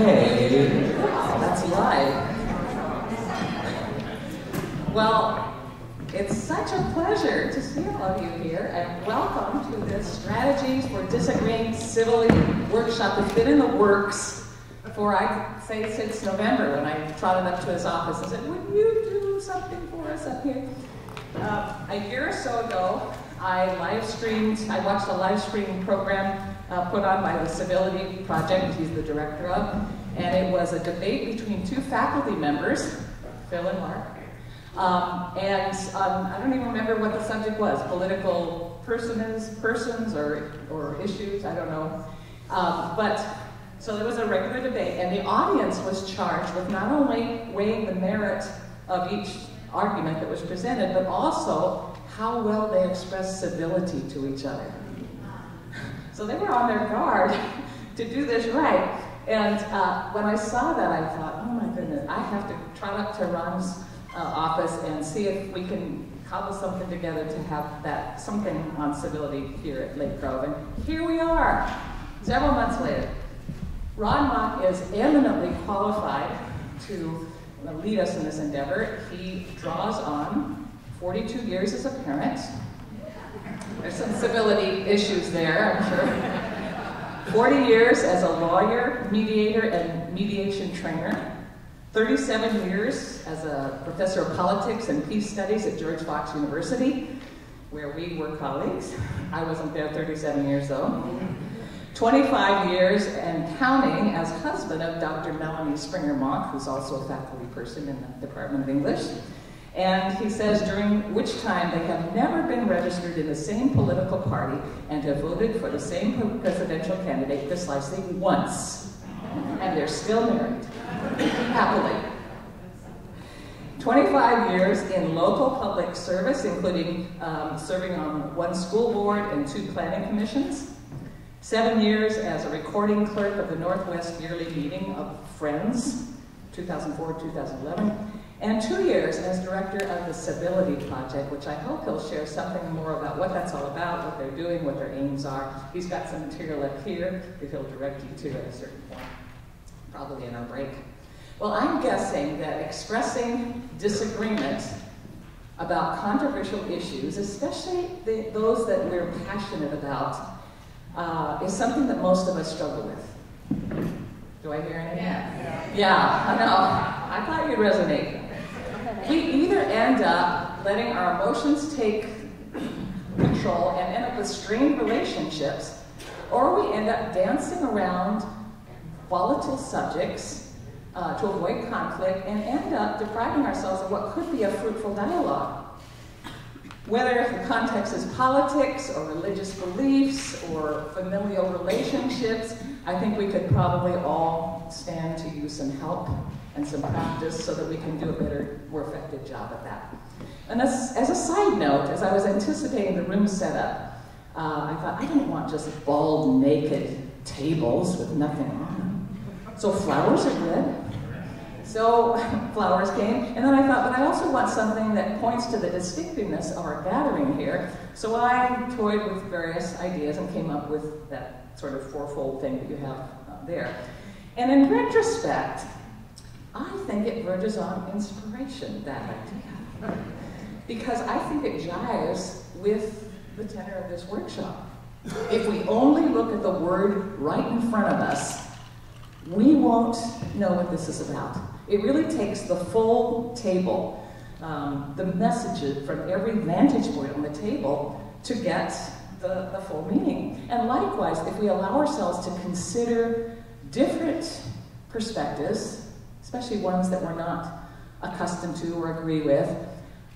Okay, wow, that's live. Well, it's such a pleasure to see all of you here, and welcome to this Strategies for Disagreeing Civilly workshop that's been in the works for, I'd say, since November, when I trotted up to his office and said, would you do something for us up here? A year or so ago, I watched a live stream program put on by the Civility Project, he's the director of, and it was a debate between two faculty members, Phil and Mark, I don't even remember what the subject was, political persons or issues, I don't know. So there was a regular debate, and the audience was charged with not only weighing the merit of each argument that was presented, but also how well they expressed civility to each other. So they were on their guard to do this right. And when I saw that, I thought, oh my goodness, I have to trot up to Ron's office and see if we can cobble something together to have that something on civility here at Lake Grove. And here we are, several months later. Ron Mock is eminently qualified to lead us in this endeavor. He draws on 42 years as a parent. There's some civility issues there, I'm sure. 40 years as a lawyer, mediator, and mediation trainer. 37 years as a professor of politics and peace studies at George Fox University, where we were colleagues. I wasn't there 37 years though. 25 years and counting as husband of Dr. Melanie Springer-Mock, who's also a faculty person in the Department of English. And he says, during which time they have never been registered in the same political party and have voted for the same presidential candidate precisely once. And they're still married, happily. 25 years in local public service, including serving on one school board and 2 planning commissions. 7 years as a recording clerk of the Northwest Yearly Meeting of Friends, 2004-2011. And 2 years as director of the Civility Project, which I hope he'll share something more about what that's all about, what they're doing, what their aims are. He's got some material up here that he'll direct you to at a certain point, probably in our break. Well, I'm guessing that expressing disagreement about controversial issues, especially those that we're passionate about, is something that most of us struggle with. Do I hear anything? Yeah, I know. I thought you'd resonate. We either end up letting our emotions take control and end up with strained relationships, or we end up dancing around volatile subjects to avoid conflict and end up depriving ourselves of what could be a fruitful dialogue. Whether the context is politics or religious beliefs or familial relationships, I think we could probably all stand to use some help and some practice so that we can do a better, more effective job at that. And as a side note, as I was anticipating the room setup, I thought, I don't want just bald, naked tables with nothing on them. So flowers are good. So flowers came, and then I thought, but I also want something that points to the distinctiveness of our gathering here. So I toyed with various ideas and came up with that sort of fourfold thing that you have there. And in retrospect, I think it verges on inspiration, that idea. Because I think it jives with the tenor of this workshop. If we only look at the word right in front of us, we won't know what this is about. It really takes the full table, the messages from every vantage point on the table to get the full meaning. And likewise, if we allow ourselves to consider different perspectives, especially ones that we're not accustomed to or agree with,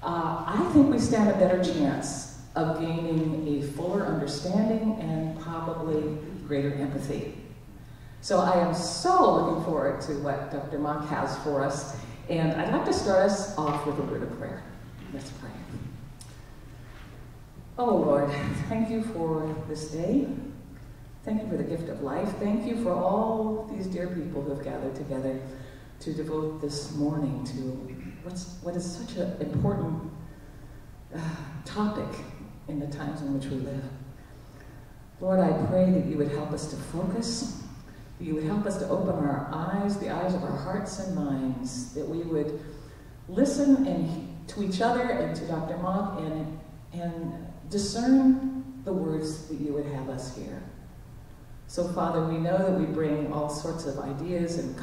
I think we stand a better chance of gaining a fuller understanding and probably greater empathy. So I am so looking forward to what Dr. Mock has for us, and I'd like to start us off with a word of prayer. Let's pray. Oh Lord, thank you for this day. Thank you for the gift of life. Thank you for all these dear people who have gathered together to devote this morning to what is such an important topic in the times in which we live. Lord, I pray that you would help us to focus, that you would help us to open our eyes, the eyes of our hearts and minds, that we would listen to each other and to Dr. Mock and discern the words that you would have us hear. So, Father, we know that we bring all sorts of ideas and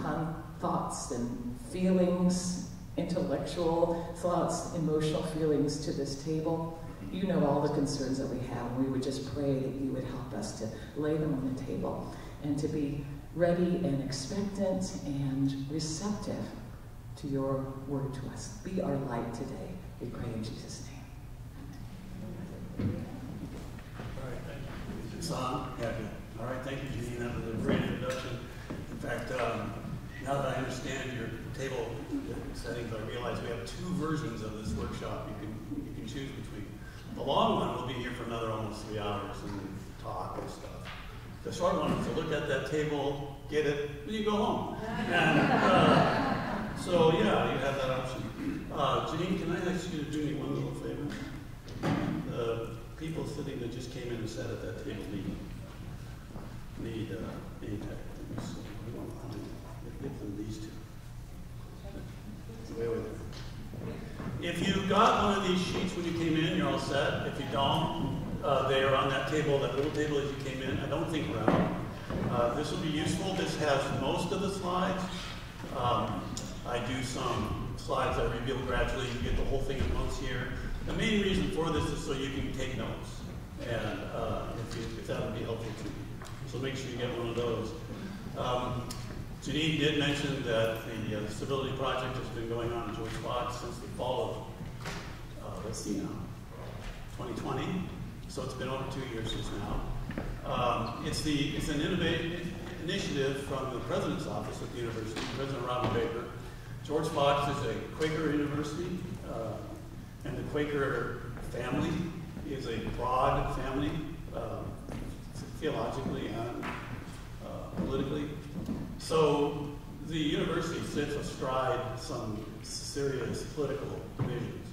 thoughts and feelings, intellectual thoughts, emotional feelings to this table. You know all the concerns that we have, and we would just pray that you would help us to lay them on the table and to be ready and expectant and receptive to your word to us. Be our light today, we pray in Jesus' name. All right, thank you. Is this on? Yeah, good. All right, thank you, Jeanine. That was a great introduction. In fact, now that I understand your table settings, I realize we have two versions of this workshop you can choose between. The long one will be here for another almost 3 hours and talk and stuff. The short one is to look at that table, get it, then you go home. And so, yeah, you have that option. Jeanine, can I ask you to do me one little favor? The people sitting that just came in and sat at that table need name tag things. So we don't know how to give them these two. Way over there. If you got one of these sheets when you came in, you're all set. If you don't, they are on that table, that little table as you came in. I don't think we're out. This will be useful. This has most of the slides. I do some slides I reveal gradually. You get the whole thing at once here. The main reason for this is so you can take notes, and if that would be helpful to you. So make sure you get one of those. Jeanine did mention that the Civility Project has been going on in George Fox since the fall of, let's see now, 2020. So it's been over 2 years since now. It's an initiative from the President's Office at the University, President Robin Baker. George Fox is a Quaker university, and the Quaker family is a broad family, theologically and politically. So the university sits astride some serious political divisions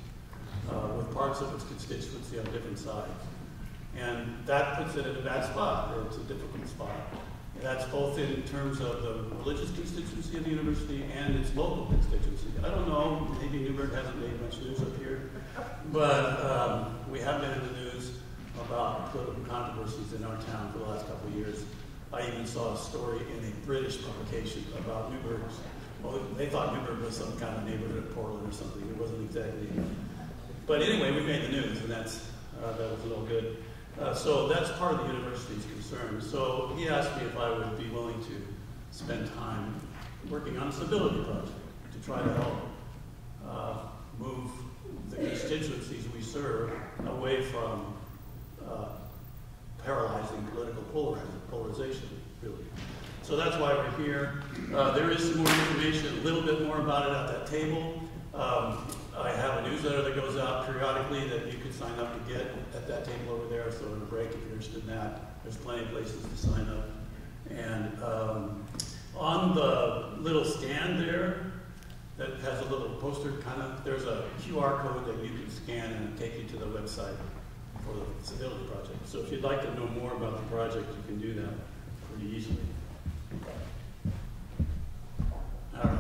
with parts of its constituency on different sides. And that puts it in a bad spot, or it's a difficult spot. And that's both in terms of the religious constituency of the university and its local constituency. I don't know, maybe Newburgh hasn't made much news up here, but we have been in the news about political controversies in our town for the last couple of years. I even saw a story in a British publication about Newburgh's. Well, they thought Newburgh was some kind of neighborhood of Portland or something. It wasn't exactly. But anyway, we made the news, and that's that was no good. So that's part of the university's concern. So he asked me if I would be willing to spend time working on a civility project to try to help move the constituencies we serve away from paralyzing political polarization, really. So that's why we're here. There is some more information, a little bit more about it at that table. I have a newsletter that goes out periodically that you can sign up to get at that table over there. So in a break, if you're interested in that, there's plenty of places to sign up. And on the little stand there that has a little poster there's a QR code that you can scan and it'll take you to the website for the civility project. So if you'd like to know more about the project, you can do that pretty easily. All right.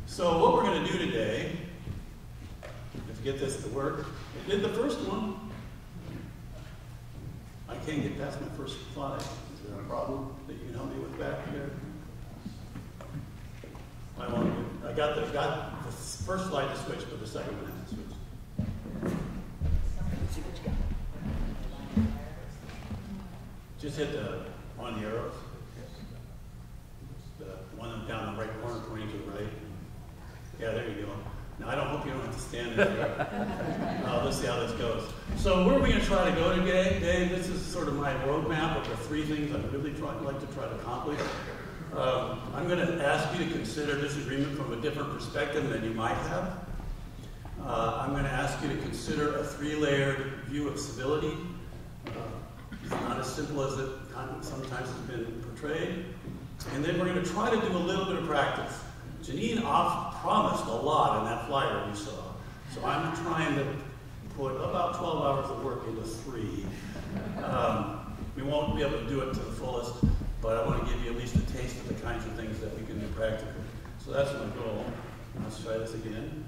So what we're going to do today, is get this to work. I did the first one. I can't get past my first slide. Is there a problem that you can help me with back here? I got the first slide to switch, but the second one has to switch. Just hit one of the arrows. The one down the right corner pointing to the right. Yeah, there you go. Now, I don't hope you don't have to stand there. Let's see how this goes. So where are we going to try to go today? This is sort of my roadmap of the three things I'd really like to try to accomplish. I'm going to ask you to consider disagreement from a different perspective than you might have. I'm going to ask you to consider a three-layered view of civility. It's not as simple as it sometimes has been portrayed. And then we're going to try to do a little bit of practice. Janine promised a lot in that flyer you saw. So I'm trying to put about 12 hours of work into 3. We won't be able to do it to the fullest, but I want to give you at least a taste of the kinds of things that we can do practically. So that's my goal. Let's try this again.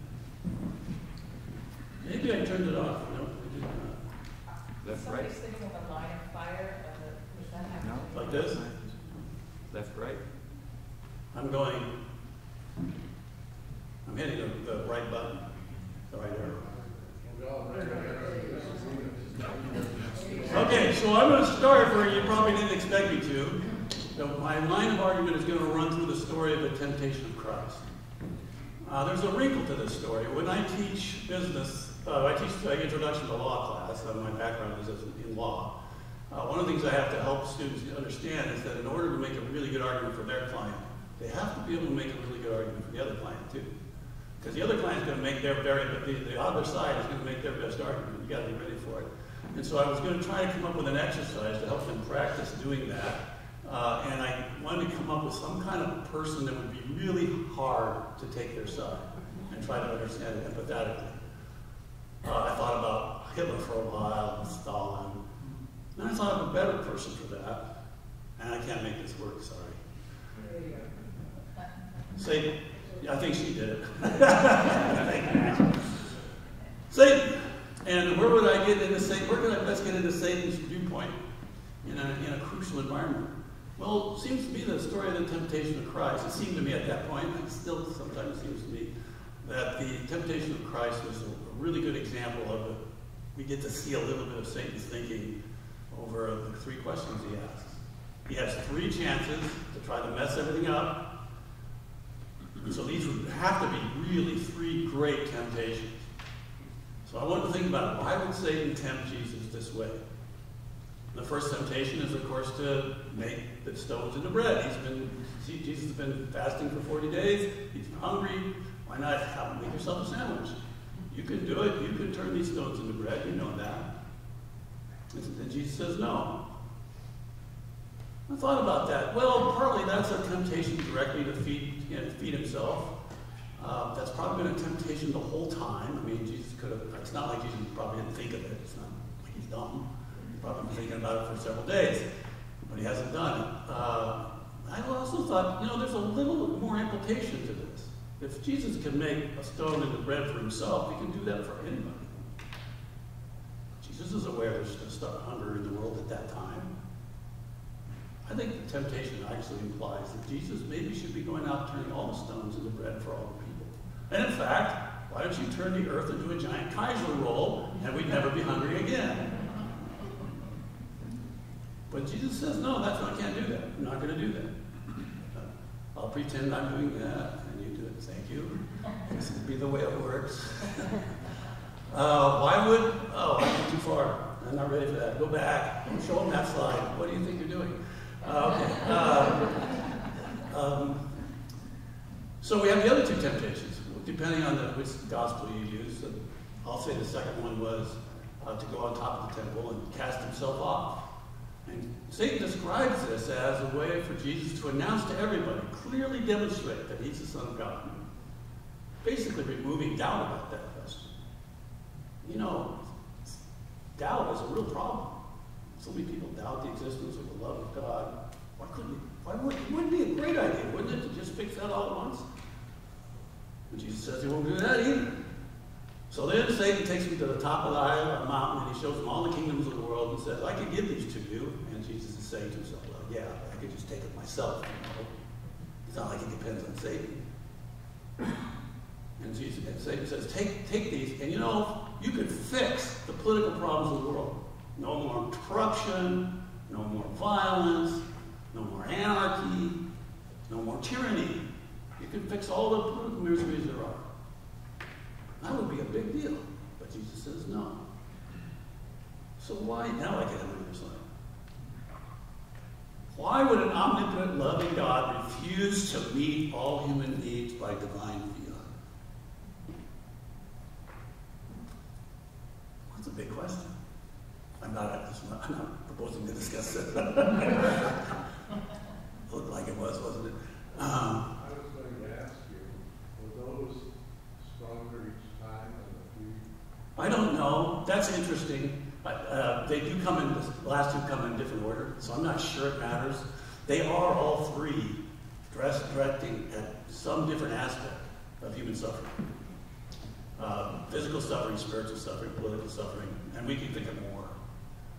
Maybe I turned it off. No, I did not. Left, right. Somebody's thinking of a line of fire. No. Like this? Left, right. I'm hitting the right button, the right arrow. Okay, so I'm going to start where you probably didn't expect me to. My line of argument is going to run through the story of the temptation of Christ. There's a wrinkle to this story. When I teach business, I teach introduction to law class. My background is in law. One of the things I have to help students understand is that in order to make a really good argument for their client, they have to be able to make a really good argument for the other client too. Because the other client is going to make the other side is going to make their best argument. You've got to be ready for it. And so I was going to try to come up with an exercise to help them practice doing that. And I wanted to come up with some kind of person that would be really hard to take their side and try to understand it empathetically. I thought about Hitler for a while, and Stalin. And I thought of a better person for that. And I can't make this work, sorry. Satan. I think she did it. Satan. And where would I get into Satan? Where could I best get into Satan's viewpoint in a crucial environment? Well, it seems to me the story of the temptation of Christ, it seemed to me at that point, and it still sometimes seems to me, that the temptation of Christ was a really good example of it. We get to see a little bit of Satan's thinking over the 3 questions he asks. He has 3 chances to try to mess everything up. And so these would have to be really 3 great temptations. So I wanted to think about it. Why would Satan tempt Jesus this way? The first temptation is, of course, to make the stones into bread. Jesus has been fasting for 40 days. He's hungry. Why not make yourself a sandwich? You can do it. You can turn these stones into bread. You know that. And Jesus says no. I thought about that. Well, partly that's a temptation directly to feed himself. That's probably been a temptation the whole time. I mean, Jesus could have, it's not like Jesus probably didn't think of it. It's not like he's dumb. He's probably been thinking about it for several days, but he hasn't done it. I also thought, there's a little more implication to this. If Jesus can make a stone into bread for himself, he can do that for anybody. Jesus is aware there's going to start hunger in the world at that time. I think the temptation actually implies that Jesus maybe should be going out turning all the stones into bread for all the people. And in fact, Why don't you turn the earth into a giant Kaiser roll and we'd never be hungry again? But Jesus says, no, I can't do that. I'm not going to do that. I'll pretend I'm doing that, and you do it. Thank you. This will be the way it works. I went too far. I'm not ready for that. Go back. Show them that slide. What do you think you're doing? So we have the other two temptations, depending on which gospel you use. I'll say the second one was to go on top of the temple and cast himself off. And Satan describes this as a way for Jesus to announce to everybody, clearly demonstrate that he's the Son of God. Basically removing doubt about that question. You know, doubt is a real problem. So many people doubt the existence of the love of God. It wouldn't be a great idea, wouldn't it, to just fix that all at once? And Jesus says he won't do that either. So then Satan takes him to the top of the mountain and he shows him all the kingdoms of the world and says, I could give these to you. And Jesus is saying to himself, well, yeah, I could just take it myself. You know? It's not like it depends on Satan. And Satan says, take these, and you could fix the political problems of the world. No more corruption, no more violence, no more anarchy, no more tyranny. You can fix all the political miseries there are. That would be a big deal. But Jesus says no. So why? Now I get on the other side. Why would an omnipotent, loving God refuse to meet all human needs by divine fiat? That's a big question. I'm not proposing to discuss it. Looked like it was, wasn't it? I was going to ask you, were those stronger each time than the few? I don't know. That's interesting. They do come in, the last two come in different order, so I'm not sure it matters. They are all three directing at some different aspect of human suffering. Physical suffering, spiritual suffering, political suffering, and we can think of more.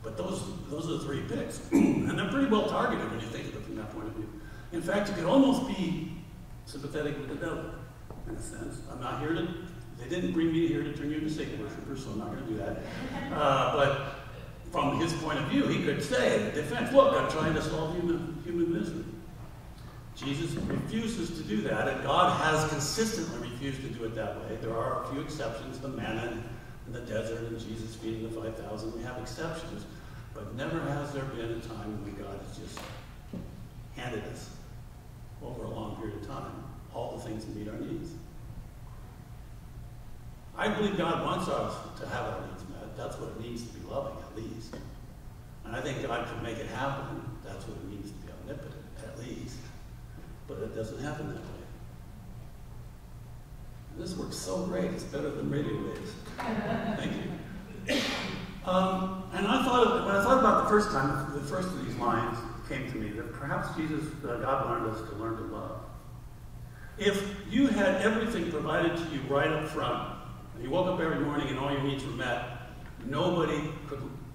But those are the three picks. And they're pretty well targeted when you think of it from that point of view. In fact, you could almost be sympathetic with the devil, in a sense. They didn't bring me here to turn you into Satan worshipers, so I'm not going to do that. But from his point of view, he could say, in defense, look, I'm trying to solve human misery. Jesus refuses to do that, and God has consistently refused to do it that way. There are a few exceptions, the manna in the desert and Jesus feeding the 5,000. We have exceptions, but never has there been a time when God has just handed us, over a long period of time, all the things that meet our needs. I believe God wants us to have our needs met. That's what it means to be loving, at least. And I think God could make it happen. That's what it means to be omnipotent, at least. But it doesn't happen that way. And this works so great. It's better than radio waves. Thank you. And when I thought about the first time, the first of these lines came to me, that perhaps God wanted us to learn to love. If you had everything provided to you right up front, and you woke up every morning and all your needs were met, nobody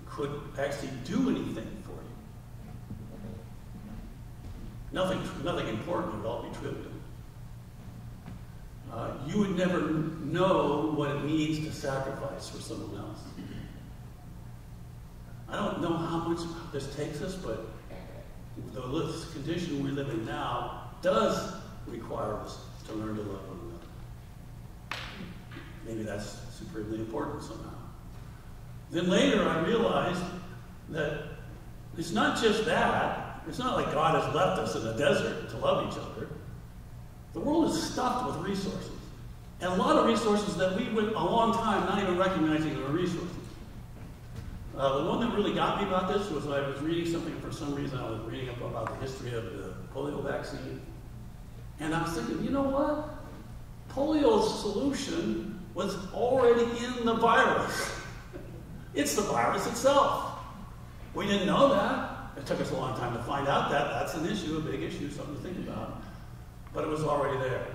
could actually do anything for you. Nothing important would all be trivial. You would never know what it means to sacrifice for someone else. I don't know how much this takes us, but the condition we live in now does require us to learn to love one another. Maybe that's supremely important somehow. Then later I realized that it's not just that. It's not like God has left us in the desert to love each other. The world is stuffed with resources. And a lot of resources that we went a long time not even recognizing are resources. The one that really got me about this was I was reading something, for some reason I was reading up about the history of the polio vaccine. And I was thinking, you know what? Polio's solution was already in the virus. It's the virus itself. We didn't know that. It took us a long time to find out that. That's an issue, a big issue, something to think about. But it was already there.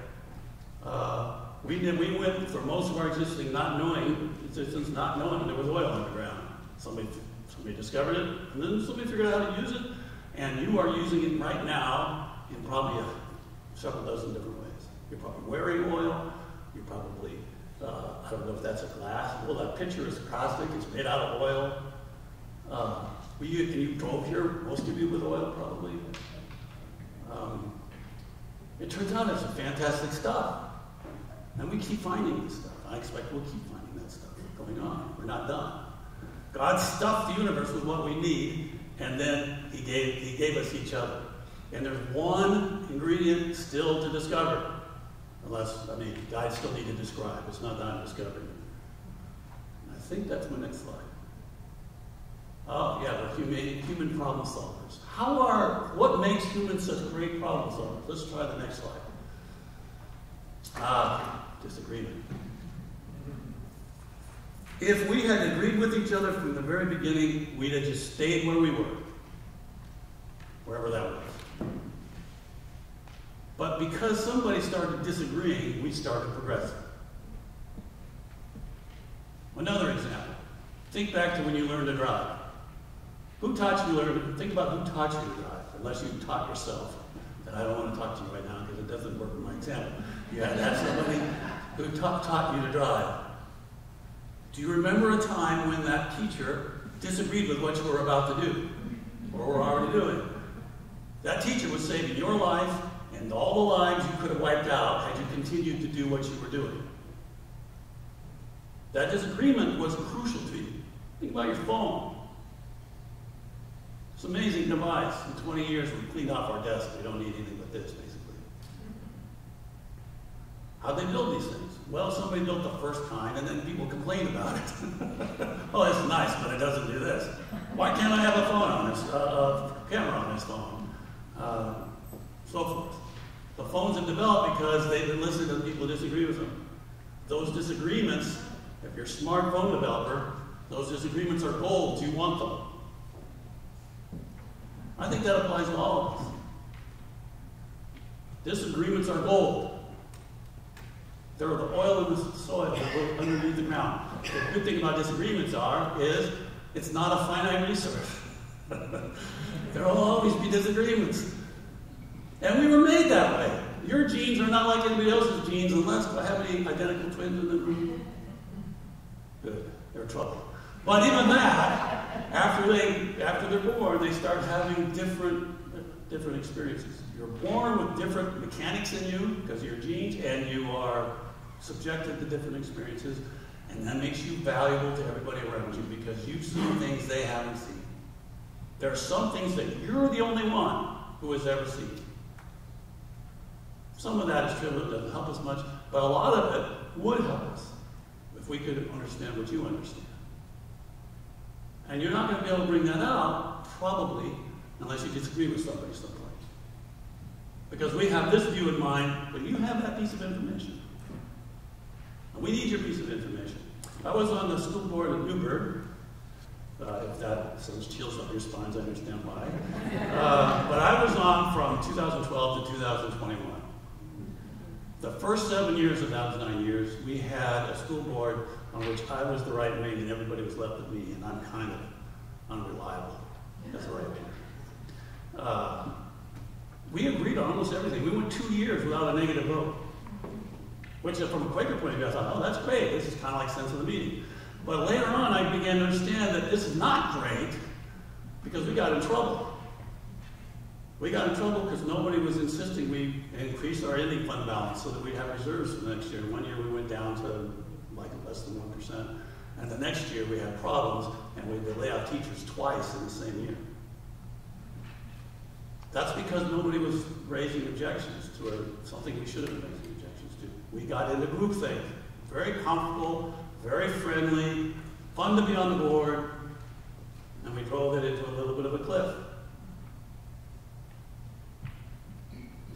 We went for most of our existence not knowing there was oil on the ground. Somebody discovered it, and then somebody figured out how to use it, and you are using it right now in probably several dozen different ways. You're probably wearing oil, you're probably I don't know if that's a glass. Well, that picture is plastic. It's made out of oil. And you drove here, most of you with oil probably. It turns out it's fantastic stuff. And we keep finding this stuff. I expect we'll keep finding that stuff going on. We're not done. God stuffed the universe with what we need, and then He gave us each other. And there's one ingredient still to discover. God still need to describe. It's not that I'm discovering. I think that's my next slide. Oh, yeah, we're human problem solvers. What makes humans such great problem solvers? Let's try the next slide. Disagreement. If we had agreed with each other from the very beginning, we'd have just stayed where we were. Wherever that was. But because somebody started disagreeing, we started progressing. Another example. Think back to when you learned to drive. Think about who taught you to drive, unless you taught yourself. And I don't want to talk to you right now because it doesn't work with my example. You had to have somebody who taught you to drive. Do you remember a time when that teacher disagreed with what you were about to do, or were already doing? That teacher was saving your life and all the lives you could have wiped out had you continued to do what you were doing. That disagreement was crucial to you. Think about your phone. It's an amazing device. In 20 years, we've cleaned off our desk. We don't need anything but this, basically. How'd they build these things? Well, somebody built the first kind, and then people complained about it. Oh, it's nice, but it doesn't do this. Why can't I have a phone on this, a camera on this phone? So forth. The phones have developed because they've been listening to people who disagree with them. Those disagreements, if you're a smart phone developer, those disagreements are gold. You want them. I think that applies to all of us. Disagreements are gold. They're the oil in the soil underneath the ground. The good thing about disagreements is it's not a finite resource. There will always be disagreements. And we were made that way. Your genes are not like anybody else's genes unless I have any identical twins in the room. Good. They're in trouble. But even that, after they're born, they start having different experiences. You're born with different mechanics in you because of your genes, and you are subjected to different experiences, and that makes you valuable to everybody around you because you've seen things they haven't seen. There are some things that you're the only one who has ever seen. Some of that is trivial, it doesn't help us much, but a lot of it would help us if we could understand what you understand. And you're not going to be able to bring that out, probably, unless you disagree with somebody someplace. Because we have this view in mind, but you have that piece of information. And we need your piece of information. I was on the school board at Newburgh. If that sends chills up your spines, I understand why. But I was on from 2012 to 2021. The first 7 years of that 9 years, we had a school board on which I was the right wing and everybody was left with me, and I'm kind of unreliable as the right wing. We agreed on almost everything. We went 2 years without a negative vote. Which, from a Quaker point of view, I thought, oh, that's great. This is kind of like sense of the meeting. But later on, I began to understand that this is not great because we got in trouble. We got in trouble because nobody was insisting we increase our ending fund balance so that we have reserves for the next year. 1 year we went down to like less than 1%. And the next year we had problems and we would lay off teachers twice in the same year. That's because nobody was raising objections to something we should have been raising objections to. We got into groupthink. Very comfortable, very friendly, fun to be on the board, and we drove it into a little bit of a cliff.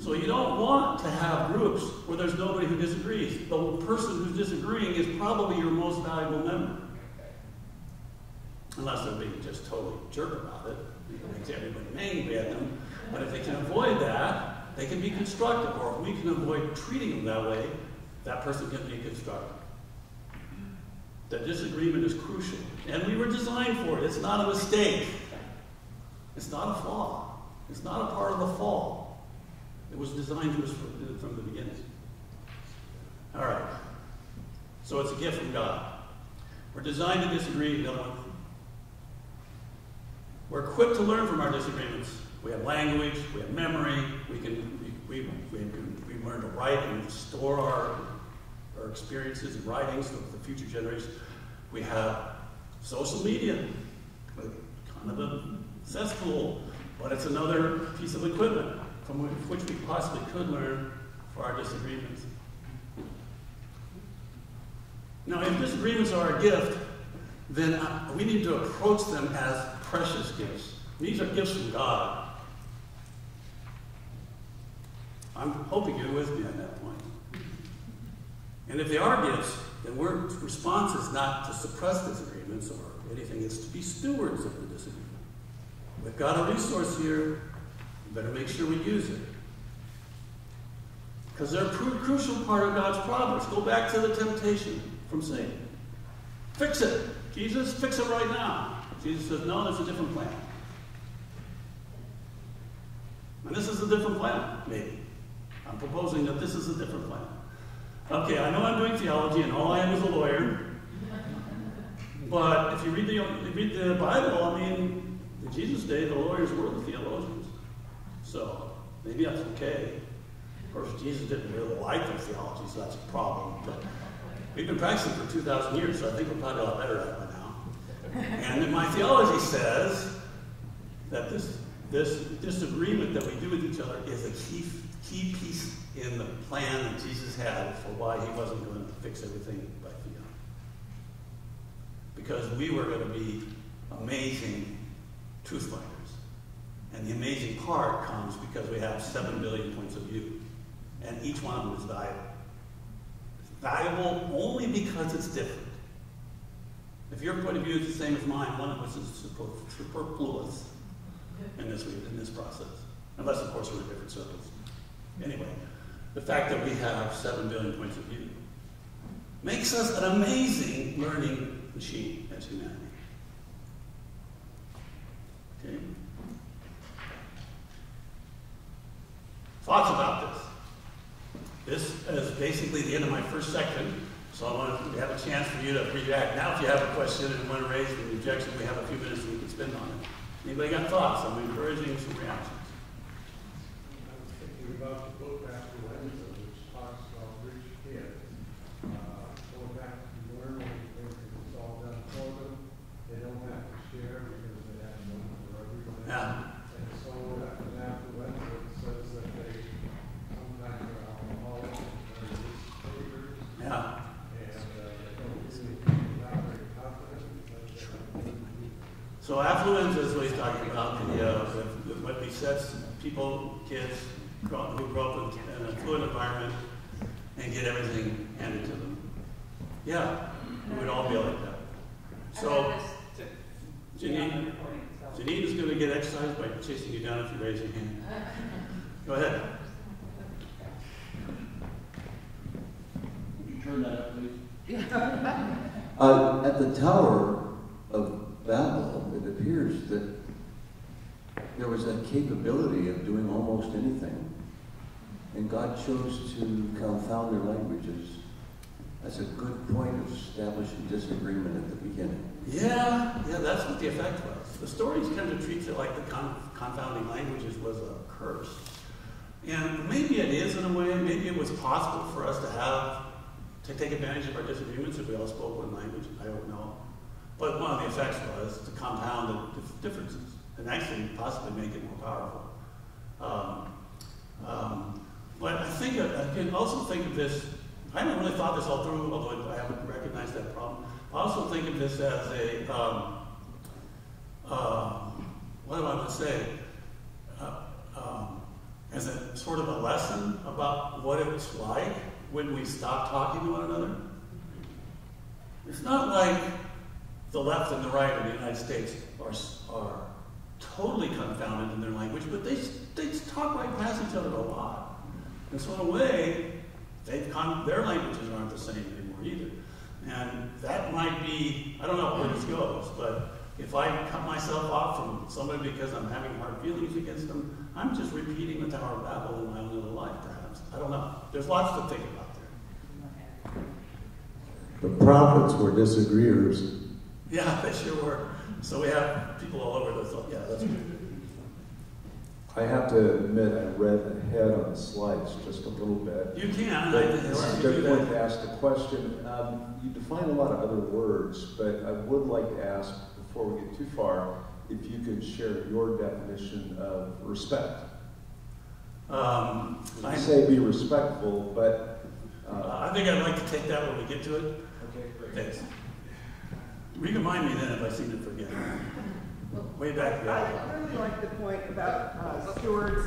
So you don't want to have groups where there's nobody who disagrees. The person who's disagreeing is probably your most valuable member. Unless they're being just totally jerk about it. It makes everybody angry at them. But if they can avoid that, they can be constructive. Or if we can avoid treating them that way, that person can be constructive. The disagreement is crucial. And we were designed for it. It's not a mistake. It's not a flaw. It's not a part of the fall. It was designed to us from the beginning. All right. So it's a gift from God. We're designed to disagree, no one. We're equipped to learn from our disagreements. We have language, we have memory, we learn to write and store our experiences and writings for the future generations. We have social media, kind of a cesspool, but it's another piece of equipment from which we possibly could learn for our disagreements. Now, if disagreements are a gift, then we need to approach them as precious gifts. These are gifts from God. I'm hoping you're with me on that point. And if they are gifts, then our response is not to suppress disagreements or anything. It's to be stewards of the disagreement. We've got a resource here. We better make sure we use it. Because they're a crucial part of God's providence. Go back to the temptation from Satan. Fix it. Jesus, fix it right now. Jesus says, no, there's a different plan. And this is a different plan, maybe. I'm proposing that this is a different plan. Okay, I know I'm doing theology and all I am is a lawyer. But if you read the Bible, I mean, in Jesus' day, the lawyers were the theologians. So maybe that's okay. Of course, Jesus didn't really like their theology, so that's a problem. But we've been practicing for 2,000 years, so I think we're probably a lot better at it by now. And then my theology says that this disagreement that we do with each other is a key piece in the plan that Jesus had for why he wasn't going to fix everything by fiat. Because we were going to be amazing truth finders. And the amazing part comes because we have 7 billion points of view. And each one of them is valuable. It's valuable only because it's different. If your point of view is the same as mine, one of us is superfluous in this process. Unless, of course, we're in different circles. Anyway, the fact that we have 7 billion points of view makes us an amazing learning machine as humanity. Okay? Thoughts about this? This is basically the end of my first section, so I want to have a chance for you to react. Now, if you have a question and want to raise an objection, we have a few minutes we can spend on it. Anybody got thoughts? I'm encouraging some reactions. I was thinking about the book Pastor Wednesday, which talks about rich kids. Going back to learn everything because it's all done for them. They don't have to share because they have money for everybody. Yeah. And so after Pastor Wednesday, it says that they sometimes are alcoholics and they're risk-takers. Yeah. And they don't really, not very confident because they're So affluence is what he's talking about. What he says, people, kids who grow up in an affluent environment and get everything handed to them. Yeah, we would all be like that. So, Janine is going to get exercised by chasing you down if you raise your hand. Go ahead. Would you turn that up, please? At the Tower of Babel, it appears that there was a capability of doing almost anything. And God chose to confound their languages. That's a good point of establishing disagreement at the beginning. Yeah, that's what the effect was. The stories tend to treat it like the confounding languages was a curse. And maybe it is in a way. Maybe it was possible for us to take advantage of our disagreements if we all spoke one language. I don't know. But one of the effects was to compound the differences and actually possibly make it more powerful. But I think I can also think of this. I haven't really thought this all through, although I haven't recognized that problem. I also think of this as a what do I want to say? As a sort of a lesson about what it's like when we stop talking to one another. It's not like the left and the right of the United States are totally confounded in their language, but they talk right past each other a lot. And so in a way, their languages aren't the same anymore either. And that might be, I don't know where this goes, but if I cut myself off from somebody because I'm having hard feelings against them, I'm just repeating the Tower of Babel in my own little life, perhaps. I don't know. There's lots to think about there. prophets were disagreeers. Yeah, they sure were. So we have people all over the, yeah, that's good. I have to admit, I read ahead on the slides just a little bit. You can. But I it's think just you do wanted that. to ask a question. You define a lot of other words, but I would like to ask, before we get too far, if you could share your definition of respect. I say be respectful, but... I think I'd like to take that when we get to it. Okay, great. Thanks. Remind me then if I seem to forget. Way back there. I really like the point about stewards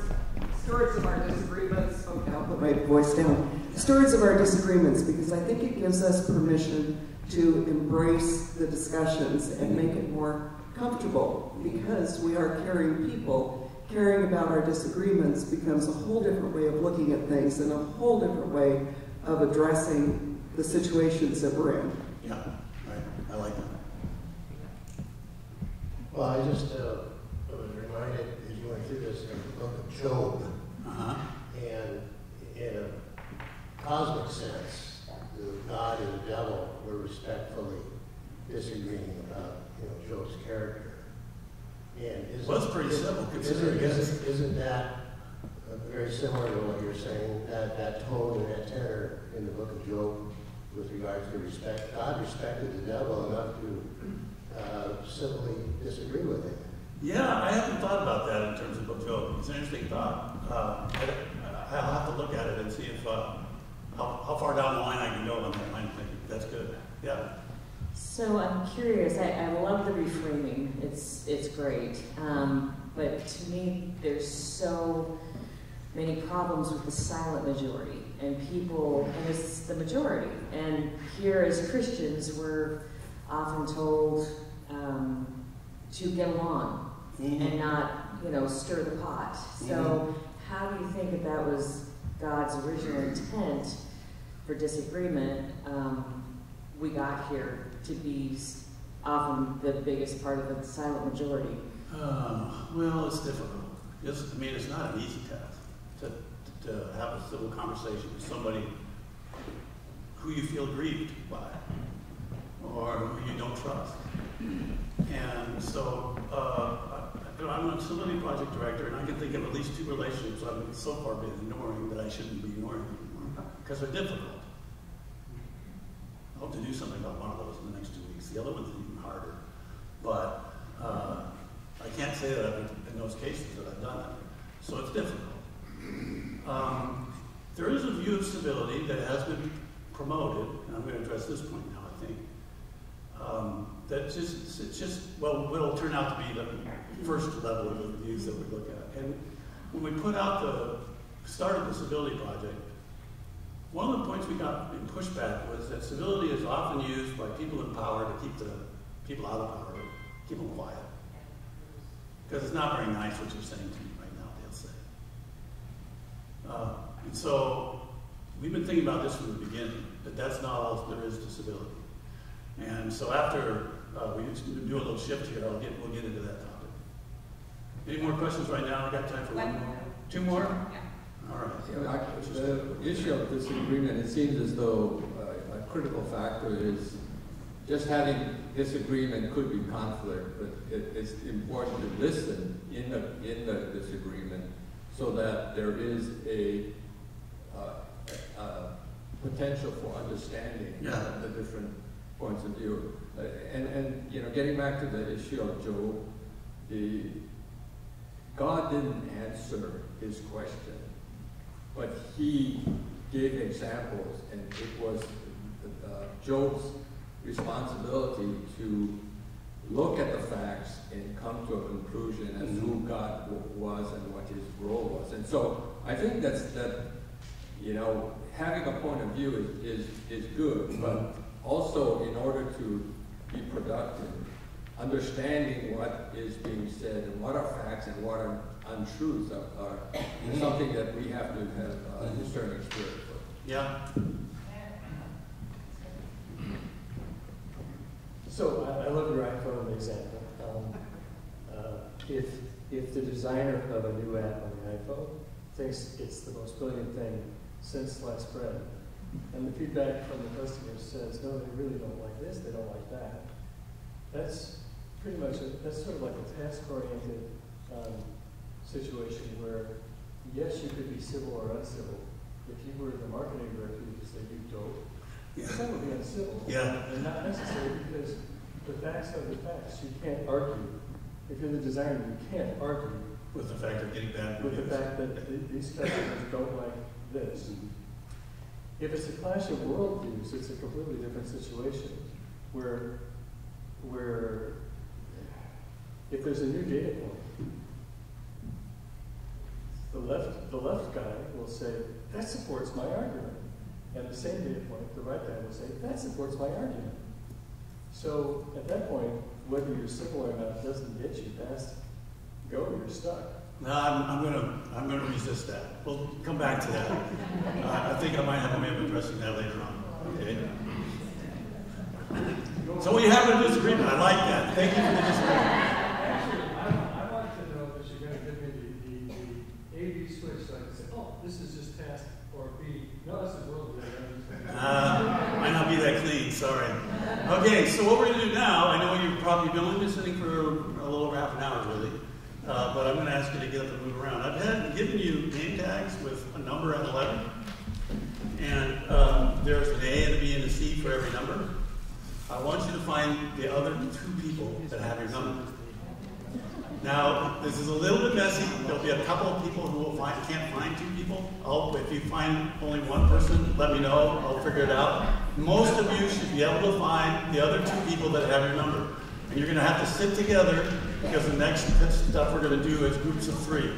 of our disagreements. Okay, I'll put my voice down. Stewards of our disagreements, because I think it gives us permission to embrace the discussions and make it more comfortable, because we are caring people. Caring about our disagreements becomes a whole different way of looking at things and a whole different way of addressing the situations that we're in. Yeah, right. I like that. Well, I just was reminded as you went through this in the book of Job, and in a cosmic sense, God and the devil were respectfully disagreeing about Job's character. And Well, it's pretty simple considering isn't that very similar to what you're saying? That tone and that tenor in the book of Job with regards to respect. God respected the devil enough to simply disagree with him. Yeah, I haven't thought about that in terms of book Job. It's an interesting thought. I'll have to look at it and see if how far down the line I can go on that line of thinking. That's good. Yeah. So I'm curious. I love the reframing. It's great. But to me, there's so many problems with the silent majority and people, and it's the majority. And here as Christians, we're often told to get along and not, stir the pot. So how do you think that that was God's original intent for disagreement? We got here to be often the biggest part of the silent majority. Well, it's difficult. It's not an easy task to have a civil conversation with somebody who you feel grieved by or who you don't trust. And so I'm a facility project director, and I can think of at least 2 relationships I've so far been ignoring that I shouldn't be ignoring anymore because they're difficult. I hope to do something about one of those in the next 2 weeks. The other one's even harder. But I can't say that in those cases that I've done that. So it's difficult. There is a view of civility that has been promoted, and I'm going to address this point now, I think. What'll turn out to be the first level of the views that we look at. And when we started the civility project, one of the points we got in pushback was that civility is often used by people in power to keep the people out of power, keep them quiet. Because it's not very nice what you're saying to me right now, they'll say. And so we've been thinking about this from the beginning, that that's not all there is to civility. And so after we do a little shift here, we'll get into that topic. Any more questions right now? I got time for one more. 2 more? Yeah. All right. The issue of disagreement, it seems as though a critical factor is just having disagreement could be conflict, but it's important to listen in the disagreement so that there is a potential for understanding the different points of view. And getting back to the issue of Job, God didn't answer his question, but he gave examples, and it was Job's responsibility to look at the facts and come to a conclusion as to who God was and what his role was. And so I think that having a point of view is good, but also in order to be productive, understanding what is being said and what are facts and what are untruths are something that we have to have a discerning spirit for. Yeah. So I love your iPhone example. If the designer of a new app on the iPhone thinks it's the most brilliant thing since sliced bread, and the feedback from the customer says, no, they really don't like this, they don't like that. That's pretty much, that's sort of like a task-oriented situation where, yes, you could be civil or uncivil. If you were the marketing director, you could say, you dope. Yeah. That would be uncivil. Yeah. And not necessary because the facts are the facts. You can't argue. If you're the designer, you can't argue With the fact of getting bad with the reviews. fact that these customers don't like this. If it's a clash of worldviews, it's a completely different situation where if there's a new data point, the left guy will say, that supports my argument. And the same data point, the right guy will say, that supports my argument. So at that point, whether you're civil or not doesn't get you past go, you're stuck. No, I'm gonna resist that. We'll come back to that. I think I might have a way of addressing that later on. Okay. So we have a disagreement. I like that. Thank you for the disagreement. Actually, I like to know that you're going to give me the A/B switch so I can say, oh, this is just task, or B, no, this is worldview. Might not be that clean. Sorry. Okay. So what we're gonna do now? I know you've probably been only been sitting for a little over half an hour, really. But I'm going to ask you to get up and move around. I've given you name tags with a number and a letter. And there's an A and a B and a C for every number. I want you to find the other two people that have your number. Now, this is a little bit messy. There'll be a couple of people who can't find two people. If you find only one person, let me know. I'll figure it out. Most of you should be able to find the other two people that have your number. And you're going to have to sit together because the next stuff we're going to do is groups of 3.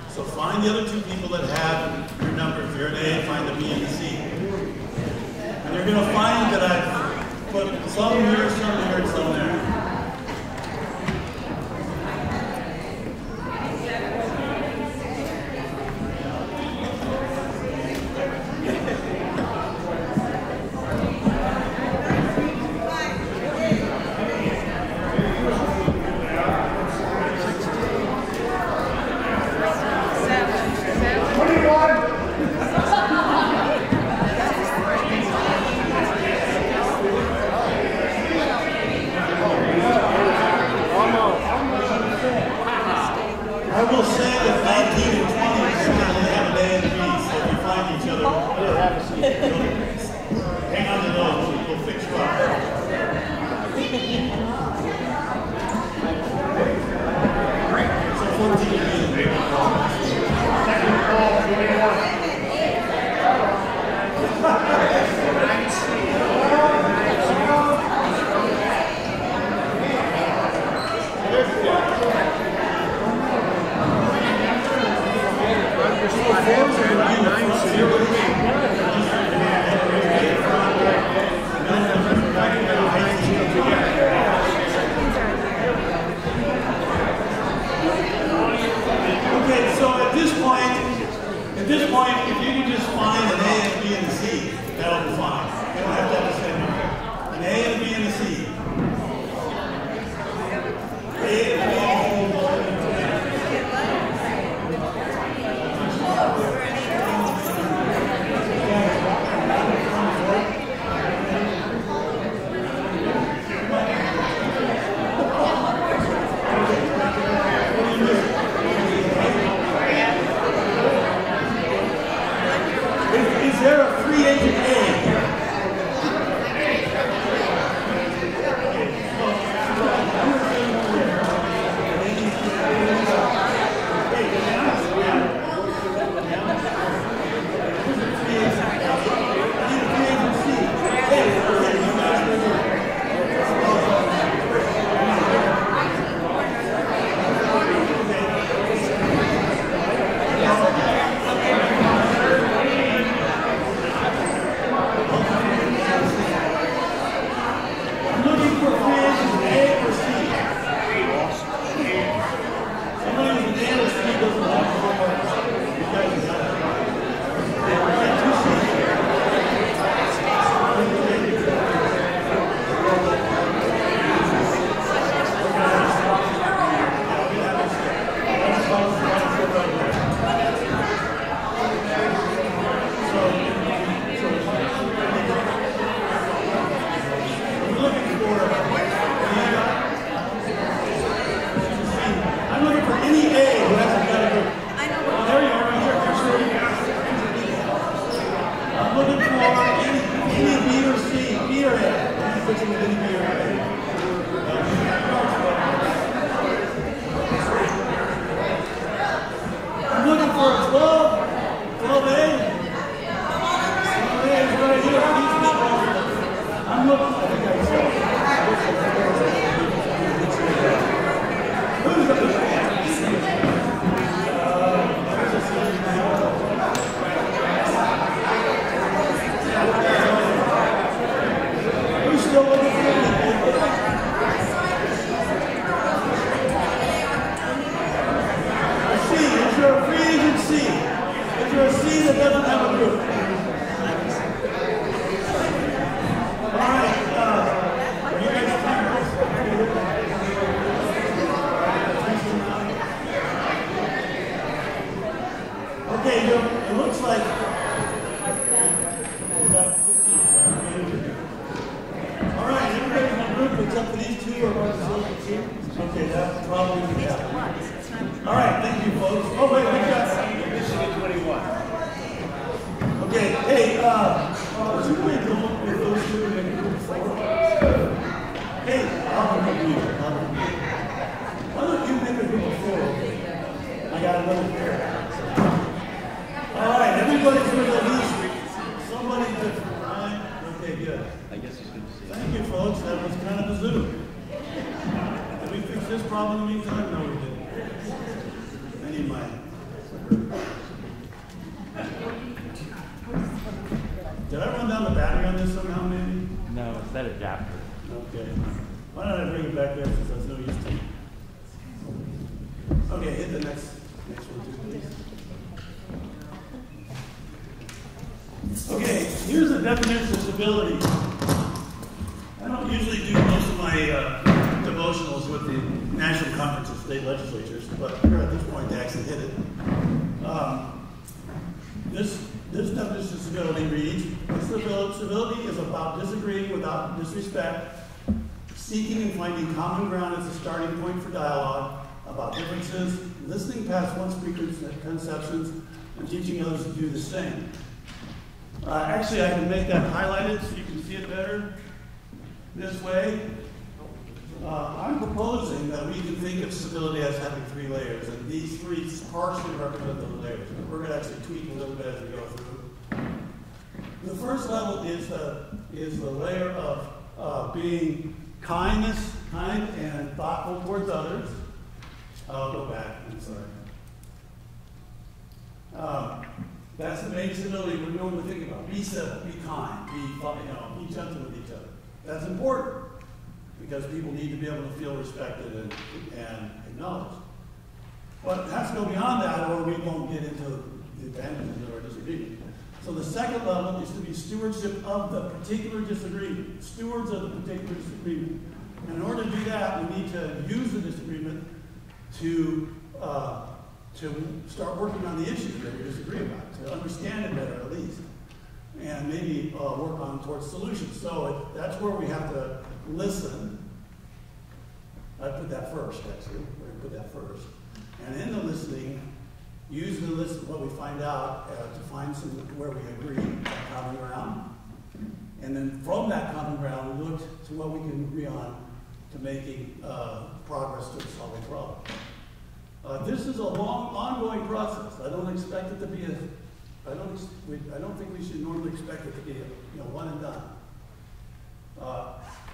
So find the other two people that have your number. If you're an A, find the B and the C. And you're going to find that I've put some here, some here, and some there. I'm looking for a 12A. 12A is right here. These people. I'm looking. I think I saw it. Who's the Who's still looking for me? Is there a free agent C? Is there a C that doesn't have a group? All right, are you guys okay, it looks like all right, everybody's in a group except for these two or one. Okay, that's probably the happen. All right, thank you, folks. Oh, wait, we got Michigan 21. Okay, hey, would you please go with those two in group 4? Hey, I'll come you. Why don't you make a group of 4? I got a little pair. All right, everybody's with at least somebody different, right? Okay, good. I guess it's good to see you. Thank you, folks. That was kind of a Zoom. Did we fix this problem in the meantime? No, we didn't. I need my. Did I run down the battery on this somehow, maybe? No, it's that adapter. Okay. Why don't I bring it back there since that's no use to me? Okay, hit the next one too, please. Okay, here's the definition of civility. I don't usually do most of my devotionals with the National Conference of State Legislatures, but here at this point they actually hit it. This definition of civility reads, civility is about disagreeing without disrespect, seeking and finding common ground as a starting point for dialogue about differences, listening past one's preconceptions, and teaching others to do the same. Actually, I can make that highlighted so you can see it better this way. I'm proposing that we can think of civility as having 3 layers, and these 3 partially represent those layers. We're going to actually tweak a little bit as we go through. The first level is the layer of being kind and thoughtful towards others. I'll go back. I'm sorry. That's the main civility we normally think about. Be civil, be kind, be gentle with each other. That's important because people need to be able to feel respected and acknowledged. But it has to go beyond that, or we won't get into the advantages of our disagreement. So the second level is to be stewardship of the particular disagreement, stewards of the particular disagreement. And in order to do that, we need to use the disagreement to start working on the issue that we disagree about, to understand it better at least, and maybe work on towards solutions. So that's where we have to listen. I put that first, actually. We're going to put that first. And in the listening, use the list what we find out to find some where we agree, common ground. And then from that common ground, we look to what we can agree on to making progress to solving problems. This is a long, ongoing process. I don't expect it to be I don't think we should normally expect it to be one and done.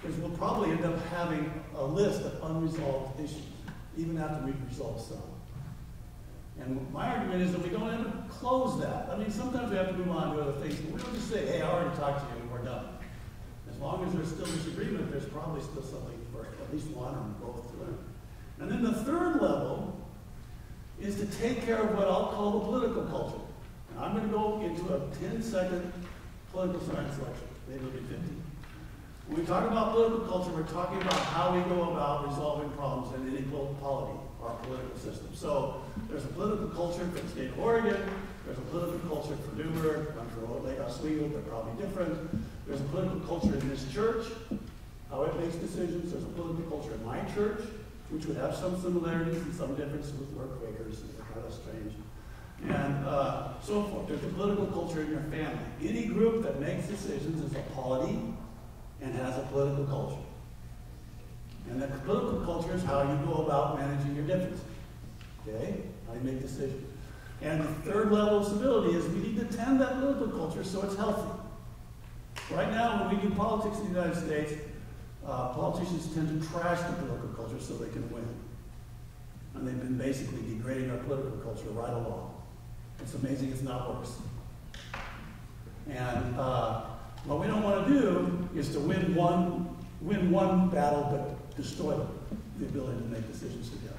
Because we'll probably end up having a list of unresolved issues, even after we've resolved some. And my argument is that we don't ever close that. I mean, sometimes we have to move on to other things, but we don't just say, hey, I already talked to you and we're done. As long as there's still disagreement, there's probably still something for at least one or both to learn. And then the third level is to take care of what I'll call the political culture. And I'm going to go into a 10-second political science lecture. Maybe it'll be 50. When we talk about political culture, we're talking about how we go about resolving problems in any polity, our political system. So there's a political culture for the state of Oregon. There's a political culture for Newburgh. I'm for Lake Oswego, they're probably different. There's a political culture in this church, how it makes decisions. There's a political culture in my church, which would have some similarities and some differences with where Quakers, and they're kind of strange. And so forth. There's a political culture in your family. Any group that makes decisions is a polity and has a political culture. how you go about managing your differences. Okay? How you make decisions. And the third level of civility is we need to tend that political culture so it's healthy. Right now, when we do politics in the United States, politicians tend to trash the political culture so they can win. And they've been basically degrading our political culture right along. It's amazing it's not worse. And what we don't want to do is to win one battle but destroy the ability to make decisions together.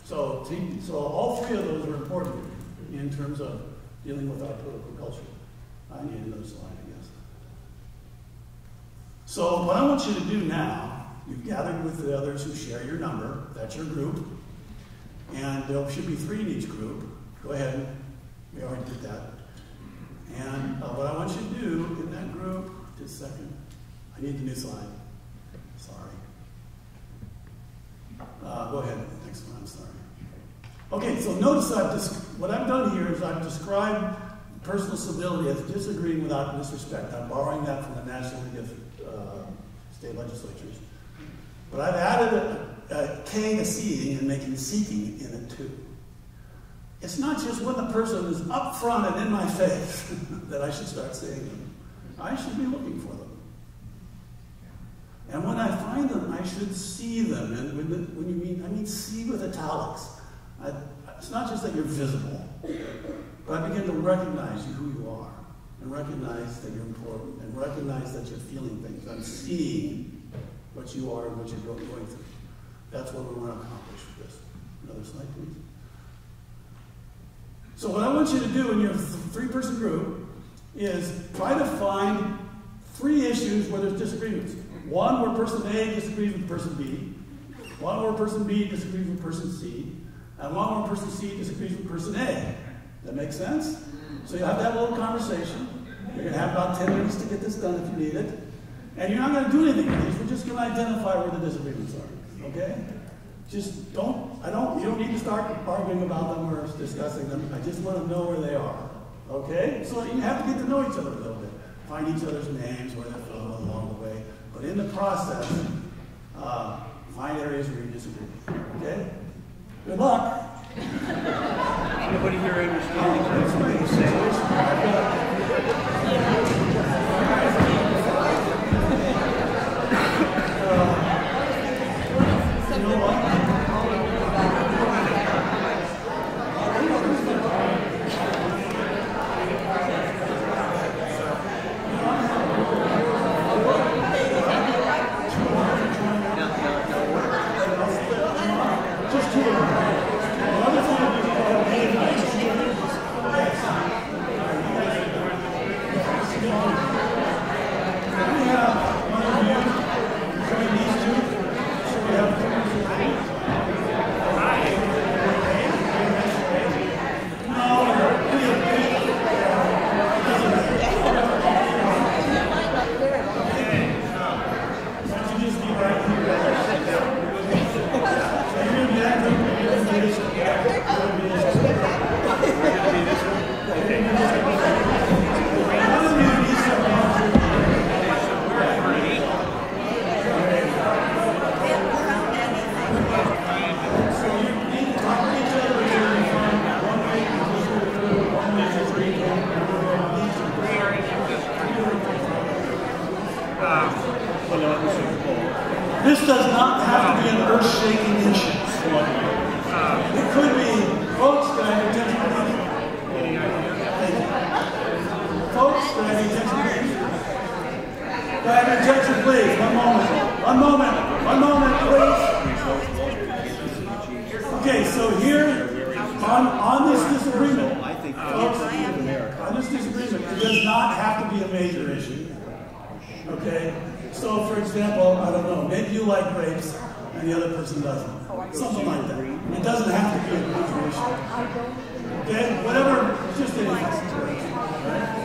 So all three of those are important in terms of dealing with our political culture. I need another slide, I guess. So what I want you to do now, you've gathered with the others who share your number. That's your group. And there should be 3 in each group. Go ahead. We already did that. And what I want you to do in that group, just a second. I need the new slide. Sorry. Go ahead. Next one. I'm sorry. Okay, so notice what I've done here is I've described personal civility as disagreeing without disrespect. I'm borrowing that from the National League of State Legislatures. But I've added a K to seeing and making seeking in it too. It's not just when the person is up front and in my face that I should start saying them. I should be looking for them. And when I find them, I should see them. And when you mean, I mean see with italics. It's not just that you're visible, but I begin to recognize you, who you are, and recognize that you're important, and recognize that you're feeling things. I'm seeing what you are and what you're going through. That's what we want to accomplish with this. Another slide, please. So what I want you to do in your 3-person group is try to find 3 issues where there's disagreements. One where person A disagrees with person B. One where person B disagrees with person C. And one where person C disagrees with person A. That makes sense? So you have to have a little conversation. You're going to have about 10 minutes to get this done if you need it. And you're not going to do anything with these. We're just going to identify where the disagreements are. Okay? Just you don't need to start arguing about them or discussing them. I just want to know where they are. Okay? So you have to get to know each other a little bit. Find each other's names, where they're from along the way. But in the process, find areas where you disagree. Okay? Good luck. Anybody here understands what you're You know what? This does not have to be an earth-shaking issue. It could be, folks, can I have your attention, please? Folks, can I have your attention, please? Can I have your attention, please? One moment, please. Okay, so here, on this disagreement, folks, on this disagreement, it does not have to be a major issue. Okay? So, for example, I don't know, maybe you like grapes and the other person doesn't. Something like that. It doesn't have to be a major issue. Okay? Whatever, just anything. Right?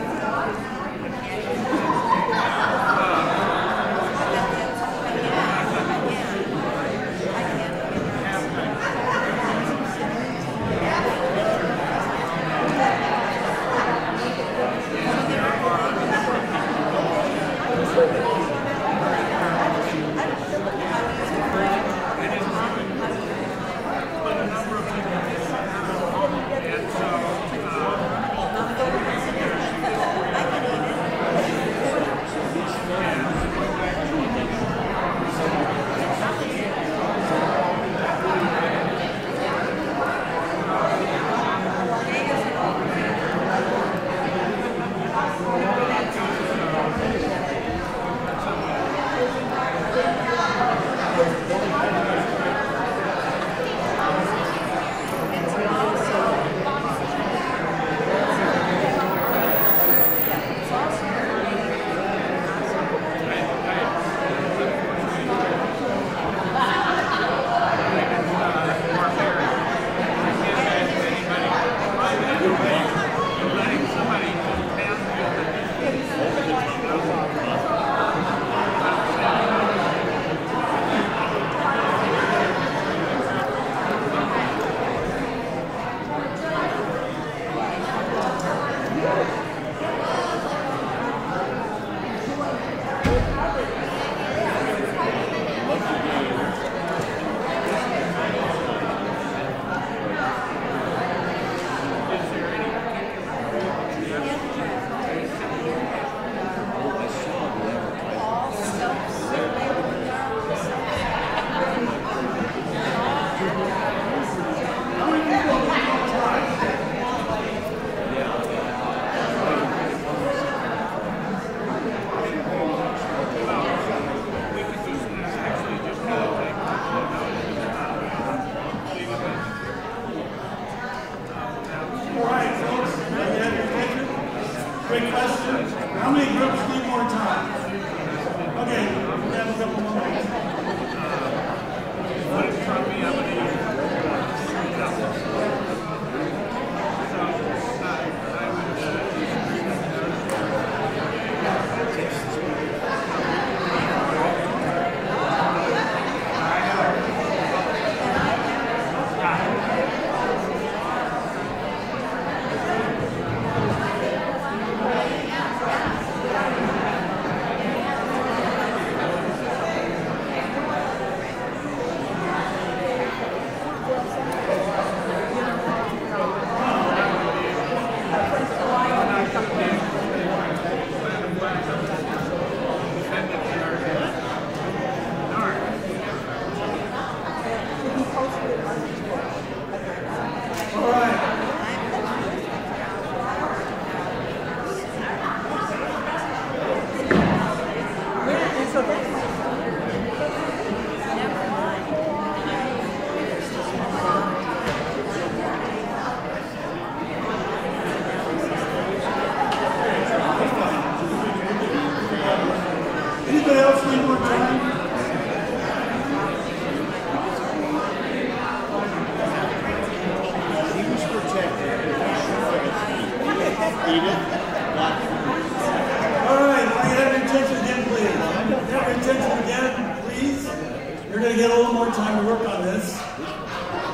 You're going to get a little more time to work on this.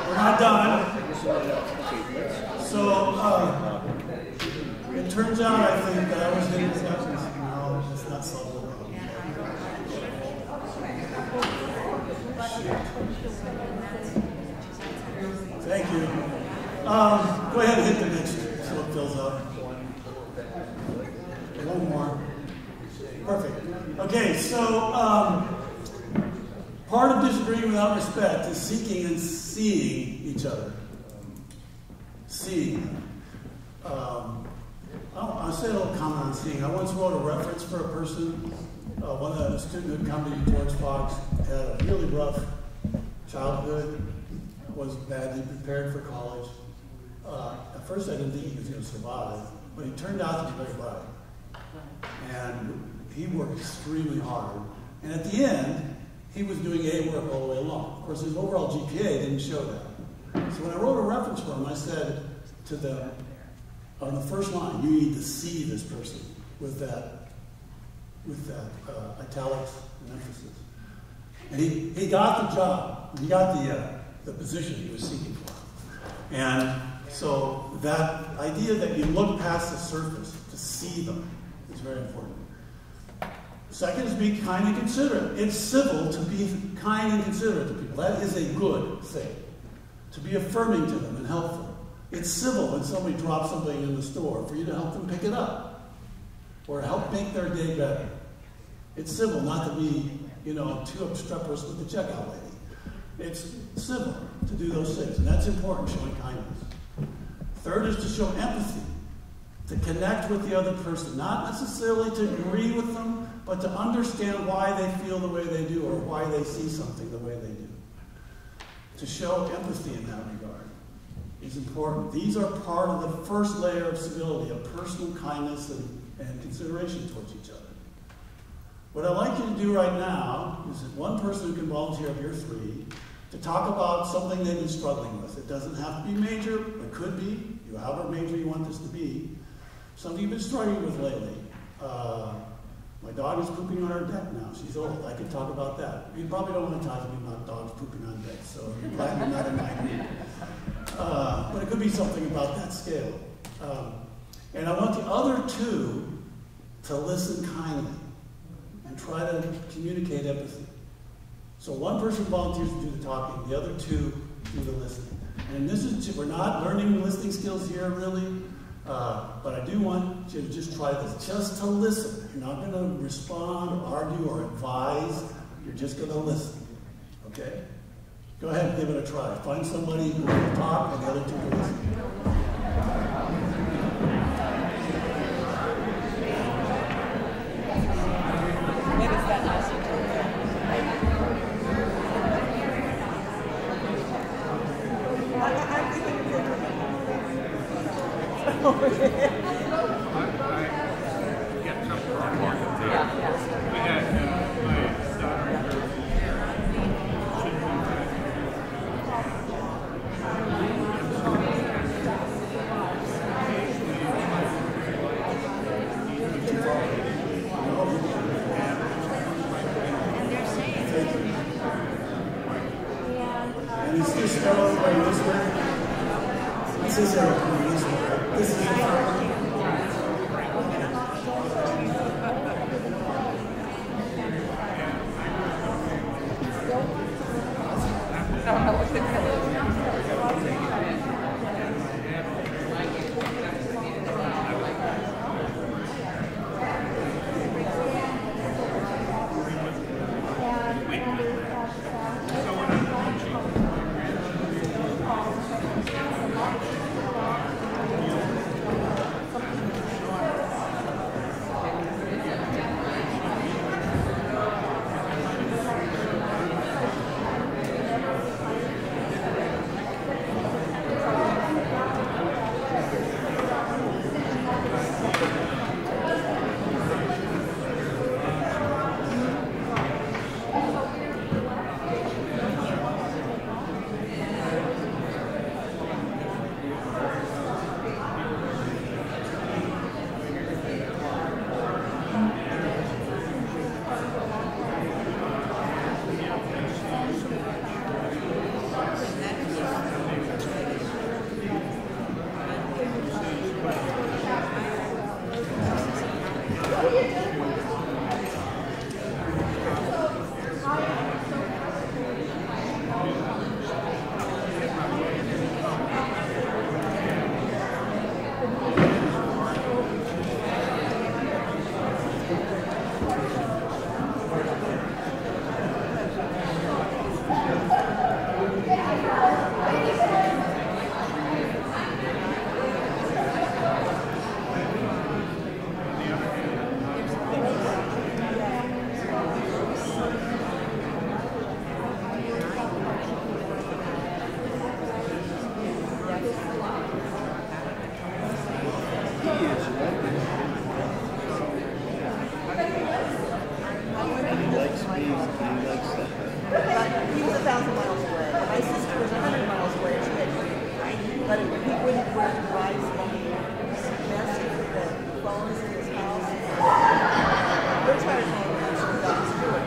We're not done. So, it turns out, I think, that I was getting discussions. No, it's not solved. Thank you. Go ahead and hit the next so it fills up. One more. Perfect. Okay, so part of disagreeing without respect is seeking and seeing each other. Seeing. I'll say a little comment on seeing. I once wrote a reference for a person. One of the students who had come to George Fox had a really rough childhood, was badly prepared for college. At first I didn't think he was going to survive, but he turned out to be very bright. And he worked extremely hard. And at the end, he was doing A work all the way along. Of course, his overall GPA didn't show that. So when I wrote a reference for him, I said to them, on the first line, you need to see this person with that italics and emphasis. And he got the job. He got the position he was seeking for. And so that idea that you look past the surface to see them is very important. Second is be kind and considerate. It's civil to be kind and considerate to people. That is a good thing. To be affirming to them and helpful. It's civil when somebody drops something in the store for you to help them pick it up or help make their day better. It's civil not to be, too obstreperous with the checkout lady. It's civil to do those things, and that's important, showing kindness. Third is to show empathy, to connect with the other person, not necessarily to agree with them, but to understand why they feel the way they do or why they see something the way they do. To show empathy in that regard is important. These are part of the first layer of civility, of personal kindness and consideration towards each other. What I'd like you to do right now is that one person who can volunteer of your three to talk about something they've been struggling with. It doesn't have to be major, it could be, however major you want this to be. Something you've been struggling with lately. My dog is pooping on our deck now. She's old. I could talk about that. You probably don't want to talk to me about dogs pooping on decks, so you're glad you're not in my group. But it could be something about that scale. And I want the other two to listen kindly and try to communicate empathy. So one person volunteers to do the talking, the other two do the listening. And we're not learning listening skills here really, but I do want you to just try this, just to listen. You're not going to respond or argue or advise, you're just going to listen, okay? Go ahead and give it a try. Find somebody who will talk and the other two can listen. 2,000 miles away. My sister was 100 miles away. She had but he wouldn't provide the message of the phones in his house. We're trying to make sure that's good.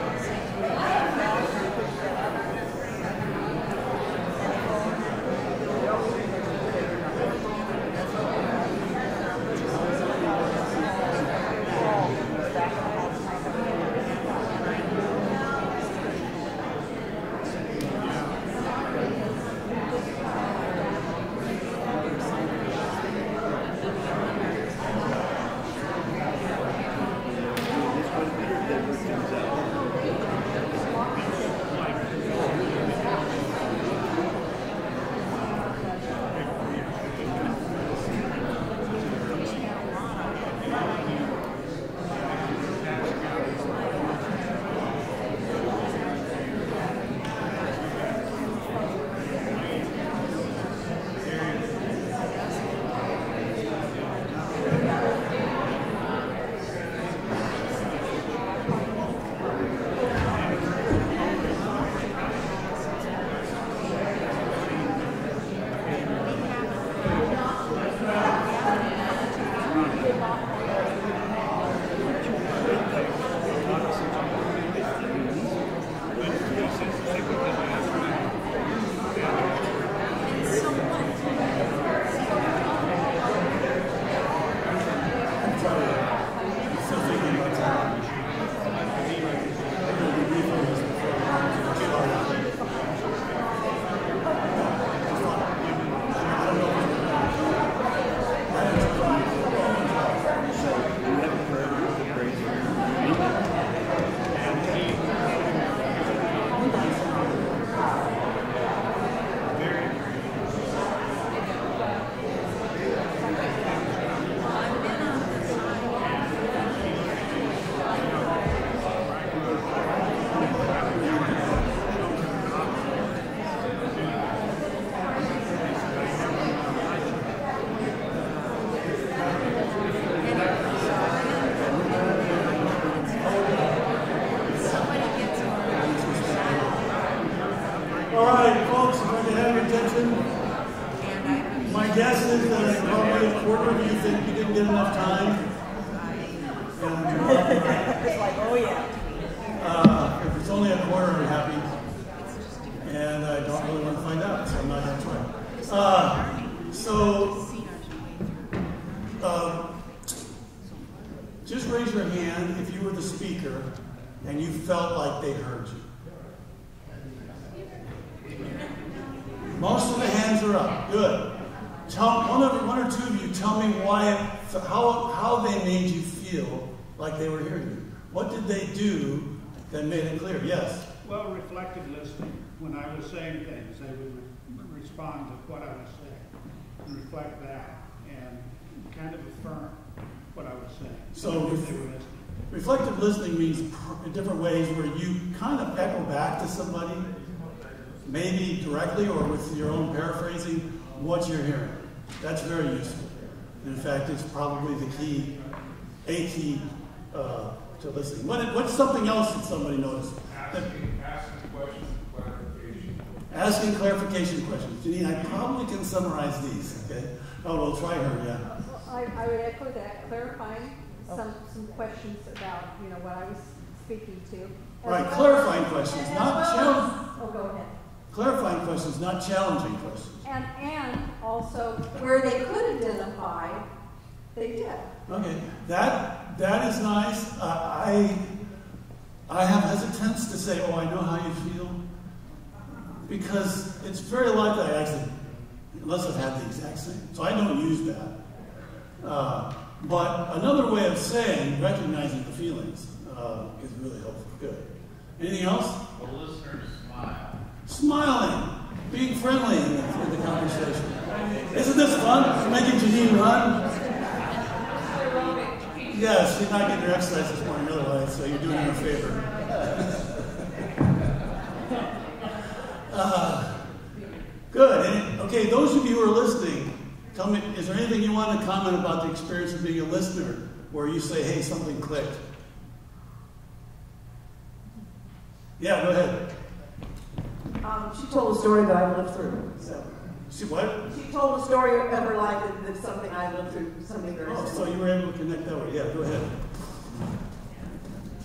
Just raise your hand if you were the speaker and you felt like they heard you. Most of the hands are up. Good. One or two of you tell me how they made you feel like they were hearing you. What did they do that made it clear? Yes? Well, reflective listening. When I was saying things, they would respond to what I was saying and reflect that and kind of affirm what I was saying. So reflective listening means in different ways where you kind of echo back to somebody, maybe directly or with your own paraphrasing, what you're hearing. That's very useful. In fact, it's probably the key to listening. What's something else that somebody noticed? Asking questions for clarification. Asking clarification questions. Janine, I probably can summarize these, okay? Oh, we'll try her, yeah. I would echo that, clarifying some questions about, what I was speaking to. Right, clarifying questions, not challenging. Oh, go ahead. Clarifying questions, not challenging questions. And also, where they could identify, they did. Okay, that is nice. I have hesitance to say, I know how you feel. Because it's very likely I actually, unless I've had the exact same. So I don't use that. But another way of saying, recognizing the feelings, is really helpful. Good. Anything else? The listener to smile. Smiling. Being friendly in the conversation. Isn't this fun? Making Janine run? Yes, she's not getting her exercise this morning otherwise, so you're doing her a favor. Good. Okay, those of you who are listening, tell me, is there anything you want to comment about the experience of being a listener where you say, hey, something clicked? Yeah, go ahead. She told a story that I've lived through. So. She what? She told a story of her life that's something I've lived through, something very similar. So you were able to connect that way. Yeah, go ahead.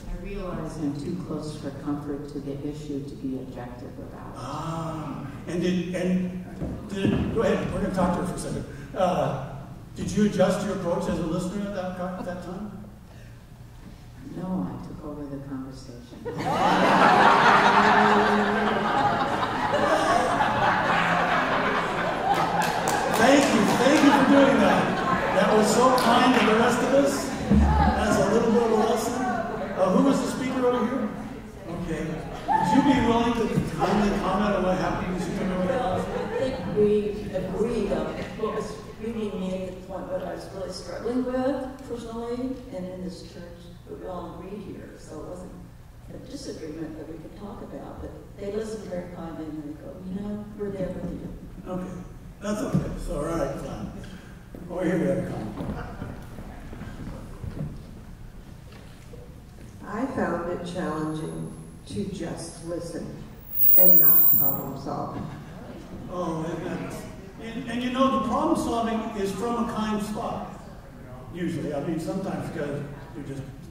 I realize I'm too close for comfort to the issue to be objective about. Go ahead. We're going to talk to her for a second. Did you adjust your approach as a listener at that time? No, I took over the conversation. Thank you for doing that. That was so kind to the rest of us. That's a little bit of a lesson. Who was the speaker over here? Okay. Would you be willing to kindly comment on what happened as you came over there? I think we agreed on what was really me at the point, what I was really struggling with personally and in this church, but we all agreed here, so it wasn't a disagreement that we could talk about, but they listened very kindly and they go, you know, we're there with you. Okay. That's okay. So, all right, fine. Over here we have a comment. I found it challenging to just listen and not problem solve. Oh, and you know, the problem solving is from a kind spot, usually. I mean, sometimes because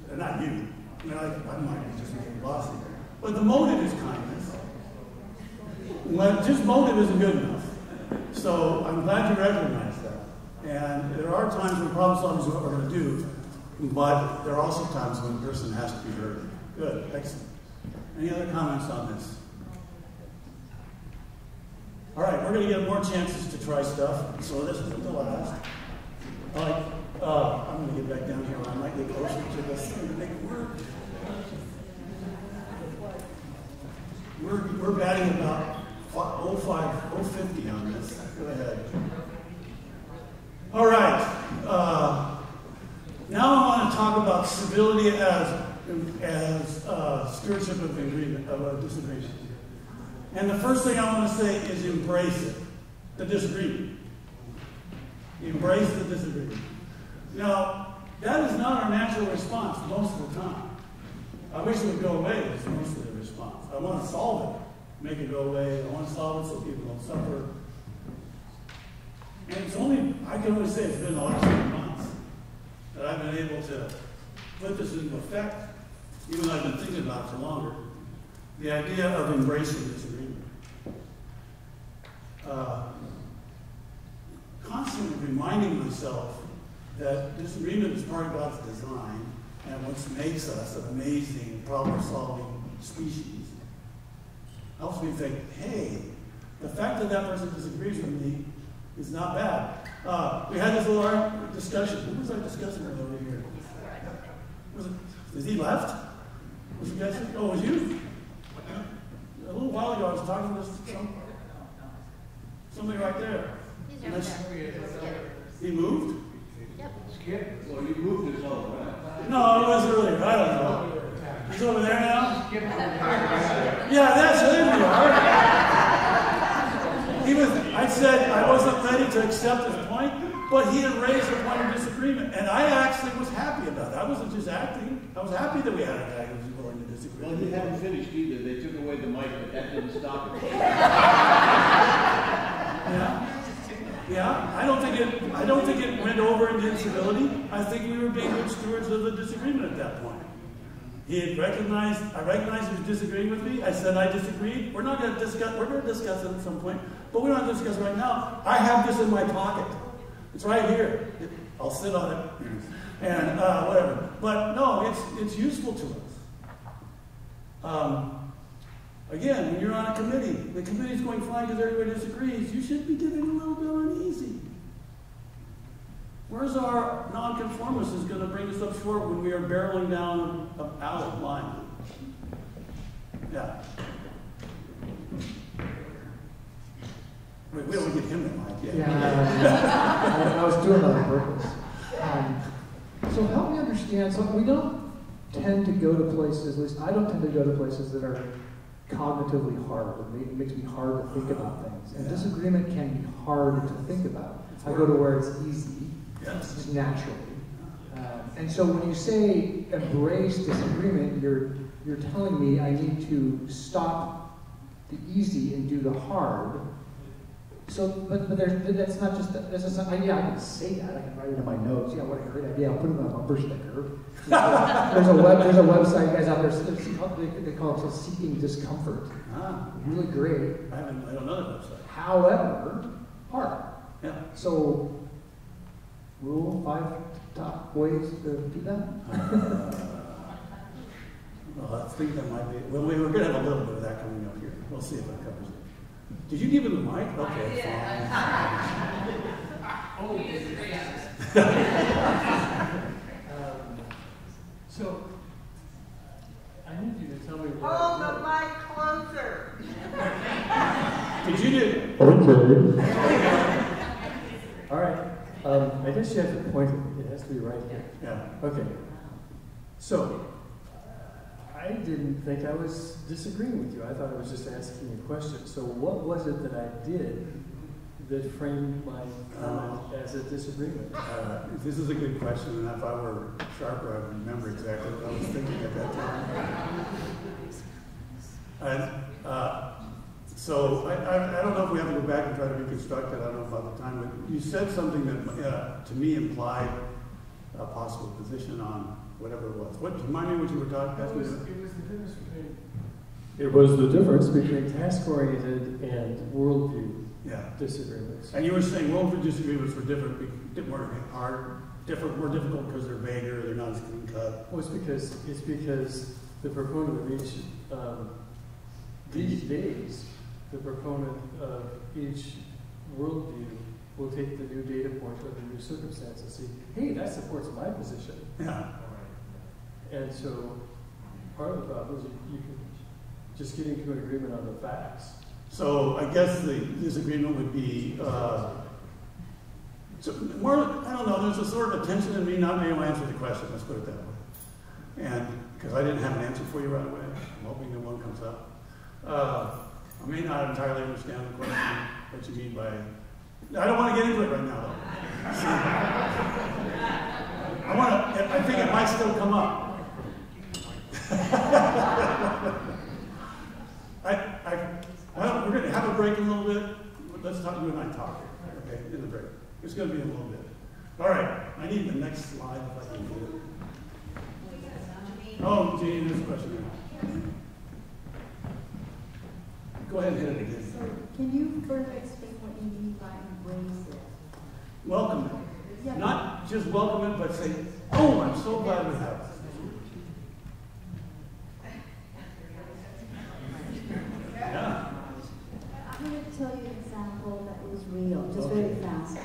they're not you. You know, I might be just being bossy. But the motive is kindness. Well, just motive isn't good enough. So I'm glad you recognize that. And there are times when problem solving is what we're going to do, but there are also times when the person has to be heard. Good, excellent. Any other comments on this? All right, we're going to get more chances to try stuff, so this isn't the last. All right, I'm going to get back down here. I might get closer to this thing to make it work. We're batting about 050 on this. Go ahead. All right. Now I want to talk about civility as stewardship of agreement, of a disagreement. And the first thing I want to say is embrace it, the disagreement. Embrace the disagreement. Now, that is not our natural response most of the time. I wish it would go away, is most of the response. I want to solve it, make it go away. I want to solve it so people don't suffer. And I can only say it's been the last 6 months that I've been able to put this into effect, even though I've been thinking about it for longer. The idea of embracing disagreement. Constantly reminding myself that disagreement is part of God's design and what makes us an amazing problem-solving species. Helps me think, hey, the fact that that person disagrees with me is not bad. We had this little discussion. Who was I discussing with over here? Was he left? Was you guys? Oh, it was you? A little while ago, I was talking to somebody right there. He moved? Yep. Skip? Well, you moved his home, right? No, it was earlier. I don't know. He's over there now? Yeah, there you are. I said I wasn't ready to accept his point, but he had raised a point of disagreement, and I actually was happy about it. I wasn't just acting. I was happy that we had a guy who was willing to disagree. Well, you haven't finished either. They took away the mic, but that didn't stop it. Yeah. I don't think it went over into incivility. I think we were being good stewards of the disagreement at that point. I recognized he was disagreeing with me. I said I disagreed. We're going to discuss it at some point, but we don't have to discuss it right now. I have this in my pocket. It's right here. I'll sit on it and whatever. But no, it's useful to us. Again, when you're on a committee, the committee's going fine because everybody disagrees. You should be getting a little bit uneasy. Where's our nonconformist is going to bring us up short when we are barreling down a ballot line? Yeah. Wait, we don't get him the mic yet. Yeah, I was doing that on purpose. So help me understand. So we don't tend to go to places, at least I don't tend to go to places that are cognitively hard. It makes me hard to think about things. And disagreement can be hard to think about. I go to where it's easy. Yes. Just naturally. And so when you say embrace disagreement, you're telling me I need to stop the easy and do the hard. So, but that's not just, yeah, I can say that, I can write it in my notes, yeah, what a great idea, I'll put it on a bumper sticker. There's a website, guys, out there, they call it Seeking Discomfort. Really great. I don't know that website. However, hard. Yeah. So, rule 5 top ways to do that? Well, I think that might be, well, we're going to have a little bit of that coming up here. We'll see if that covers it. Did you give him the mic? Okay, fine. So, I need you to tell me what... Hold the mic closer. Did you do? Okay. All right. I guess you have to point it. It has to be right here. Yeah. Okay. So, I didn't think I was disagreeing with you. I thought I was just asking a question. So what was it that I did that framed my comment as a disagreement? This is a good question, and if I were sharper, I would remember exactly what I was thinking at that time. So I don't know if we have to go back and try to reconstruct it. I don't know about the time, but you said something that to me implied a possible position on whatever it was. What, remind me what you were talking about? It was the difference between task-oriented and worldview disagreements. And you were saying worldview disagreements were different, more difficult because they're vaguer, they're not as clean cut. Well, it's because the proponent of each these days, the proponent of each worldview will take the new data point or the new circumstance and see, hey, that supports my position. Yeah. And so part of the problem is you can just getting to an agreement on the facts. So I guess the disagreement would be so more, I don't know, there's a sort of a tension in me not being able to answer the question, let's put it that way. And because I didn't have an answer for you right away, I'm hoping that one comes up. I may not entirely understand the question, what you mean by, I don't want to get into it right now though. I think it might still come up. Well, we're going to have a break in a little bit. Let's talk, you and I talk here, okay, in the break. It's going to be a little bit. All right, I need the next slide if I can get it. Oh, Jean, there's a question now. Go ahead and hit it again. So, can you further explain what you mean by embrace it? Welcome it. Yeah. Not just welcome it, but say, oh, I'm so glad we have it. Yeah. I'm going to tell you an example that was real, just very fast.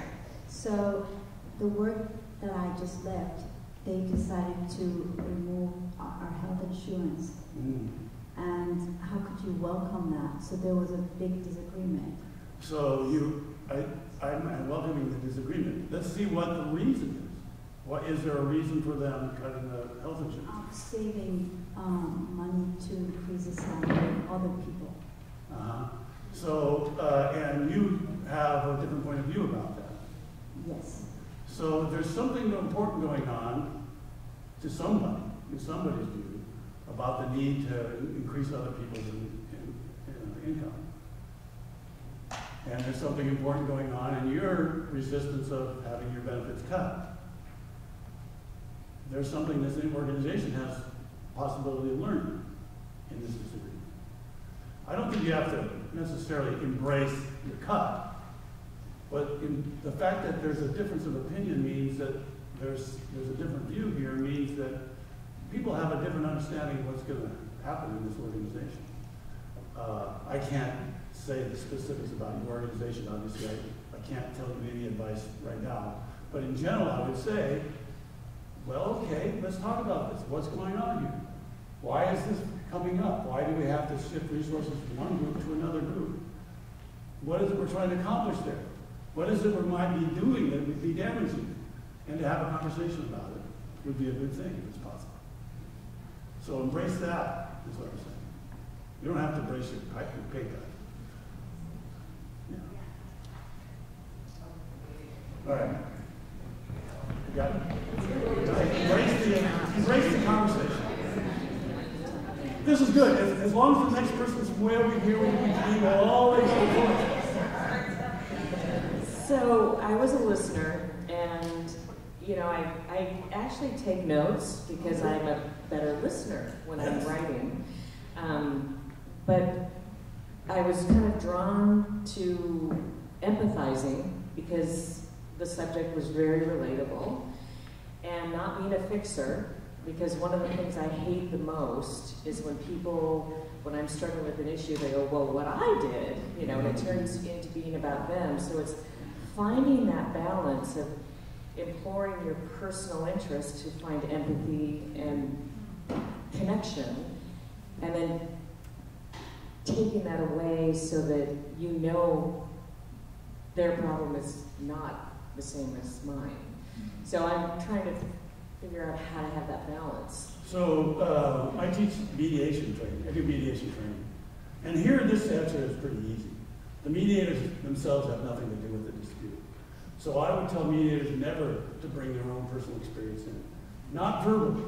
So, the work that I just left, they decided to remove our health insurance. And how could you welcome that? So there was a big disagreement. So I'm welcoming the disagreement. Let's see what the reason is. Is there a reason for them cutting the health insurance? Saving money to increase the salary of other people. So, and you have a different point of view about that. Yes. So there's something important going on to somebody, in somebody's view, about the need to increase other people's income. And there's something important going on in your resistance of having your benefits cut. There's something this organization has possibility of learning in this disagreement. I don't think you have to necessarily embrace your cut, but the fact that there's a difference of opinion means that there's a different view here, means that people have a different understanding of what's going to happen in this organization. I can't say the specifics about your organization, obviously. I can't tell you any advice right now. But in general, I would say, well, okay, let's talk about this. What's going on here? Why is this coming up? Why do we have to shift resources from one group to another group? What is it we're trying to accomplish there? What is it we might be doing that would be damaging? And to have a conversation about it would be a good thing if it's possible. So embrace that, is what I'm saying. You don't have to embrace your pay cut. Yeah. All right. You got it? Embrace the conversation. This is good. As long as the next person's way over here, we will always support. So I was a listener, and you know, I actually take notes because I'm a better listener when I'm writing. But I was kind of drawn to empathizing because the subject was very relatable, and not being a fixer, because one of the things I hate the most is when people, when I'm struggling with an issue, they go, well, what I did, you know, and it turns into being about them. So it's finding that balance of imploring your personal interest to find empathy and connection, and then taking that away so that you know their problem is not the same as mine. So I'm trying to figure out how to have that balance. So I teach mediation training. I do mediation training. And here this answer is pretty easy. The mediators themselves have nothing to do with the dispute. So I would tell mediators never to bring their own personal experience in. Not verbally.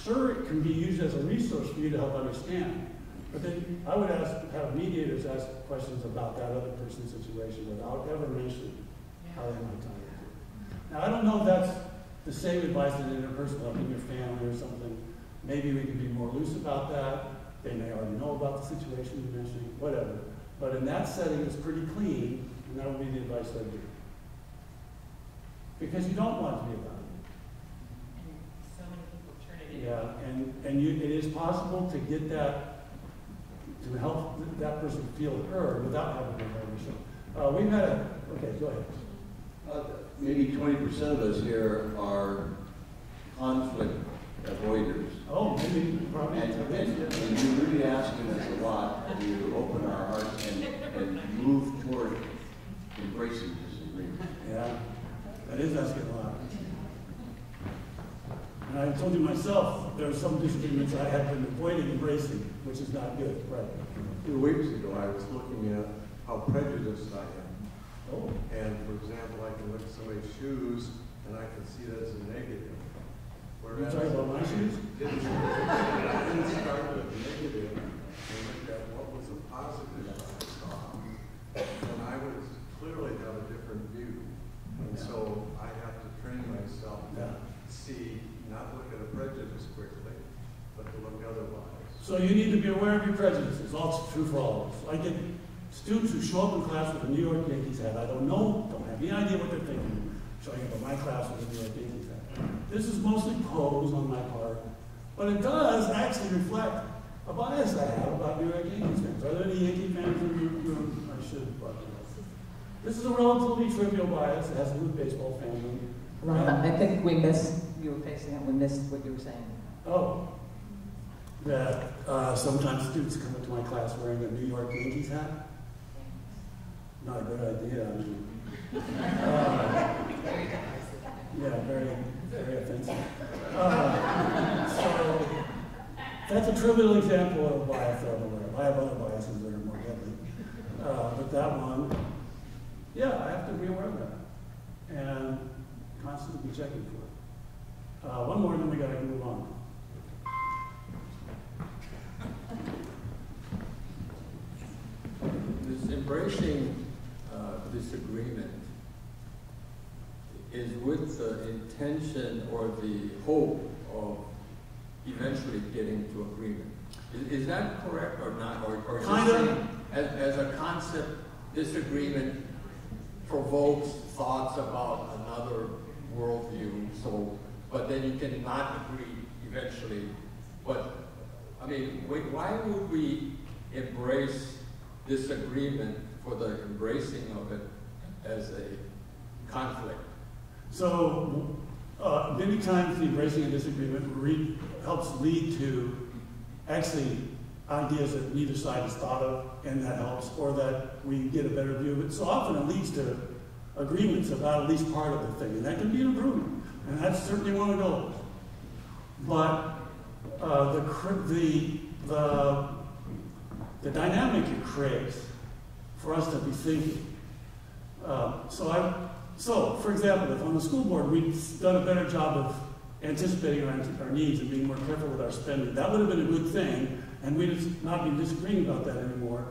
Sure, it can be used as a resource for you to help understand. But then I would have mediators ask questions about that other person's situation without ever mentioning how they might tie into it. Now, I don't know if that's the same advice in interpersonal, like in your family or something. Maybe we can be more loose about that. They may already know about the situation you're mentioning, whatever. But in that setting, it's pretty clean, and that would be the advice I'd give. Because you don't want to be about it. And so many people turn it into. Yeah, and it is possible to get that, to help that person feel heard without having to have a show. We've had a, okay, go ahead. Maybe 20% of us here are conflict avoiders. Oh, maybe, probably. And you're really asking us a lot to open our hearts and move toward embracing disagreement. Yeah, that is asking a lot. And I told you myself, there are some disagreements I have been avoiding embracing, which is not good, right? 2 weeks ago, I was looking at how prejudiced I am. Oh. And for example, I can look at somebody's shoes and I can see that as a negative. You're talking about my shoes? I didn't start with negative and look at what was a positive I saw. And I would clearly have a different view. And so I have to train myself to see, not look at a prejudice quickly, but to look otherwise. So you need to be aware of your prejudices. All true for all of us. I get students who show up in class with a New York Yankees hat. I don't know, don't have any idea what they're thinking, showing up in my class with a New York Yankees hat. This is mostly pose on my part, but it does actually reflect a bias I have about New York Yankees fans. Are there any Yankee fans in the room? I should have brought them up. This is a relatively trivial bias. It has to do with baseball fandom. I think we missed, you were facing it, we missed what you were saying. Oh. That sometimes students come into my class wearing a New York Yankees hat. Not a good idea. I mean, yeah, very, very offensive. So that's a trivial example of a bias that I'm aware of. I have other biases that are more deadly. But that one, yeah, I have to be aware of that and constantly be checking for it. One more, and then we gotta move on. This embracing disagreement is with the intention or the hope of eventually getting to agreement. Is that correct or not? Or kind of. As a concept, disagreement provokes thoughts about another worldview. So, but then you cannot agree eventually. But I mean, why would we embrace disagreement for the embracing of it as a conflict? So many times the embracing a disagreement helps lead to actually ideas that neither side has thought of, and that helps, or that we get a better view of it. So often it leads to agreements about at least part of the thing, and that can be an improvement, and that's certainly one of the goals. But the dynamic it creates for us to be thinking. So, for example, if on the school board we'd done a better job of anticipating our needs and being more careful with our spending, that would have been a good thing, and we just not be disagreeing about that anymore.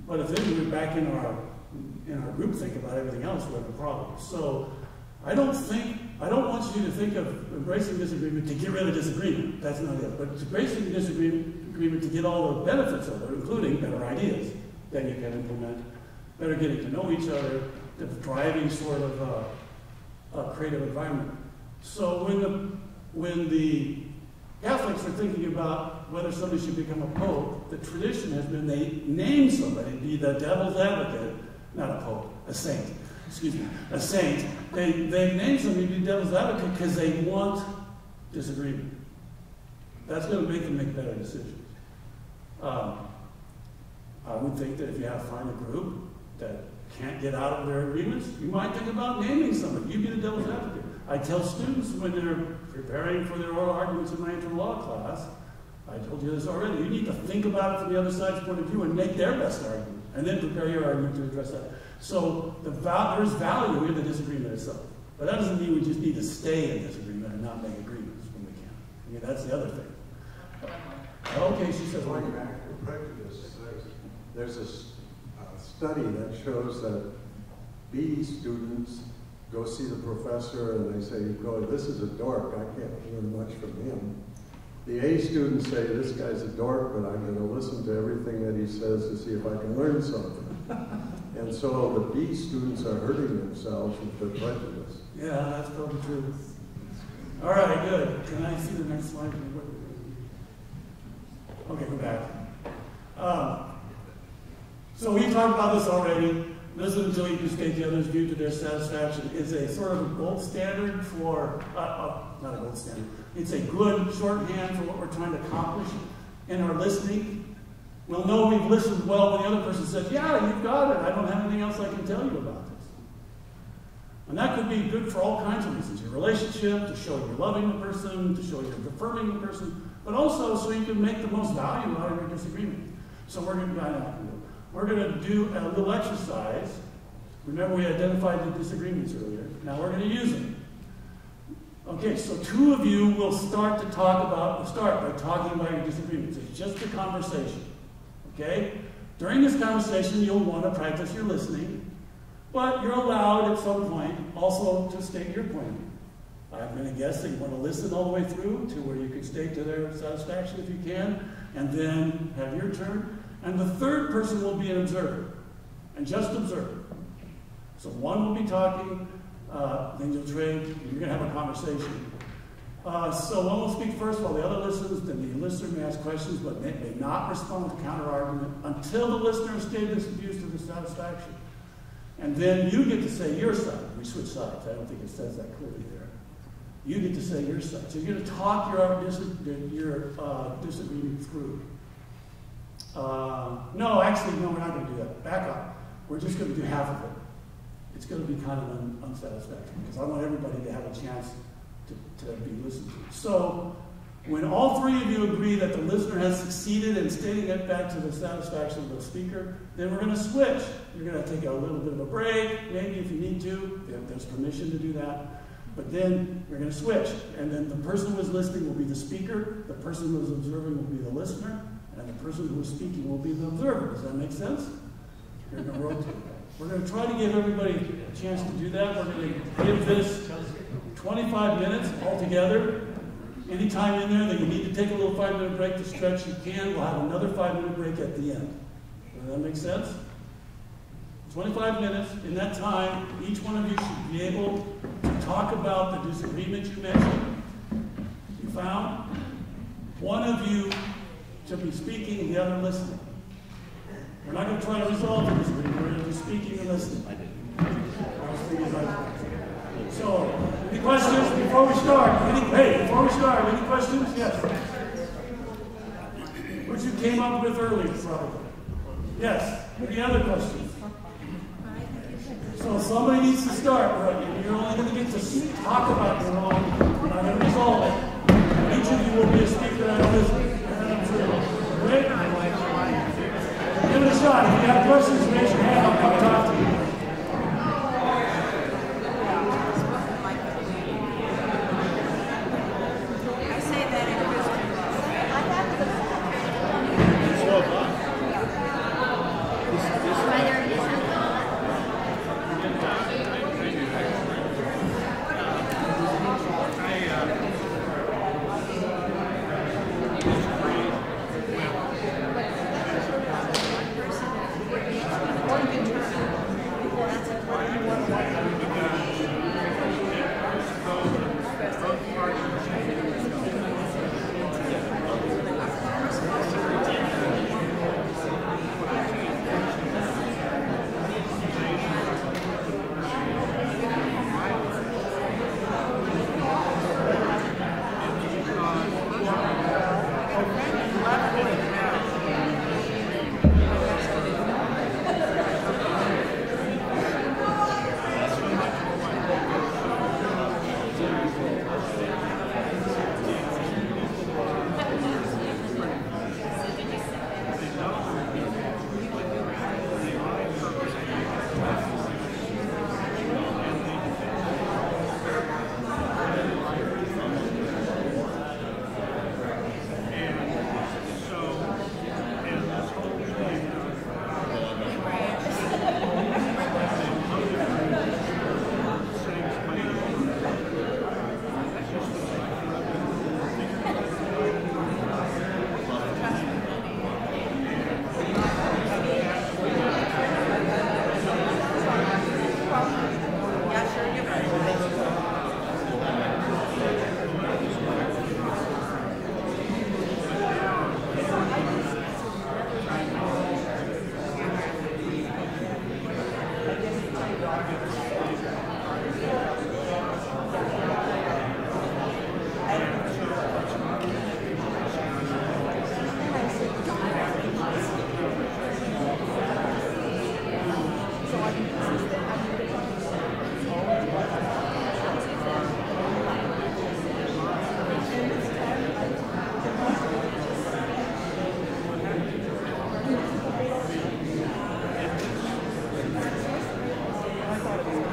But if then we're back in our group think about everything else, we have a problem. So I don't want you to think of embracing disagreement to get rid of disagreement. That's not it. But embracing disagreement to get all the benefits of it, including better ideas that you can implement, better getting to know each other, the driving sort of a creative environment. So when the Catholics are thinking about whether somebody should become a pope, the tradition has been they name somebody, be the devil's advocate, not a pope, a saint. Excuse me, a saint. They name somebody to be devil's advocate because they want disagreement. That's going to make them make better decisions. I would think that if you find a group that can't get out of their agreements, you might think about naming somebody. You be the devil's advocate. I tell students when they're preparing for their oral arguments in my intro law class, I told you this already, you need to think about it from the other side's point of view and make their best argument, and then prepare your argument to address that. So there's value in the disagreement itself. But that doesn't mean we just need to stay in disagreement and not make agreements when we can. I mean, that's the other thing. Okay, she says, going back to prejudice, there's a study that shows that B students go see the professor and they say, this is a dork, I can't learn much from him. The A students say, this guy's a dork, but I'm going to listen to everything that he says to see if I can learn something. And so the B students are hurting themselves with their prejudice. Yeah, that's probably true. All right, good. Can I see the next slide? Okay, go back. So we talked about this already. Listen until you can state the other's view to their satisfaction is a sort of a gold standard for, not a gold standard, it's a good shorthand for what we're trying to accomplish in our listening. We'll know we've listened well when the other person says, yeah, you've got it. I don't have anything else I can tell you about this. And that could be good for all kinds of reasons. Your relationship, to show you're loving the person, to show you're affirming the person, but also so you can make the most value out of your disagreement. So we're going to do a little exercise. Remember we identified the disagreements earlier. Now we're going to use them. Okay, so two of you will start by talking about your disagreements. It's just a conversation. Okay? During this conversation, you'll want to practice your listening, but you're allowed at some point also to state your point of view. I'm going to guess that you want to listen all the way through to where you can state to their satisfaction if you can, and then have your turn. And the third person will be an observer, and just observe. So one will be talking, then you'll trade, and you're going to have a conversation. So one will speak first while the other listens, then the listener may ask questions, but may not respond to counter-argument until the listener has stated his views to their satisfaction. And then you get to say your side. We switch sides. I don't think it says that clearly there. You get to say your side. So you're going to talk your disagreement through. No, we're not going to do that. Back up. We're just going to do half of it. It's going to be kind of unsatisfactory because I want everybody to have a chance to be listened to. So when all three of you agree that the listener has succeeded in stating it back to the satisfaction of the speaker, then we're going to switch. You're going to take a little bit of a break, maybe if you need to, if there's permission to do that. But then you're going to switch. And then the person who is listening will be the speaker, the person who is observing will be the listener, and the person who is speaking will be the observer. Does that make sense? You're going to rotate. We're going to try to give everybody a chance to do that. We're going to give this 25 minutes altogether. Any time in there that you need to take a little 5-minute break to stretch, you can. We'll have another 5-minute break at the end. Does that make sense? 25 minutes. In that time, each one of you should be able to talk about the disagreement you mentioned, you found. One of you should be speaking and the other listening. We're not going to try to resolve the disagreement. We're going to be speaking and listening. So, any questions before we start? Before we start, any questions? Yes. Which you came up with earlier, probably. Yes. Any other questions? So somebody needs to start. Right? You're only going to get to talk about your own. We're not going to resolve it. Each of you will be a speaker and a listener. Great. Give it a shot. If you have questions, raise your hand. I'll come talk to you. I thought it was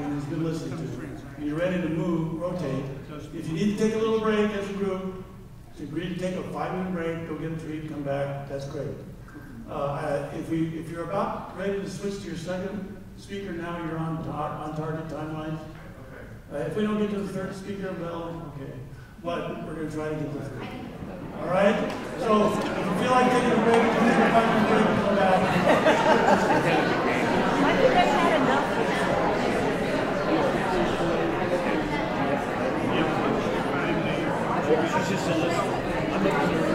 and he's been listening to you, and you're ready to move, rotate. If you need to take a little break as a group, if you agree to take a 5-minute break, go get a treat, come back, that's great. If you're about ready to switch to your second speaker now, you're on target timeline. If we don't get to the third speaker, well, okay. But we're going to try to get to the third. All right? So if you feel like taking a break, take a 5-minute break and come back. I think I've had enough. She's just a list. I'm making sure.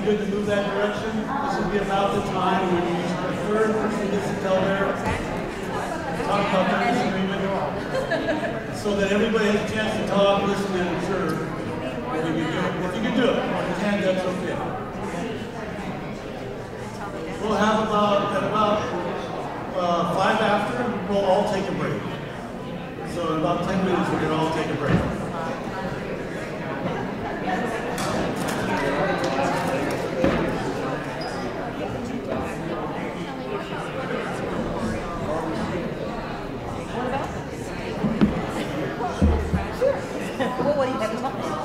good to move that direction. This will be about the time when the third person gets to tell their talk about their disagreement. so that everybody has a chance to talk, listen, and observe. If you can do it. If you can't, that's okay. We'll have at about 5 after, we'll all take a break. So in about 10 minutes, we're going to all take a break. Well, what do you have to talk about?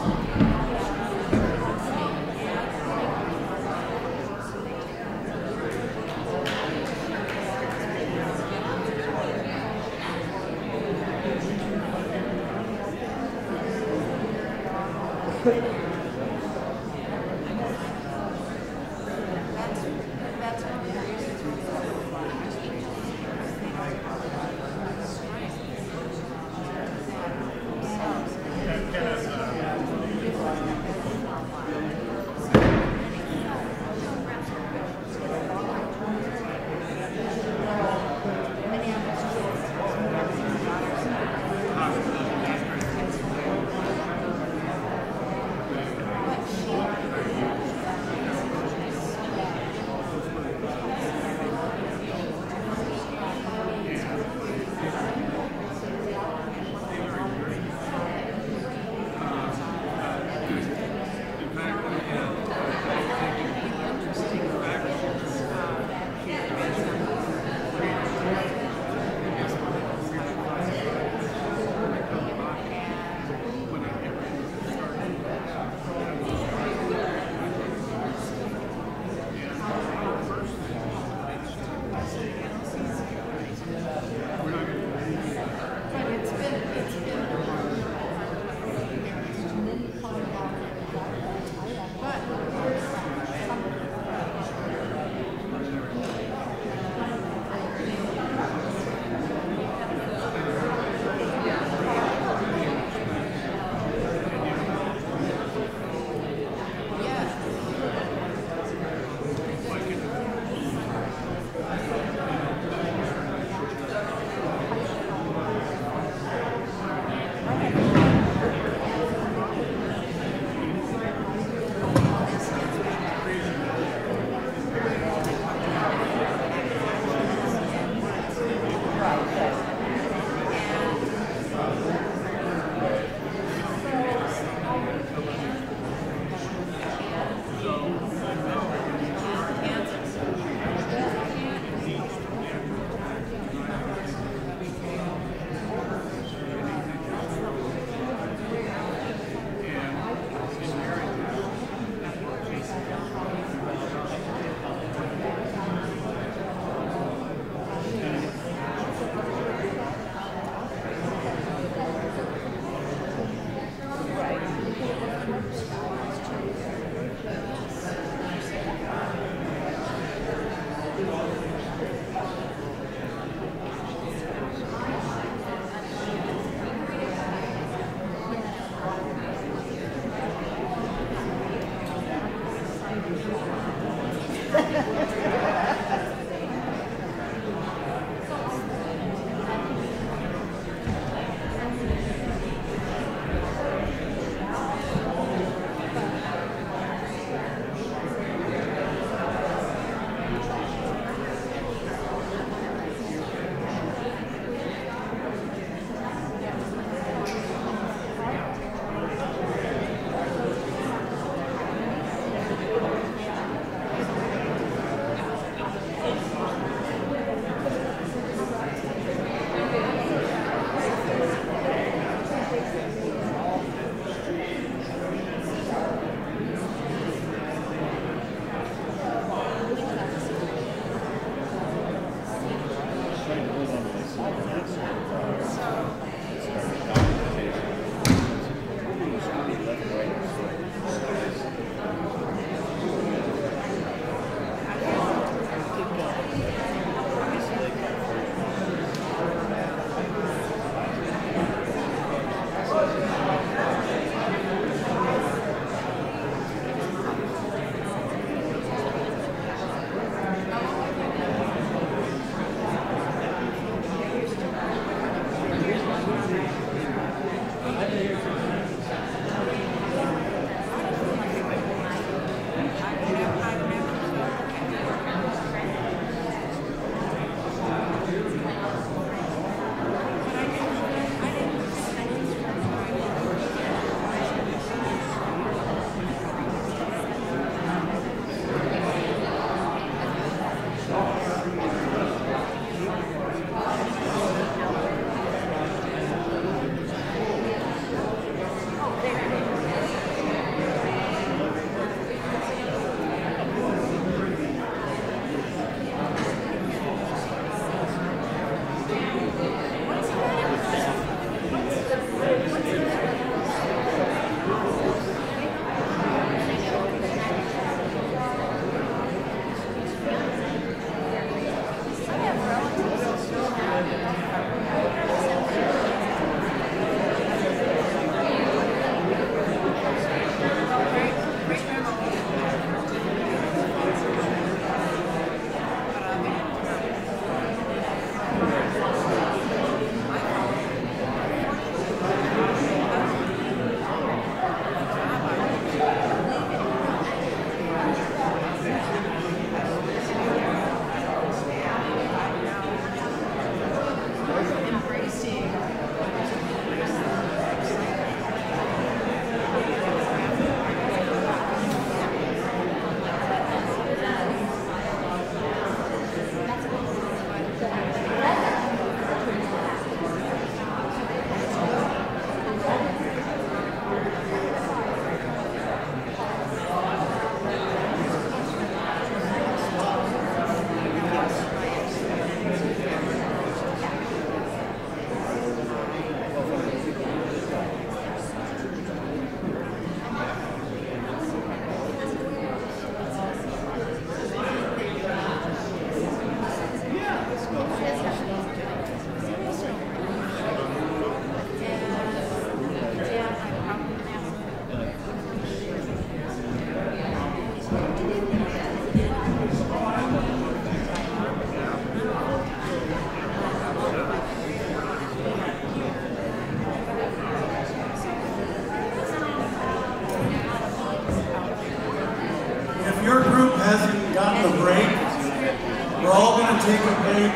take a break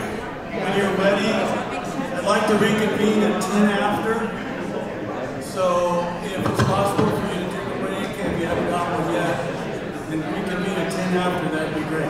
when you're ready. I'd like to reconvene at 10 after. So if it's possible for you to take a break, if you haven't got one yet, and reconvene at 10 after, that'd be great.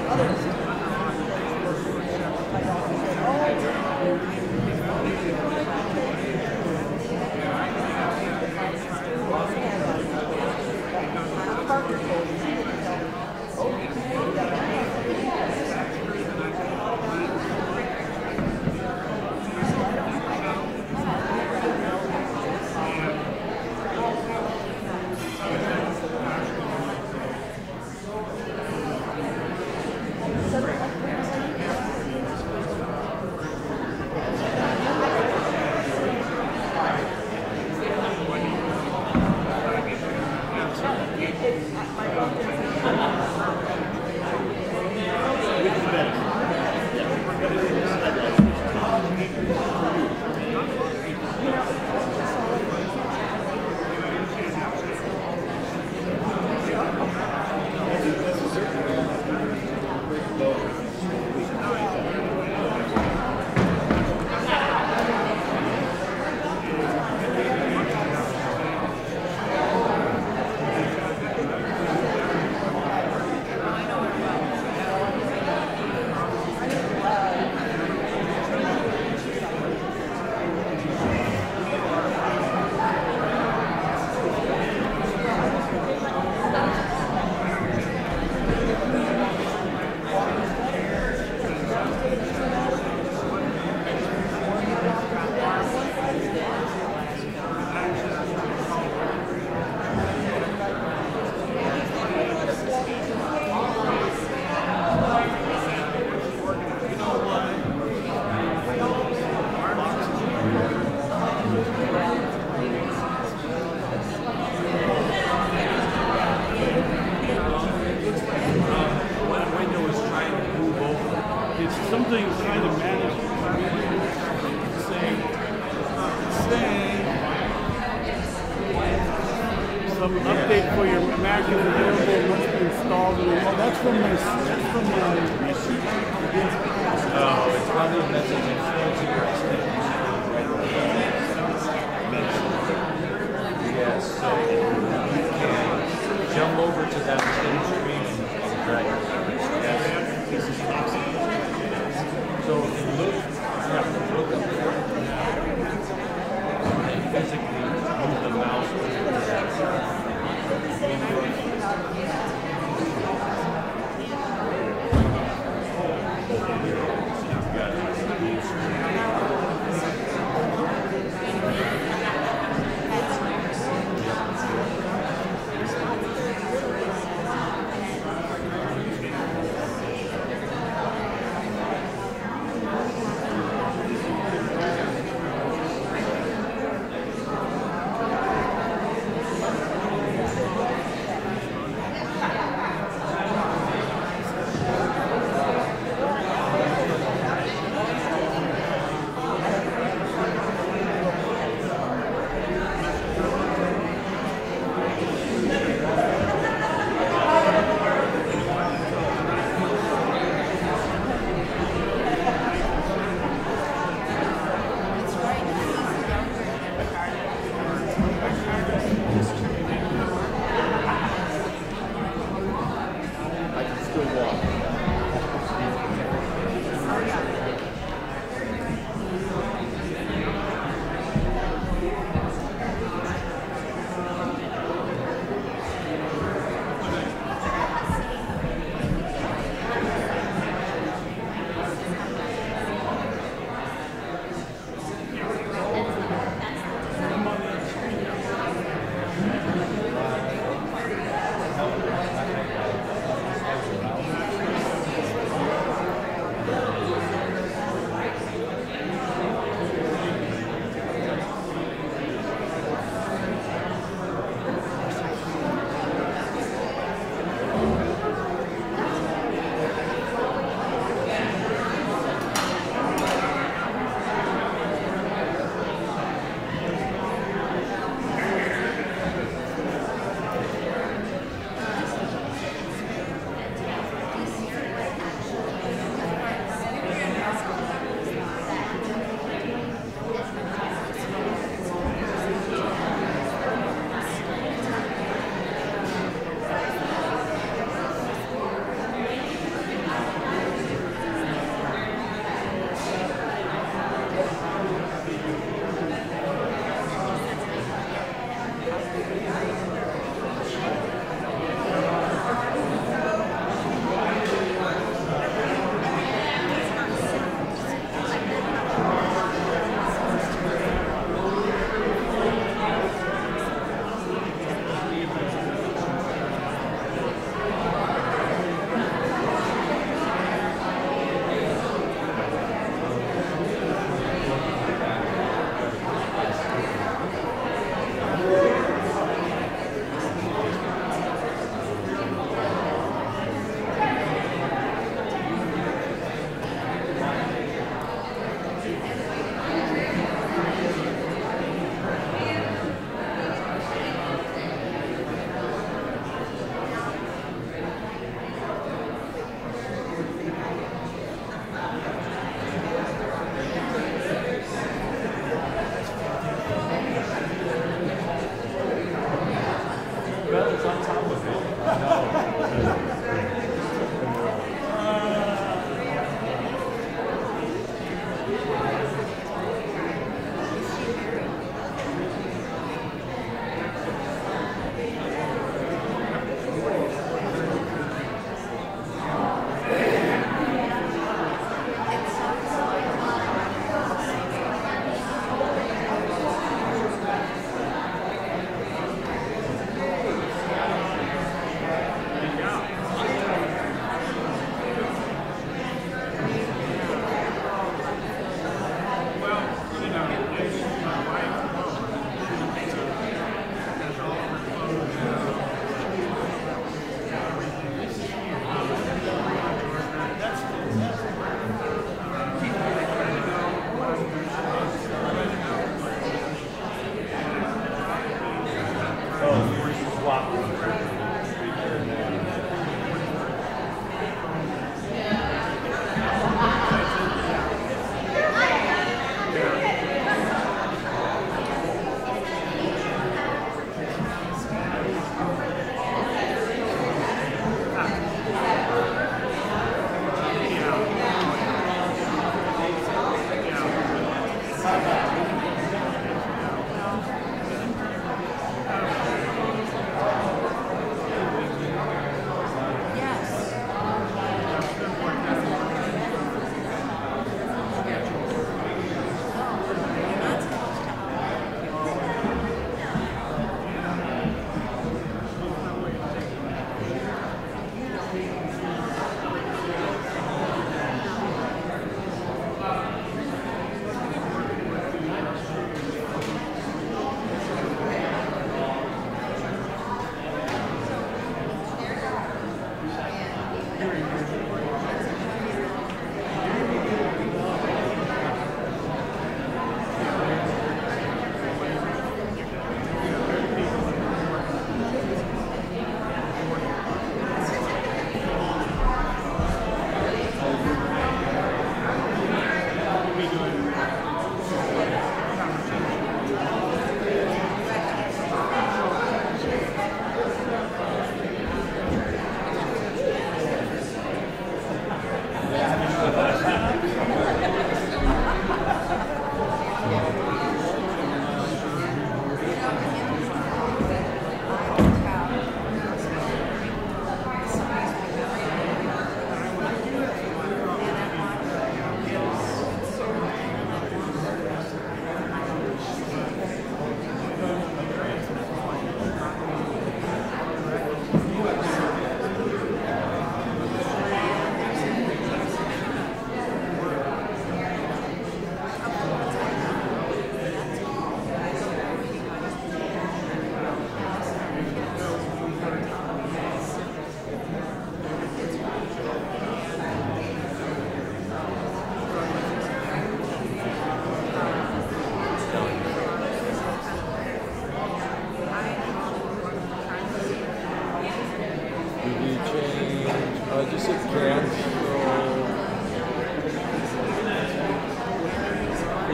Got it.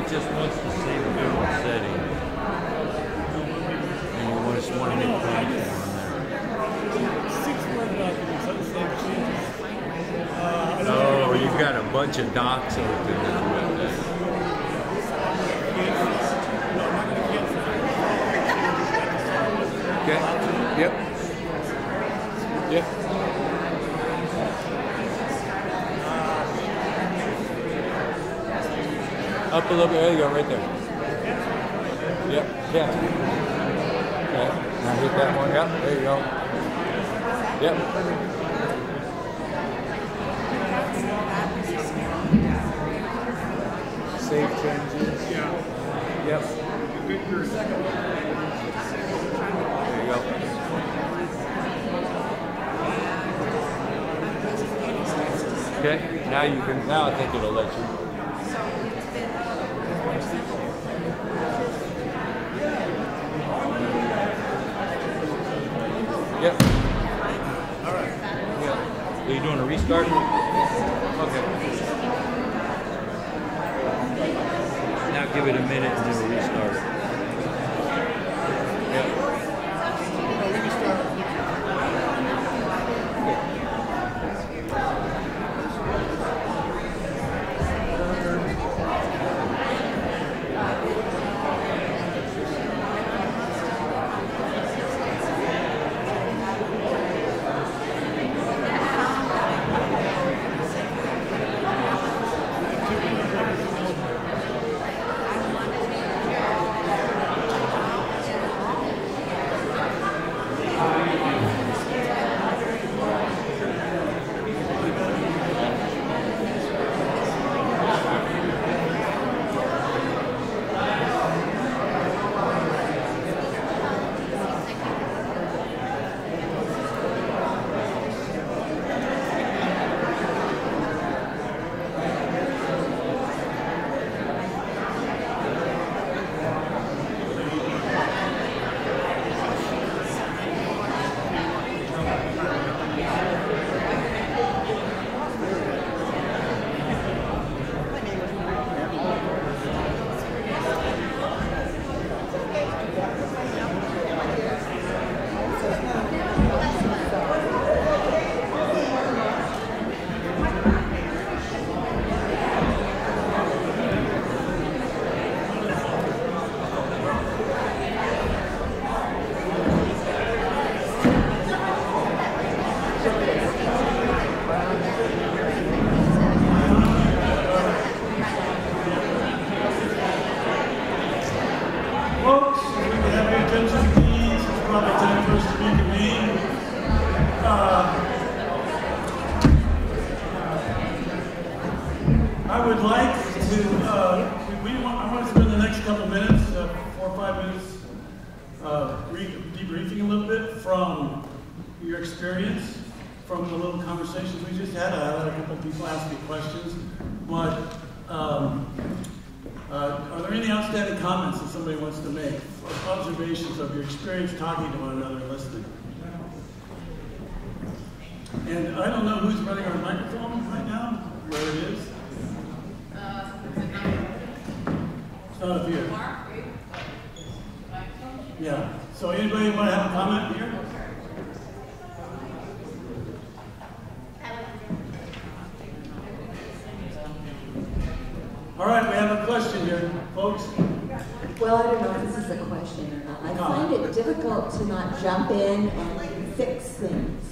just wants to save a good setting. And you want to want to make content on there. 6 Word documents that save changes. Oh, you've got a bunch of docs open. Okay. Yep. Yep. Up a little bit. There you go, right there. Yep. Yeah. Okay. Now hit that one. Yep. There you go. Yep. Save changes. Yeah. Yep. Good for a second. There you go. Okay. Now you can. Now I think it'll let you. Yep. All right. Yeah. Are you doing a restart? Okay. Now give it a minute and then we'll restart it. Yep. I would like to, I want to spend the next couple minutes, 4 or 5 minutes, debriefing a little bit from your experience, from the little conversations we just had. I had a couple people ask me questions, but are there any outstanding comments that somebody wants to make, or observations of your experience talking to one another and listening? And I don't know who's running our microphone right now, where it is. It's not up here. Yeah. So anybody want to have a comment here? All right, we have a question here, folks. Well, I don't know if this is a question or not. I find it difficult to not jump in and fix things.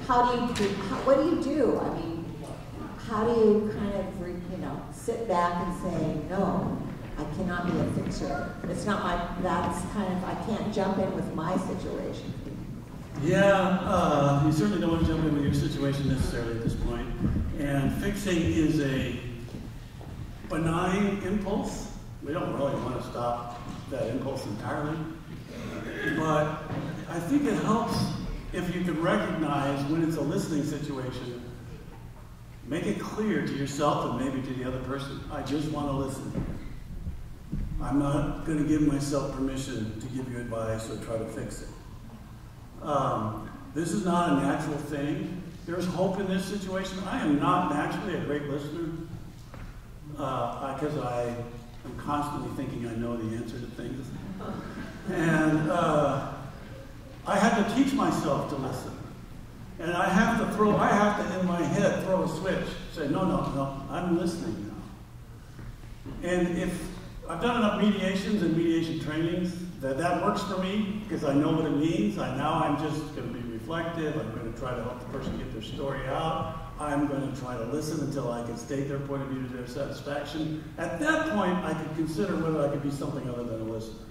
What do you do? I mean, how do you kind of, sit back and say, no, I cannot be a fixer. It's not I can't jump in with my situation. Yeah, you certainly don't want to jump in with your situation necessarily at this point. And fixing is a benign impulse. We don't really want to stop that impulse entirely. But I think it helps if you can recognize when it's a listening situation, make it clear to yourself and maybe to the other person, I just want to listen. I'm not going to give myself permission to give you advice or try to fix it. This is not a natural thing. There's hope in this situation. I am not naturally a great listener because I'm constantly thinking I know the answer to things. And I had to teach myself to listen. And I have to, in my head, throw a switch. Say, no, I'm listening now. And if I've done enough mediations and mediation trainings that works for me, because I know what it means. I'm just going to be reflective. I'm going to try to help the person get their story out. I'm going to try to listen until I can state their point of view to their satisfaction. At that point, I could consider whether I could be something other than a listener.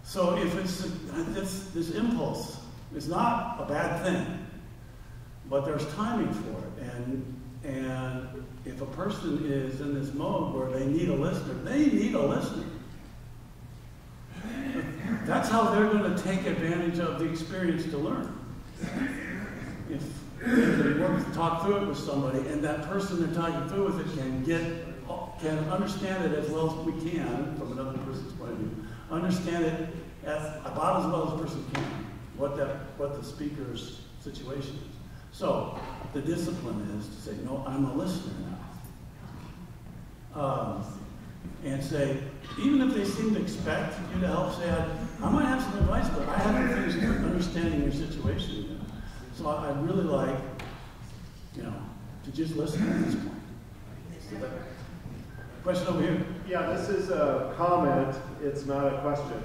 So if it's this impulse, it's not a bad thing, but there's timing for it. And if a person is in this mode where they need a listener, they need a listener. That's how they're going to take advantage of the experience to learn. If they can talk through it with somebody, and that person they're talking through with it can understand it as well as we can from another person's point of view, understand it about as well as a person can, what the speaker's situation is. So the discipline is to say, no, I'm a listener now. And say, even if they seem to expect you to help, say, I might have some advice, but I haven't finished understanding your situation yet. So I'd really like, to just listen at this point. Question over here. Yeah, this is a comment. It's not a question.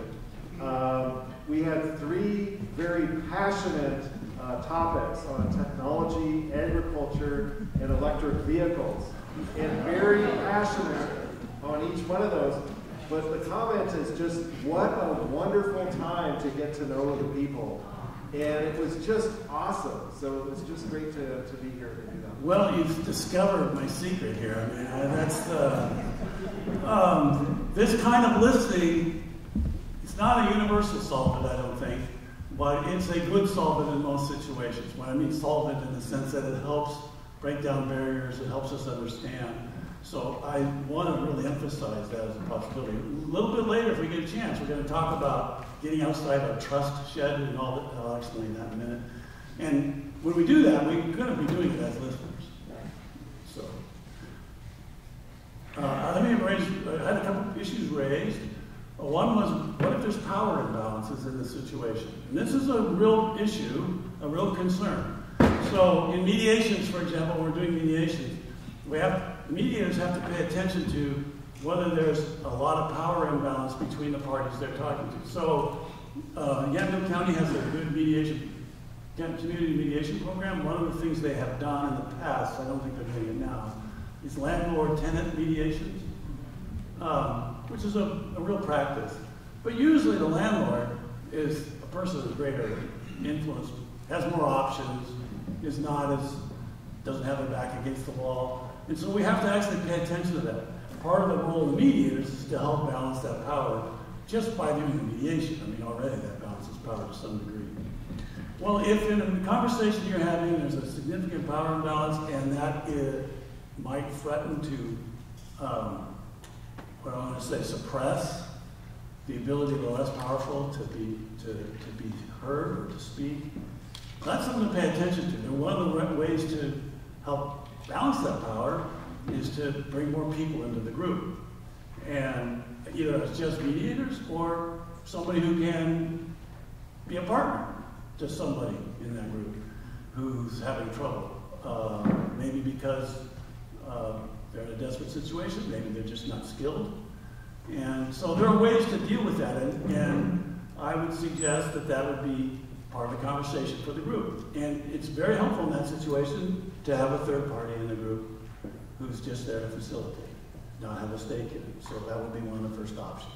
We had 3 very passionate topics on technology, agriculture, and electric vehicles. And very passionate on each one of those. But the comment is just, what a wonderful time to get to know the people. And it was just awesome. So it was just great to be here to do that. Well, you've discovered my secret here. I mean, that's this kind of listening. It's not a universal solvent, I don't think, but it's a good solvent in most situations. When I mean solvent in the sense that it helps break down barriers, it helps us understand. So I want to really emphasize that as a possibility. A little bit later, if we get a chance, we're going to talk about getting outside our trust shed and all that. I'll explain that in a minute. And when we do that, we're going to be doing it as listeners. So let me raise, I had a couple of issues raised. One was, what if there's power imbalances in the situation? And this is a real issue, a real concern. So in mediations, for example, when we're doing mediations, mediators have to pay attention to whether there's a lot of power imbalance between the parties they're talking to. So Yandell County has a good community mediation program. One of the things they have done in the past, I don't think they're doing it now, is landlord-tenant mediations, which is a real practice. But usually the landlord is a person of greater influence, has more options, doesn't have their back against the wall. And so we have to actually pay attention to that. Part of the role of the mediators is to help balance that power just by doing the mediation. I mean, already that balances power to some degree. Well, if in a conversation you're having, there's a significant power imbalance, and that might threaten to, what I want to say, suppress the ability of the less powerful to be heard or to speak, that's something to pay attention to. And one of the ways to help balance that power is to bring more people into the group. And either it's just mediators or somebody who can be a partner to somebody in that group who's having trouble. Maybe because they're in a desperate situation, maybe they're just not skilled. And so there are ways to deal with that, and I would suggest that would be part of the conversation for the group. And it's very helpful in that situation to have a third party in the group who's just there to facilitate, not have a stake in it. So that would be one of the first options.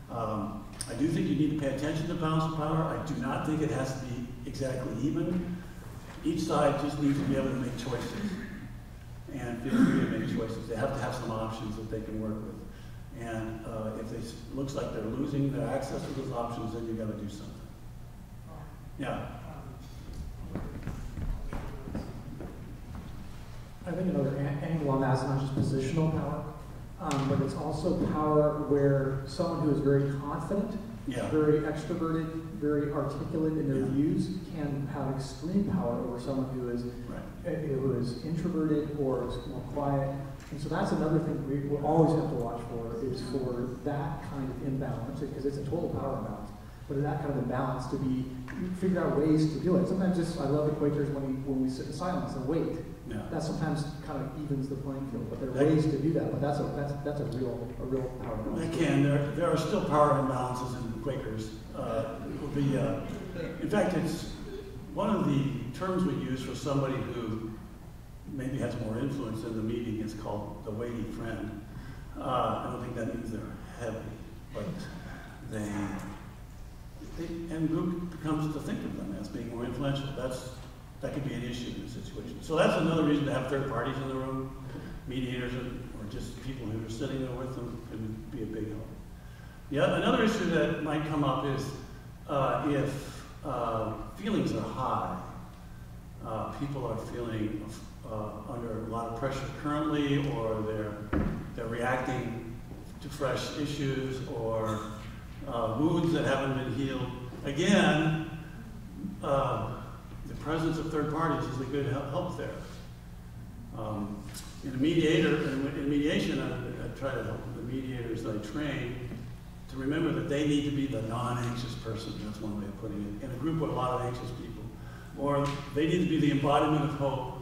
I do think you need to pay attention to balance of power. I do not think it has to be exactly even. Each side just needs to be able to make choices and feel free to make choices. They have to have some options that they can work with. And if it looks like they're losing their access to those options, then you've got to do something. Yeah. I think another angle on that is not just positional power, but it's also power where someone who is very confident very extroverted, very articulate in their views, can have extreme power over someone who is introverted or is more quiet. And so that's another thing we always have to watch for, is for that kind of imbalance, because it's a total power imbalance. But in that kind of imbalance, to be figure out ways to do it. Sometimes I love the Quakers when we sit in silence and wait. Yeah. That sometimes kind of evens the playing field. But there are ways to do that. But that's a real power imbalance. They can. There are still power imbalances in the Quakers. In fact, it's one of the terms we use for somebody who maybe has more influence in the meeting is called the weighty friend. I don't think that means they're heavy, but and group comes to think of them as being more influential. That could be an issue in the situation. So that's another reason to have third parties in the room, mediators, or just people who are sitting there with them can be a big help. Yeah, another issue that might come up is if feelings are high, people are feeling under a lot of pressure currently, or they're reacting to fresh issues, or moods that haven't been healed. Again, the presence of third parties is a good help there. In mediation, I try to help the mediators that I train to remember that they need to be the non-anxious person. That's one way of putting it. In a group with a lot of anxious people. Or they need to be the embodiment of hope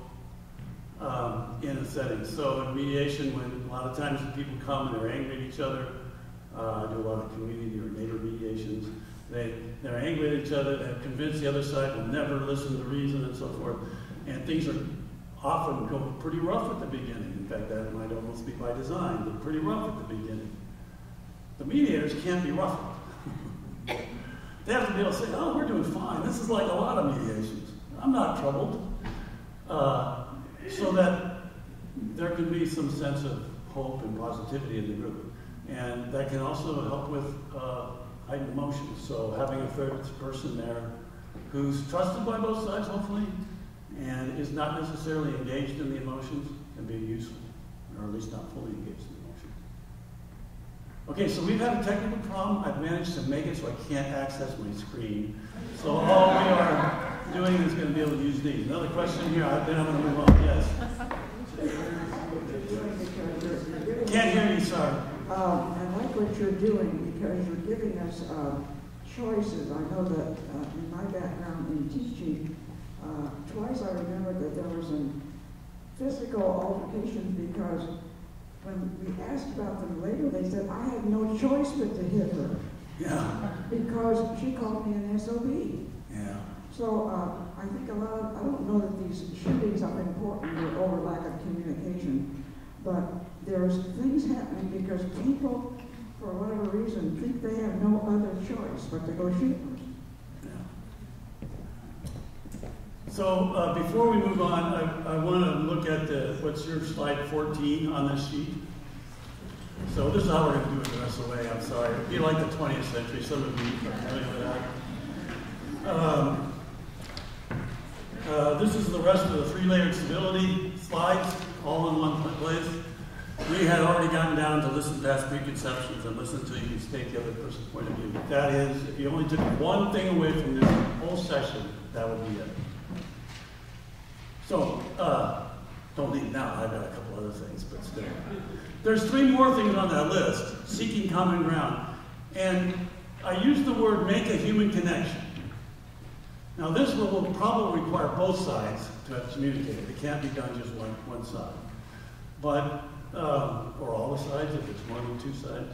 in a setting. So in mediation, when a lot of times people come and they're angry at each other, I do a lot of community or neighbor mediations. They're angry at each other. They're convinced the other side will never listen to reason and so forth. And things are often go pretty rough at the beginning. In fact, that might almost be by design. They're pretty rough at the beginning. The mediators can't be ruffled. They have to be able to say, "Oh, we're doing fine. This is like a lot of mediations. I'm not troubled." So that there can be some sense of hope and positivity in the group. And that can also help with heightened emotions. So having a third person there who's trusted by both sides, hopefully, and is not necessarily engaged in the emotions can be useful, or at least not fully engaged in the emotions. Okay, so we've had a technical problem. I've managed to make it so I can't access my screen. So all we are doing is going to be able to use these. Another question here, then I'm going to move on. Yes? Can't hear you, sorry. I like what you're doing because you're giving us choices. I know that in my background in teaching, twice I remember that there was some physical altercations because when we asked about them later, they said, I had no choice but to hit her. Yeah. Because she called me an SOB. Yeah. So I think I don't know that these shootings are important over lack of communication, but there's things happening because people, for whatever reason, think they have no other choice but to go shoot them. So before we move on, I want to look at what's your slide 14 on this sheet. So this is how we're going to do it the rest of the way. I'm sorry. It'd be like the 20th century. Some of you are familiar with that. This is the rest of the three-layered stability slides, all in one place. We had already gotten down to listen past preconceptions and listen until you can state the other person's point of view. That is, if you only took one thing away from this whole session, that would be it. So, don't leave now. I've got a couple other things, but still. There's three more things on that list. Seeking common ground. And I use the word make a human connection. Now this will probably require both sides to have communicated. It can't be done just one side. But, or all the sides if it's more than two sides.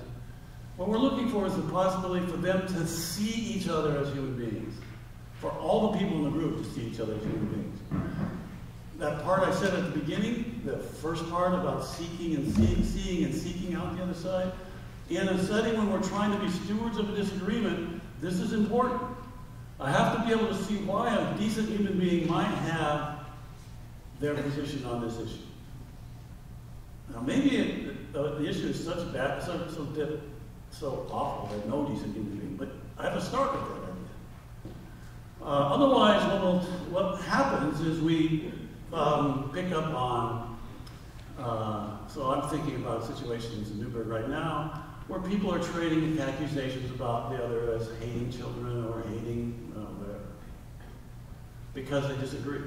What we're looking for is the possibility for them to see each other as human beings. For all the people in the group to see each other as human beings. That part I said at the beginning, the first part about seeking and seeing and seeking out the other side, in a setting when we're trying to be stewards of a disagreement, this is important. I have to be able to see why a decent human being might have their position on this issue. Now maybe the issue is such bad, so awful that no decent human being, but I have to start with that idea. Otherwise, what happens is we pick up on, so I'm thinking about situations in Newburgh right now. where people are trading accusations about the other as hating children or hating whatever, because they disagree.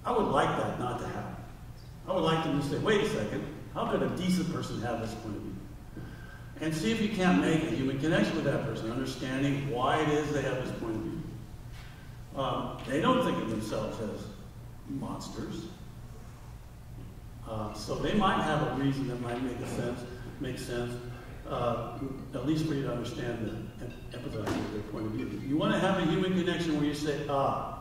I would like that not to happen. I would like them to say, wait a second, how could a decent person have this point of view? And see if you can't make a human connection with that person, understanding why it is they have this point of view. They don't think of themselves as monsters. So they might have a reason that might make sense, at least for you to understand and empathize with their point of view. You want to have a human connection where you say, I'm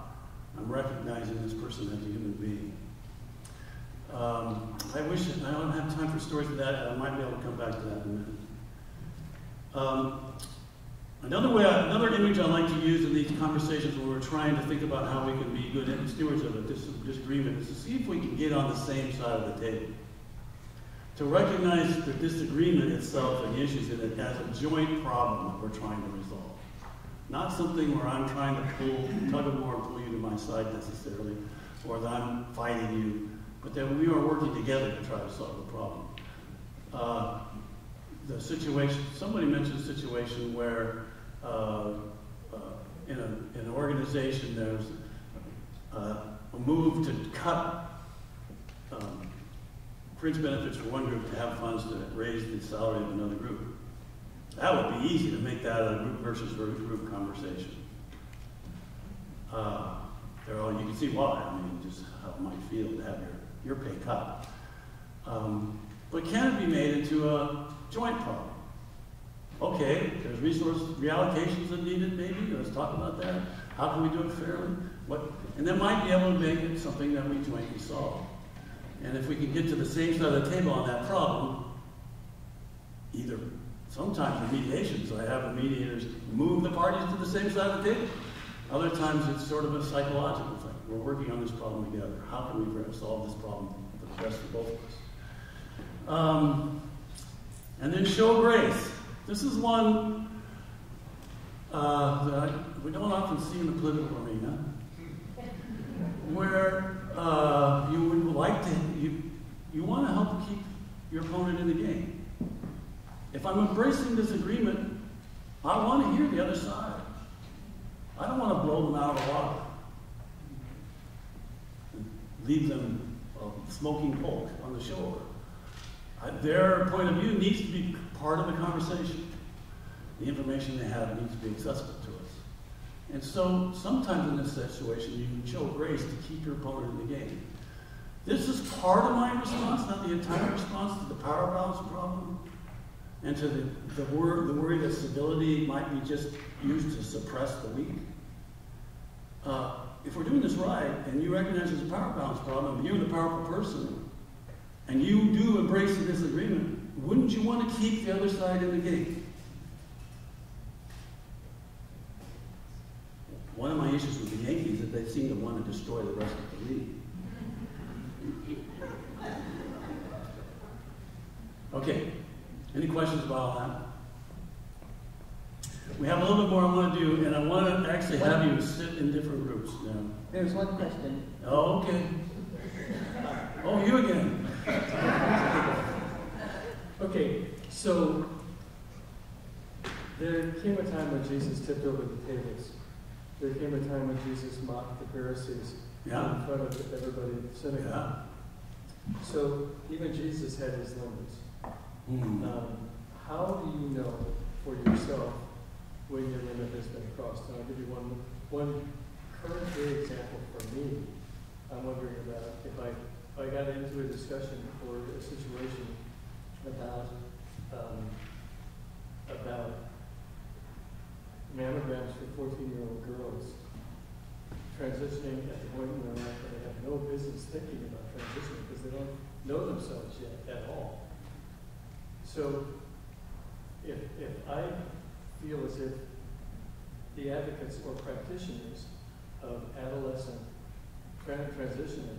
recognizing this person as a human being. I wish, I don't have time for stories of that, I might be able to come back to that in a minute. Another image I like to use in these conversations when we're trying to think about how we can be good stewards of a disagreement is to see if we can get on the same side of the table. To recognize the disagreement itself and the issues in it as a joint problem that we're trying to resolve. Not something where I'm trying to tug of war and pull you to my side necessarily, or that I'm fighting you, but that we are working together to try to solve the problem. The situation, somebody mentioned a situation where in an organization there's a move to cut fringe benefits for one group to have funds to raise the salary of another group. That would be easy to make that a group versus group conversation. You can see why. I mean, just how it might feel to have your pay cut. But can it be made into a joint problem? Okay, there's resource reallocations that needed, maybe. Let's talk about that. How can we do it fairly? And that might be able to make it something that we jointly solve. And if we can get to the same side of the table on that problem, either sometimes in mediations, I have the mediators move the parties to the same side of the table. Other times it's sort of a psychological thing. We're working on this problem together. How can we solve this problem for the best of both of us? And then show grace. This is one that we don't often see in the political arena, where you would like to, you want to help keep your opponent in the game. If I'm embracing disagreement, I want to hear the other side. I don't want to blow them out of the water. Leave them smoking coke on the shore. Their point of view needs to be part of the conversation. The information they have needs to be accessible to us. And so sometimes in this situation, you can show grace to keep your opponent in the game. This is part of my response, not the entire response to the power balance problem, and to the worry that civility might be just used to suppress the weak. If we're doing this right, and you recognize there's a power balance problem, and you're the powerful person, and you do embrace the disagreement, wouldn't you want to keep the other side in the game? One of my issues with the Yankees is that they seem to want to destroy the rest of the league. Okay, any questions about all that? We have a little bit more I want to do, and I want to actually have you sit in different groups now. There's one question. Oh, okay. Oh, you again. Okay, so there came a time when Jesus tipped over the tables. There came a time when Jesus mocked the Pharisees in front of everybody in the synagogue. So even Jesus had his limits. How do you know for yourself when your limit has been crossed? And I'll give you one current day example for me. I'm wondering about if I got into a discussion or a situation about mammograms for 14-year-old girls transitioning at the point in their life where they have no business thinking about transitioning because they don't know themselves yet at all. So if I feel as if the advocates or practitioners of adolescent transitioning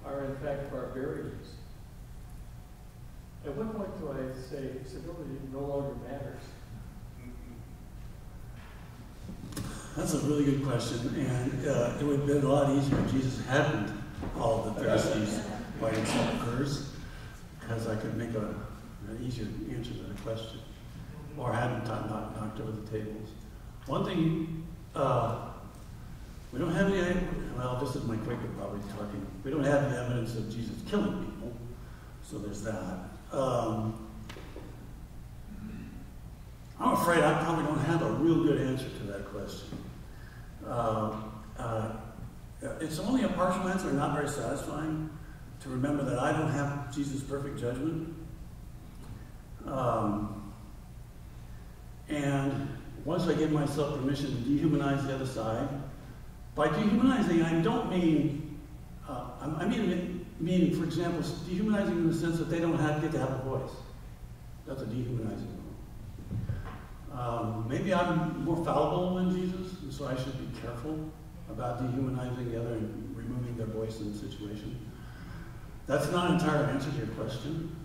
are in fact barbarians, at what point do I say civility no longer matters? That's a really good question, and it would have been a lot easier if Jesus hadn't called the Pharisees white sepulchres, because I could make a an easier answer to the question, or hadn't knocked over the tables. One thing, we don't have any, well, this is my Quaker probably talking, we don't have any evidence of Jesus killing people, so there's that. I'm afraid I probably don't have a real good answer to that question. It's only a partial answer, not very satisfying, to remember that I don't have Jesus' perfect judgment. And once I give myself permission to dehumanize the other side, by dehumanizing, I don't mean, I mean, for example, dehumanizing in the sense that they don't get to have a voice. That's a dehumanizing rule. Maybe I'm more fallible than Jesus, and so I should be careful about dehumanizing the other and removing their voice in the situation. That's not an entire answer to your question.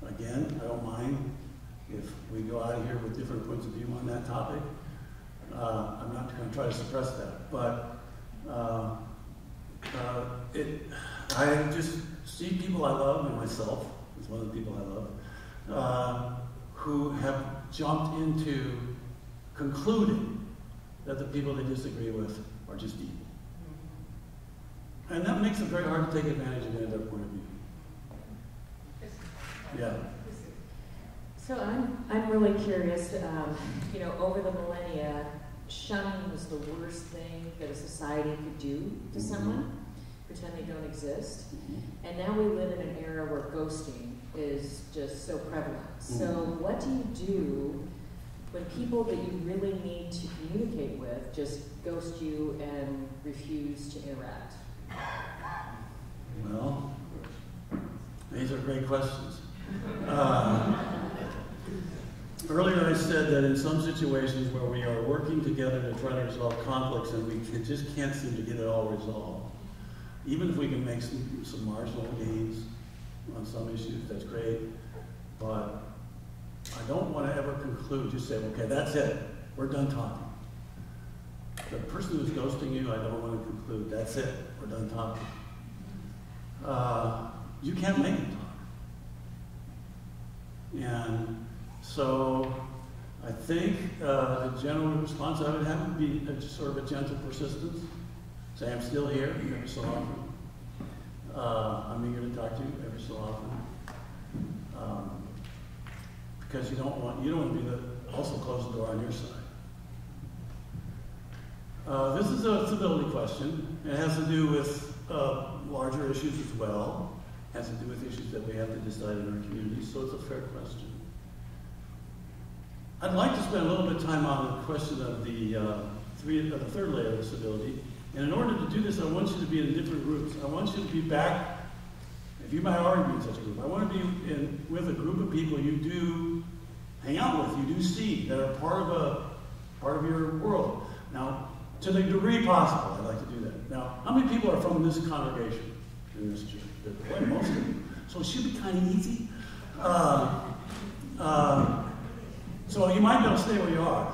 Again, I don't mind if we go out of here with different points of view on that topic. I'm not going to try to suppress that, but I just see people I love, and myself is one of the people I love, who have jumped into concluding that the people they disagree with are just evil. And that makes it very hard to take advantage of their point of view. Yeah. So I'm really curious, you know, over the millennia, shunning was the worst thing that a society could do to someone, pretend they don't exist. And now we live in an era where ghosting is just so prevalent. So what do you do when people that you really need to communicate with just ghost you and refuse to interact? Well, these are great questions. Earlier I said that in some situations where we are working together to try to resolve conflicts and we just can't seem to get it all resolved, even if we can make some marginal gains on some issues, that's great, but I don't want to ever conclude, just say, okay, that's it, we're done talking. The person who's ghosting you, I don't want to conclude, that's it, we're done talking. You can't make them talk. And so I think the general response I would have would be sort of a gentle persistence. Say, I'm still here every so often. I'm eager to talk to you every so often. Because you don't want to be also close the door on your side. This is a civility question. It has to do with larger issues as well. It has to do with issues that we have to decide in our community, so it's a fair question. I'd like to spend a little bit of time on the question of the third layer of civility. And in order to do this, I want you to be in different groups. I want you to be back, if you might already be in such a group, I want to be with a group of people you do hang out with, you do see, that are part of your world. Now, to the degree possible, I'd like to do that. Now, how many people are from this congregation in this church? Well, most of them. So it should be kind of easy. So you might be able to stay where you are.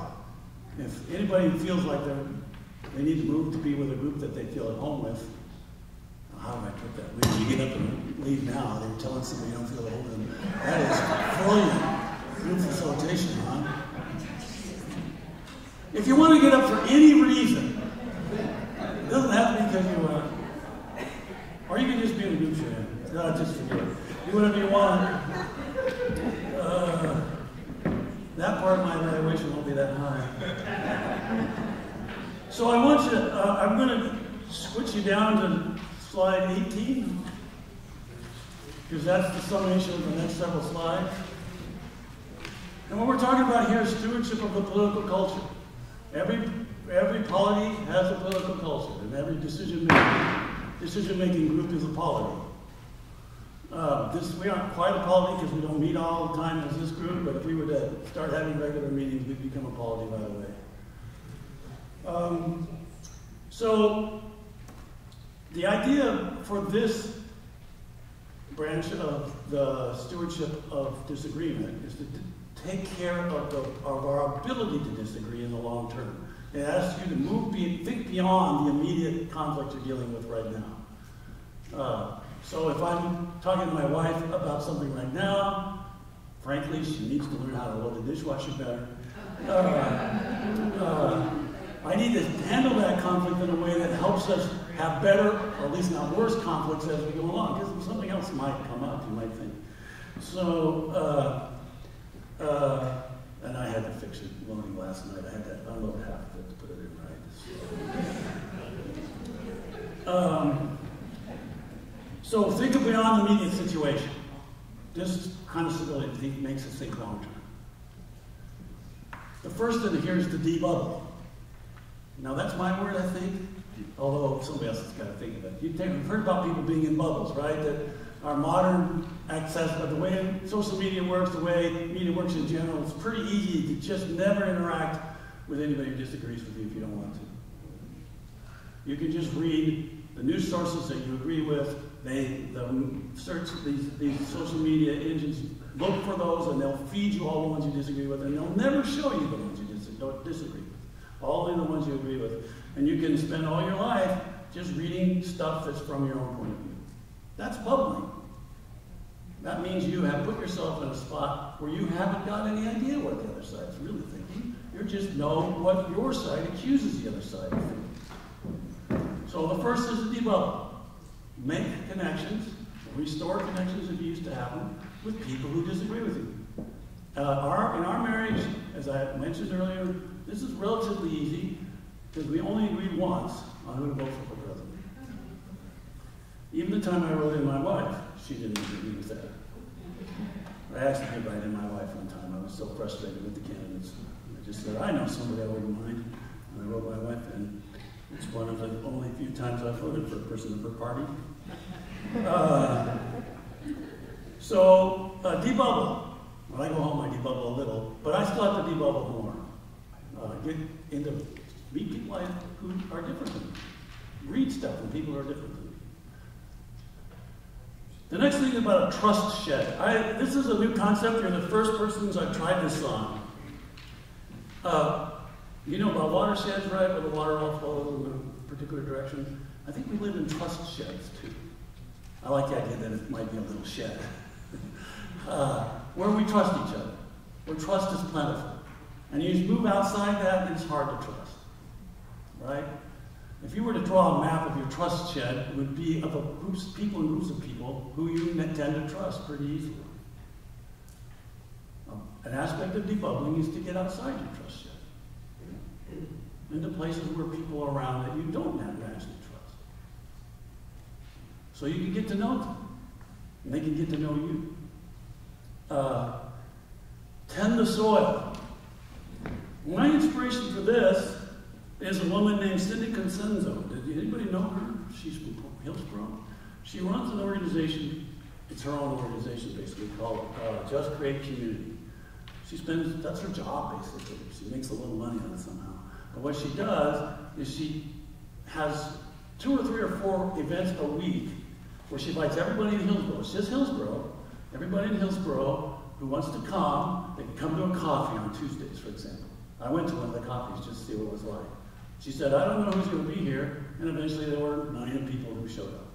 If anybody feels like they need to move to be with a group that they feel at home with, how do I put that? When you get up and leave now, they're telling somebody you don't feel at home with them. That is brilliant. Group facilitation, huh? If you want to get up for any reason, it doesn't have to be because you want, or you can just be in a group chat. No, just forget it. Do whatever you want. That part of my evaluation won't be that high. So I want you to, I'm going to switch you down to slide 18, because that's the summation of the next several slides. And what we're talking about here is stewardship of the political culture. Every polity has a political culture, and every decision-making group is a polity. We aren't quite a polity because we don't meet all the time as this group, but if we were to start having regular meetings, we'd become a polity right away. So the idea for this branch of the stewardship of disagreement is to take care of our ability to disagree in the long term. It asks you to think beyond the immediate conflict you're dealing with right now. So if I'm talking to my wife about something right now, frankly, she needs to learn how to load the dishwasher better. I need to handle that conflict in a way that helps us have better, or at least not worse, conflicts as we go along, because something else might come up, you might think. So, and I had to fix it loading last night. I had to unload half of it to put it in right. So think of beyond the immediate situation. This kind of stability makes us think long term. The first thing here is to debubble. Now that's my word, I think, although somebody else has got to think of it. You've heard about people being in bubbles, right? That our modern access, the way social media works, the way media works in general, it's pretty easy to just never interact with anybody who disagrees with you if you don't want to. You can just read the news sources that you agree with. Search these social media engines, look for those, and they'll feed you all the ones you disagree with, and they'll never show you the ones you don't disagree with. Only the ones you agree with. And you can spend all your life just reading stuff that's from your own point of view. That's bubbling. That means you have put yourself in a spot where you haven't got any idea what the other side's really thinking. You just know what your side accuses the other side of thinking. So the first is to debubble. Make connections, restore connections if you used to have them, with people who disagree with you. In our marriage, as I mentioned earlier, this is relatively easy because we only agreed once on who to vote for president. Even the time I wrote in my wife, she didn't agree with that. I actually did write in my wife one time. I was so frustrated with the candidates. I just said, I know somebody I wouldn't mind. And I wrote my wife in. It's one of the only few times I've voted for a person of her party. Debubble. When I go home, I debubble a little, but I still have to debubble more. Meet people who are different than me. Read stuff from people who are different than me. The next thing is about a trust shed. This is a new concept. You're the first persons I've tried this on. You know about watersheds, right? Where the water all flows in a particular direction. I think we live in trust sheds, too. I like the idea that it might be a little shed. Where we trust each other. Where trust is plentiful. And you just move outside that, and it's hard to trust. Right? If you were to draw a map of your trust shed, it would be of groups of people who you tend to trust pretty easily. An aspect of debubbling is to get outside your trust shed. Into places where people are around that you don't naturally trust. So you can get to know them. And they can get to know you. Tend the soil. My inspiration for this is a woman named Cindy Consenzo. Did anybody know her? She's from Hillsborough. She runs an organization, it's her own organization basically, called Just Create Community. That's her job basically. She makes a little money on it somehow. But what she does is she has 2 or 3 or 4 events a week where she invites everybody in Hillsborough. It's just Hillsborough. Everybody in Hillsborough who wants to come, they can come to a coffee on Tuesdays, for example. I went to one of the coffees just to see what it was like. She said, I don't know who's going to be here. And eventually there were 9 people who showed up.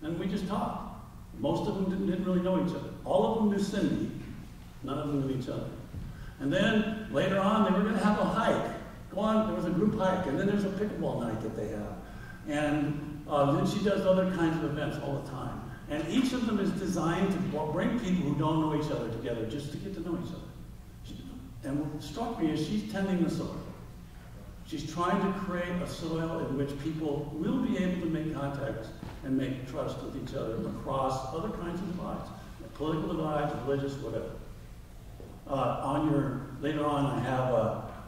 And we just talked. Most of them didn't really know each other. All of them knew Cindy. None of them knew each other. And then later on, they were going to have a hike. There was a group hike. And then there's a pickleball night that they have. And then she does other kinds of events all the time. And each of them is designed to bring people who don't know each other together just to get to know each other. And what struck me is she's tending the soil. She's trying to create a soil in which people will be able to make contacts and make trust with each other across other kinds of divides, political divides, religious, whatever. Later on, I have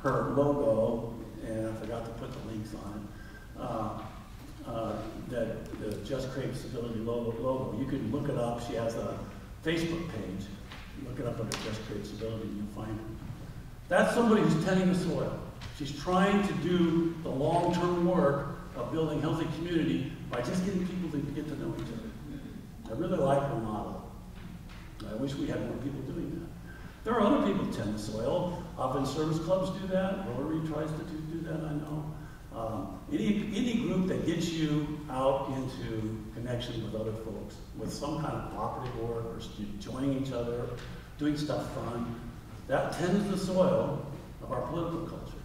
her logo, and I forgot to put the links on it. The Just Create Civility logo. You can look it up. She has a Facebook page. Look it up under Just Create Civility, and you'll find it. That's somebody who's tending the soil. She's trying to do the long-term work of building healthy community by just getting people to get to know each other. I really like her model. I wish we had more people doing that. There are other people who tend the soil. Often service clubs do that. Rotary tries to do that, I know. Any group that gets you out into connection with other folks, with some kind of cooperative work, or joining each other, doing stuff fun, that tends the soil of our political culture.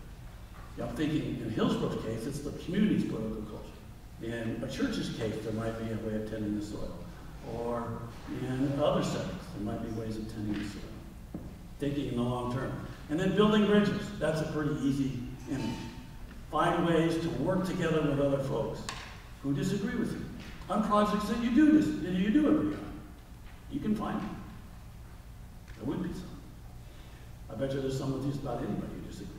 I'm thinking in Hillsboroug's case, it's the community's political culture. In a church's case, there might be a way of tending the soil. Or in other settings, there might be ways of tending the soil. Thinking in the long term. And then building bridges. That's a pretty easy image. Find ways to work together with other folks who disagree with you on projects that you do agree on. You can find them. There would be some. I bet you there's some with just about anybody you disagree with.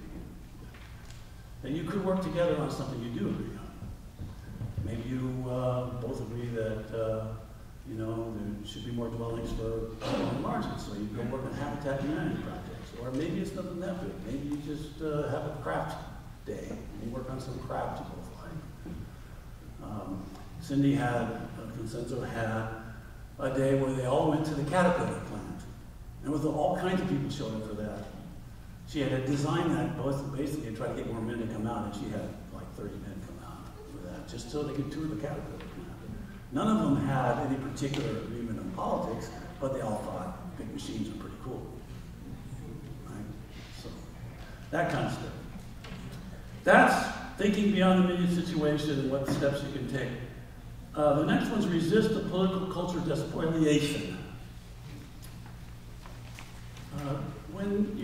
Then you could work together on something you do agree on. Maybe you both agree that there should be more dwellings for people on the margins, so you go work on habitat humanity projects. Or maybe it's nothing that big. Maybe you just have a craft day and you work on some craft you both like. Cindy Consenso had a day where they all went to the Caterpillar plant. And with all kinds of people showed up for that. She had to design that basically to try to get more men to come out, and she had like 30 men come out for that, just so they could tour the Caterpillar plant. None of them had any particular agreement on politics, but they all thought big machines were pretty cool. Right? So, that kind of stuff. That's thinking beyond the immediate situation and what steps you can take. The next one's resist the political culture despoliation. When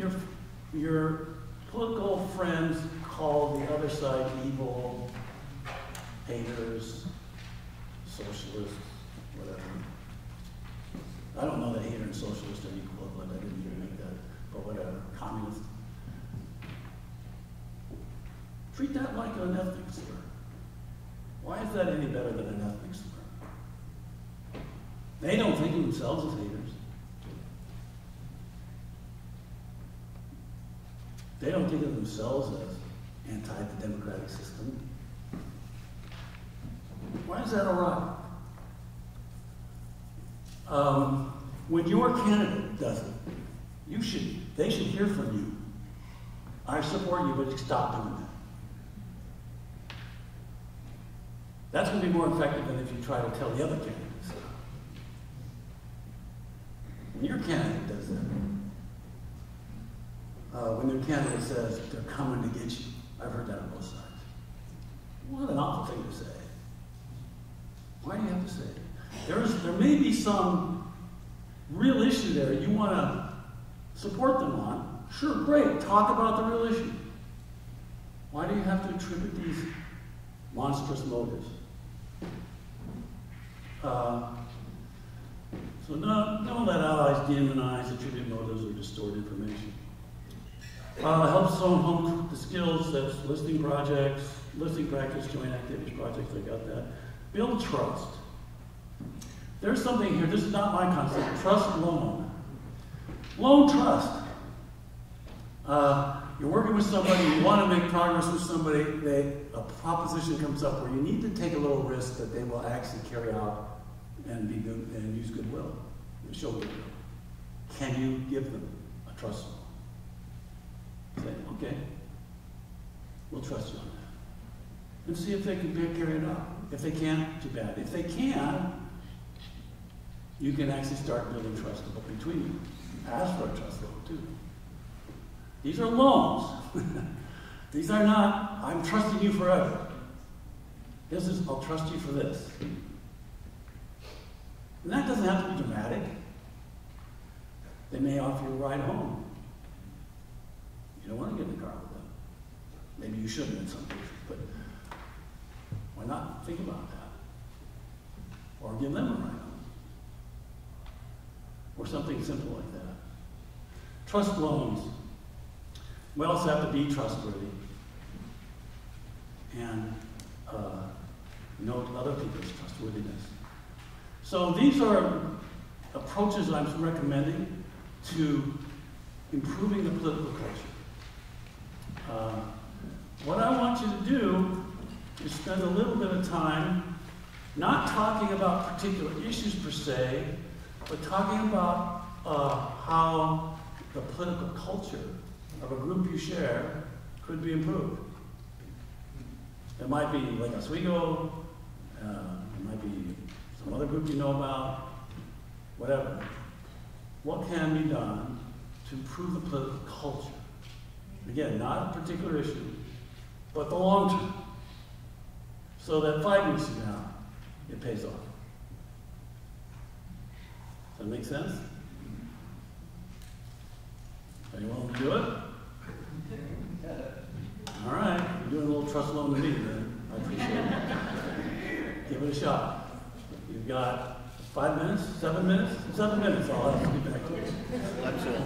your political friends call the other side evil, haters, socialists, whatever. I don't know that hater and socialist are equivalent. I didn't even make that, but whatever. Communist. Treat that like an ethnic slur. Why is that any better than an ethnic slur? They don't think of themselves as haters. They don't think of themselves as anti the democratic system. Why is that all right? When your candidate does it, they should hear from you. I support you, but stop doing that. That's going to be more effective than if you try to tell the other candidates. When your candidate does that, when your candidate says they're coming to get you, I've heard that on both sides. What an awful thing to say. Why do you have to say it? There may be some real issue there you want to support them on. Sure, great. Talk about the real issue. Why do you have to attribute these monstrous motives? So don't let allies demonize, attribute motives, or distort information. Help someone hone the skills, that's listening projects, listening practice, joint activities projects, I got that. Build trust. There's something here, this is not my concept, trust alone. Loan trust. You're working with somebody, you want to make progress with somebody, a proposition comes up where you need to take a little risk that they will actually carry out and be good and use goodwill, and show goodwill. Can you give them a trust loan? Say, okay, we'll trust you on that. And see if they can carry it out. If they can't, too bad. If they can, you can actually start building trust between you. Ask for a trust loan too. These are loans. These are not, I'm trusting you forever. This is, I'll trust you for this. And that doesn't have to be dramatic. They may offer you a ride home. You don't want to get in the car with them. Maybe you shouldn't in some cases, but why not think about that? Or give them a ride home. Or something simple like that. Trust loans. We also have to be trustworthy and note other people's trustworthiness. So these are approaches I'm recommending to improving the political culture. What I want you to do is spend a little bit of time not talking about particular issues per se, but talking about how the political culture of a group you share could be improved. It might be like Oswego, it might be some other group you know about, whatever. What can be done to improve the political culture? Again, not a particular issue, but the long term. So that 5 years from now, it pays off. Does that make sense? Anyone want to do it? All right, you're doing a little trust loan to me, then. I appreciate it. Give it a shot. You've got 5 minutes, 7 minutes? 7 minutes, I'll have to get back to you. That's it.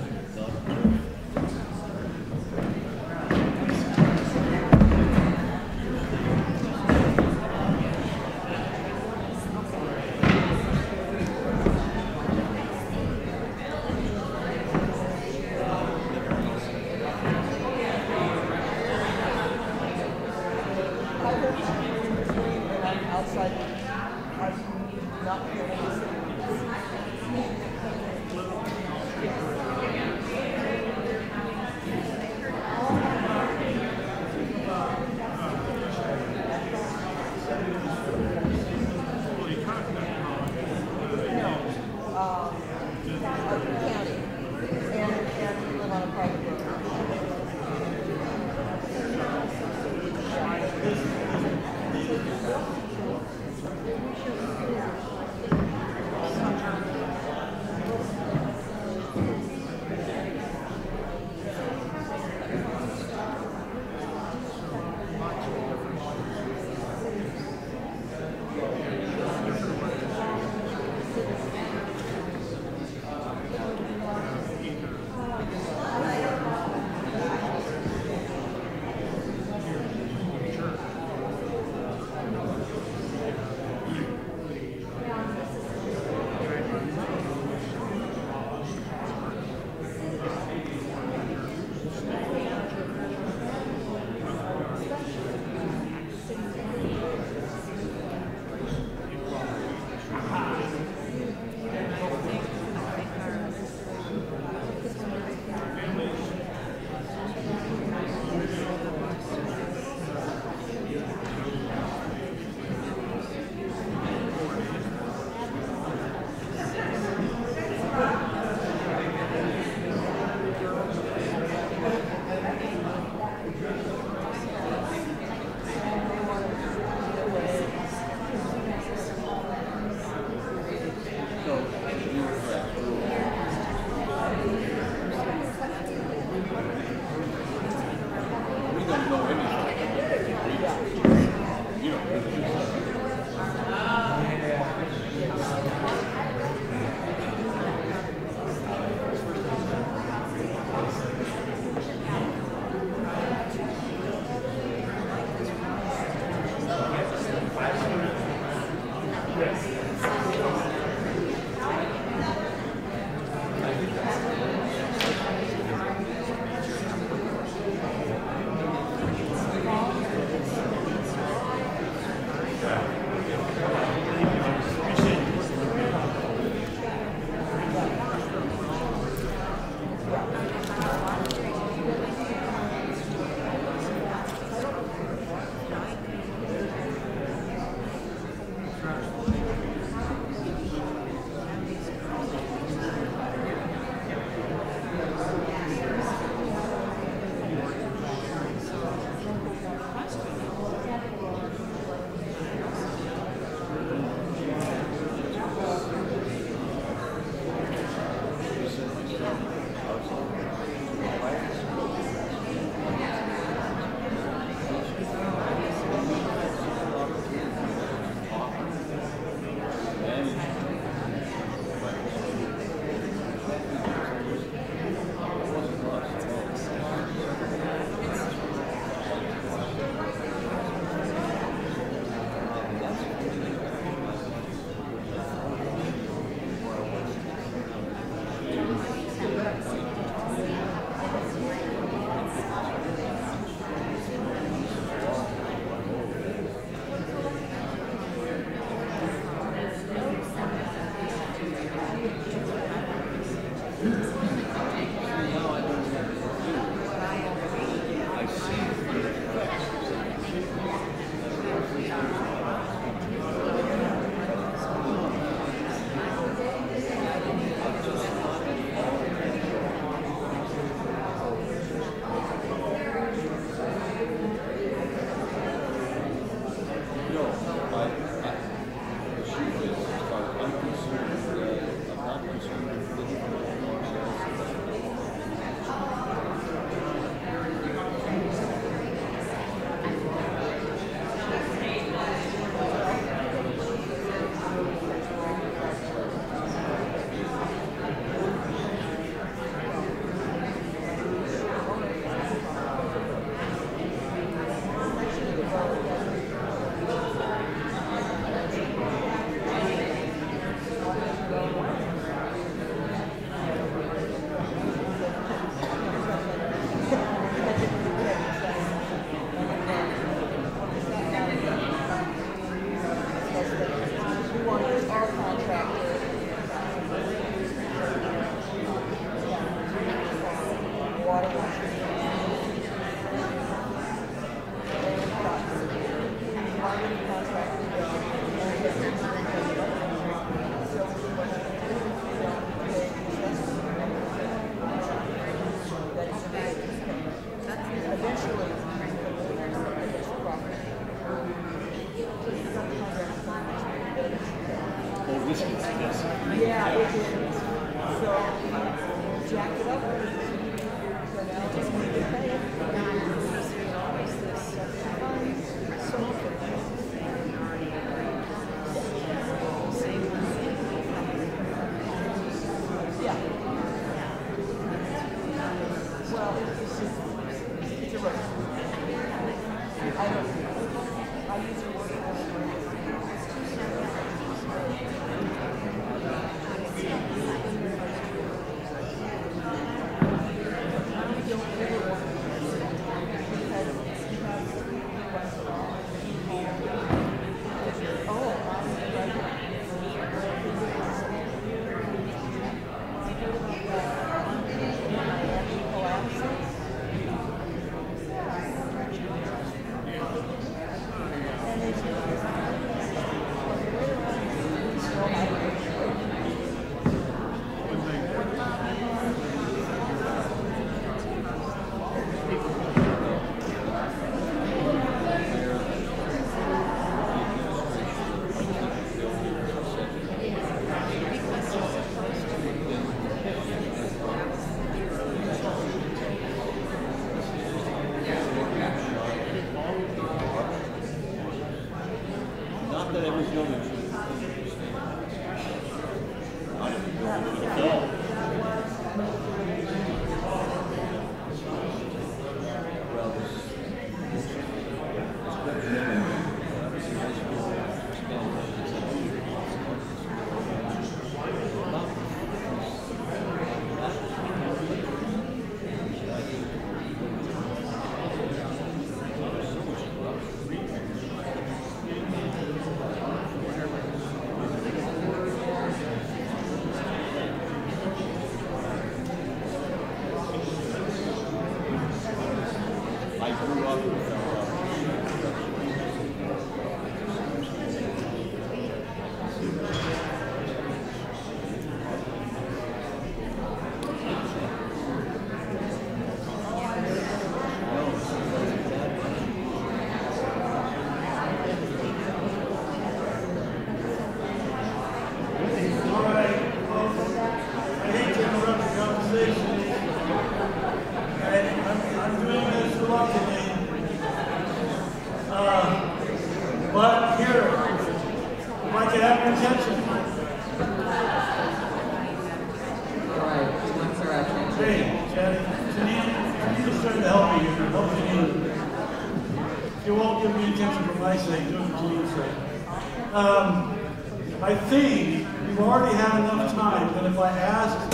I think we've already had enough time that if I asked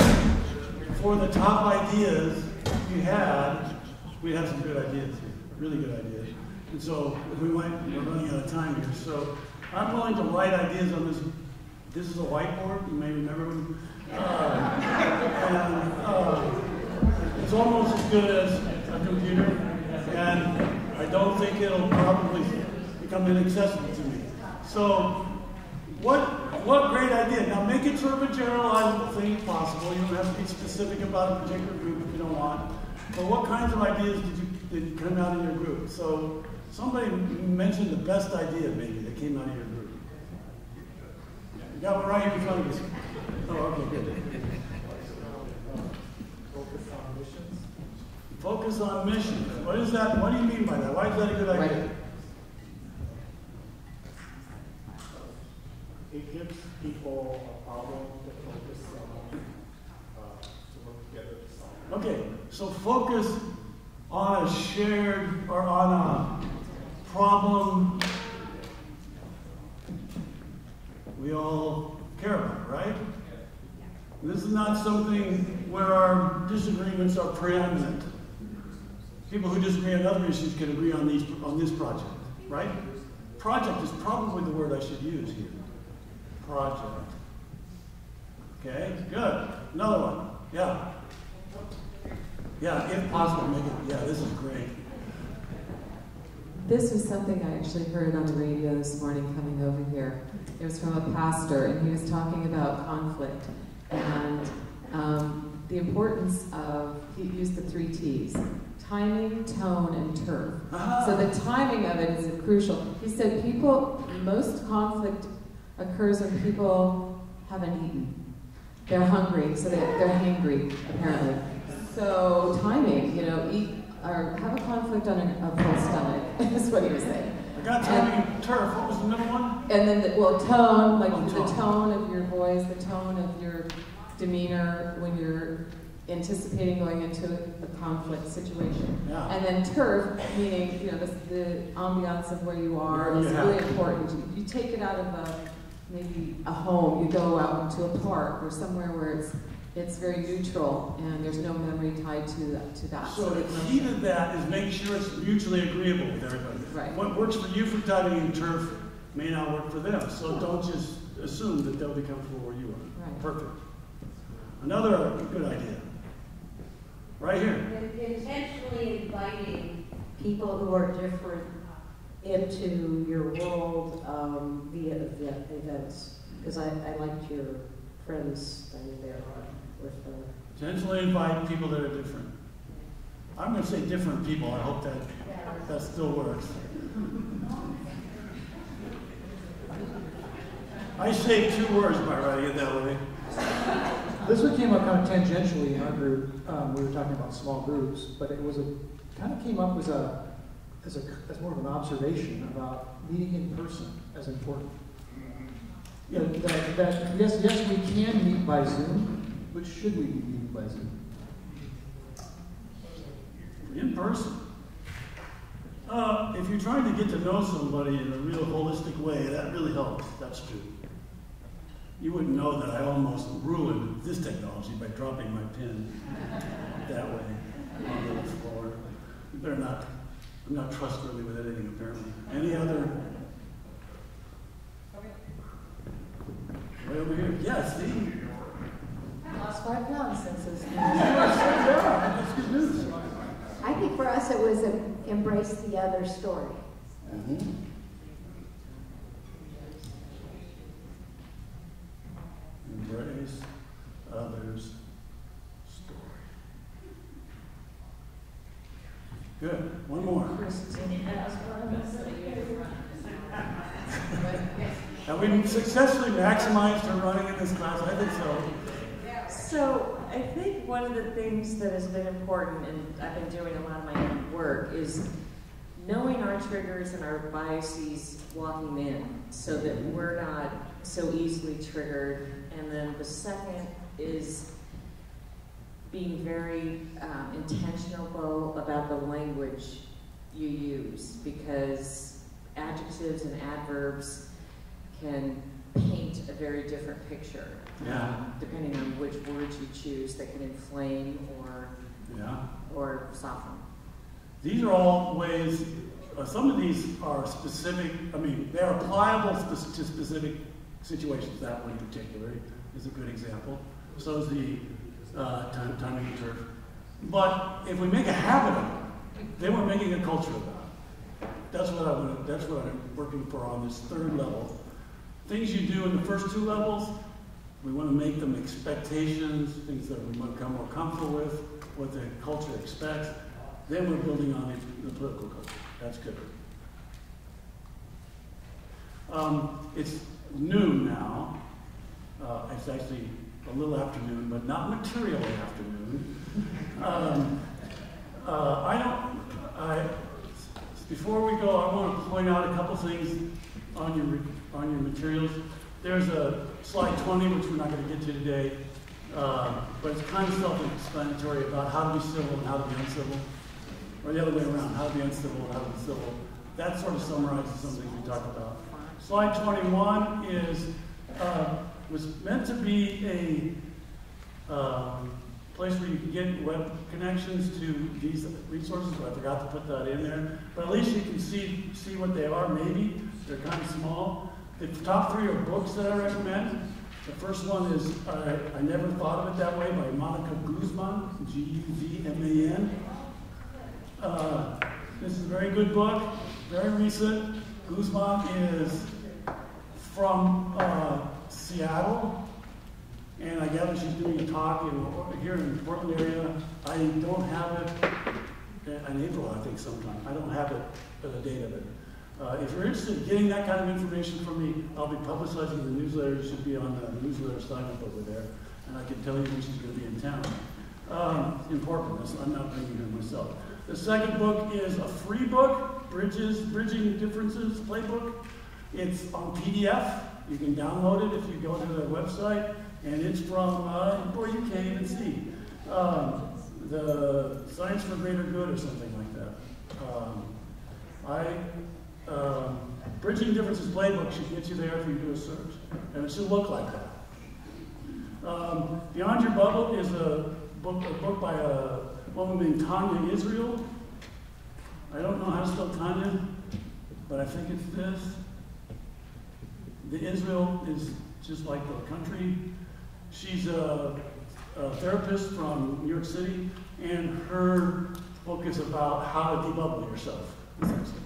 for the top ideas you had, we'd have some good ideas here, really good ideas. And so we're running out of time here. So I'm willing to write ideas on this. This is a whiteboard, you may remember. It's almost as good as a computer, and I don't think it'll probably become inaccessible to me. So what great idea. Now make it sort of a generalizable thing if possible. You don't have to be specific about a particular group if you don't want. But what kinds of ideas did come out in your group? So somebody mentioned the best idea maybe that came out of your group. You got one right here in front of us. Oh, okay, good. Focus on missions. Focus on missions. What is that? What do you mean by that? Why is that a good idea? Right. It gives people a problem to focus on, to work together to solve. Okay, so focus on a shared or on a problem we all care about, right? This is not something where our disagreements are preeminent. People who disagree on other issues can agree on this project, right? Project is probably the word I should use here. Project. Okay, good. Another one. Yeah. Yeah, if possible, make it. Yeah, this is great. This was something I actually heard on the radio this morning coming over here. It was from a pastor, and he was talking about conflict and the importance of, he used the 3 T's: timing, tone, and turf. So the timing of it is crucial. He said most conflict occurs when people haven't eaten. They're hungry, so they're hangry, apparently. So timing, eat or have a conflict on a full stomach, is what he was saying. I got timing and turf. What was the middle one? And then, tone, the tone of your voice, the tone of your demeanor when you're anticipating going into a conflict situation. Yeah. And then turf, meaning, the ambiance of where you are is really important. You take it out of maybe a home, you go out into a park or somewhere where it's very neutral and there's no memory tied to that. So the key to that is make sure it's mutually agreeable with everybody. Right. What works for you for timing and turf may not work for them. So don't just assume that they'll be comfortable where you are. Right. Perfect. Another good idea. Right here. Intentionally inviting people who are different into your world via events. Because I liked your friends thing there with Intentionally invite people that are different. I'm going to say different people. I hope that still works. I saved 2 words by writing it that way. This one came up kind of tangentially in our group. We were talking about small groups, but it was kind of came up as more of an observation about meeting in person as important. That yes, we can meet by Zoom, but should we be meeting by Zoom? In person. If you're trying to get to know somebody in a real holistic way, that really helps. That's true. You wouldn't know that I almost ruined this technology by dropping my pen that way on the floor. I'm not trustworthy with editing, apparently. Any other? Way over here. Yeah, Steve. Lost 5 pounds since this. That's good news. I think for us it was embrace the other story. Mm-hmm. Embrace others' story. Good. One more. Have we successfully maximized her running in this class? I think so. So I think one of the things that has been important, and I've been doing a lot of my own work, is knowing our triggers and our biases walking in so that we're not so easily triggered. And then the second is being very intentional about the language you use, because adjectives and adverbs can paint a very different picture, depending on which words you choose that can inflame or soften. These are all ways, some of these are specific, I mean, they're applicable to specific situations. That one in particular is a good example. So is the timing and turf. But if we make a habit of it, then we're making a culture of it. That's what I'm working for on this third level. Things you do in the first two levels, we want to make them expectations, things that we might become more comfortable with, what the culture expects. Then we're building on the political culture. That's good. It's noon now. It's actually a little afternoon, but not materially afternoon. Before we go, I want to point out a couple things on your materials. There's a slide 20, which we're not going to get to today, but it's kind of self-explanatory about how to be civil and how to be uncivil, or the other way around, how to be uncivil and how to be civil. That sort of summarizes some things we talked about. Slide 21 was meant to be a place where you can get web connections to these resources, but I forgot to put that in there. But at least you can see what they are, maybe. They're kind of small. The top three are books that I recommend. The first one is I Never Thought of It That Way by Monica Guzman, Guzman. This is a very good book, very recent. Guzman is from Seattle, and I gather she's doing a talk here in the Portland area. I don't have it in April, I think, sometime. I don't have it, the date of it. If you're interested in getting that kind of information from me, I'll be publicizing the newsletter. You should be on the newsletter sign-up over there, and I can tell you when she's going to be in town. In Portland, I'm not bringing her myself. The second book is a free book, Bridging Differences Playbook. It's on PDF. You can download it if you go to their website, and it's from, boy, you can't even see, the Science for Greater Good or something like that. Bridging Differences Playbook should get you there if you do a search, and it should look like that. Beyond Your Bubble is a book by a woman named Tanya Israel. I don't know how to spell Tanya, but I think it's this. The Israel is just like the country. She's a therapist from New York City, and her book is about how to debubble yourself, essentially.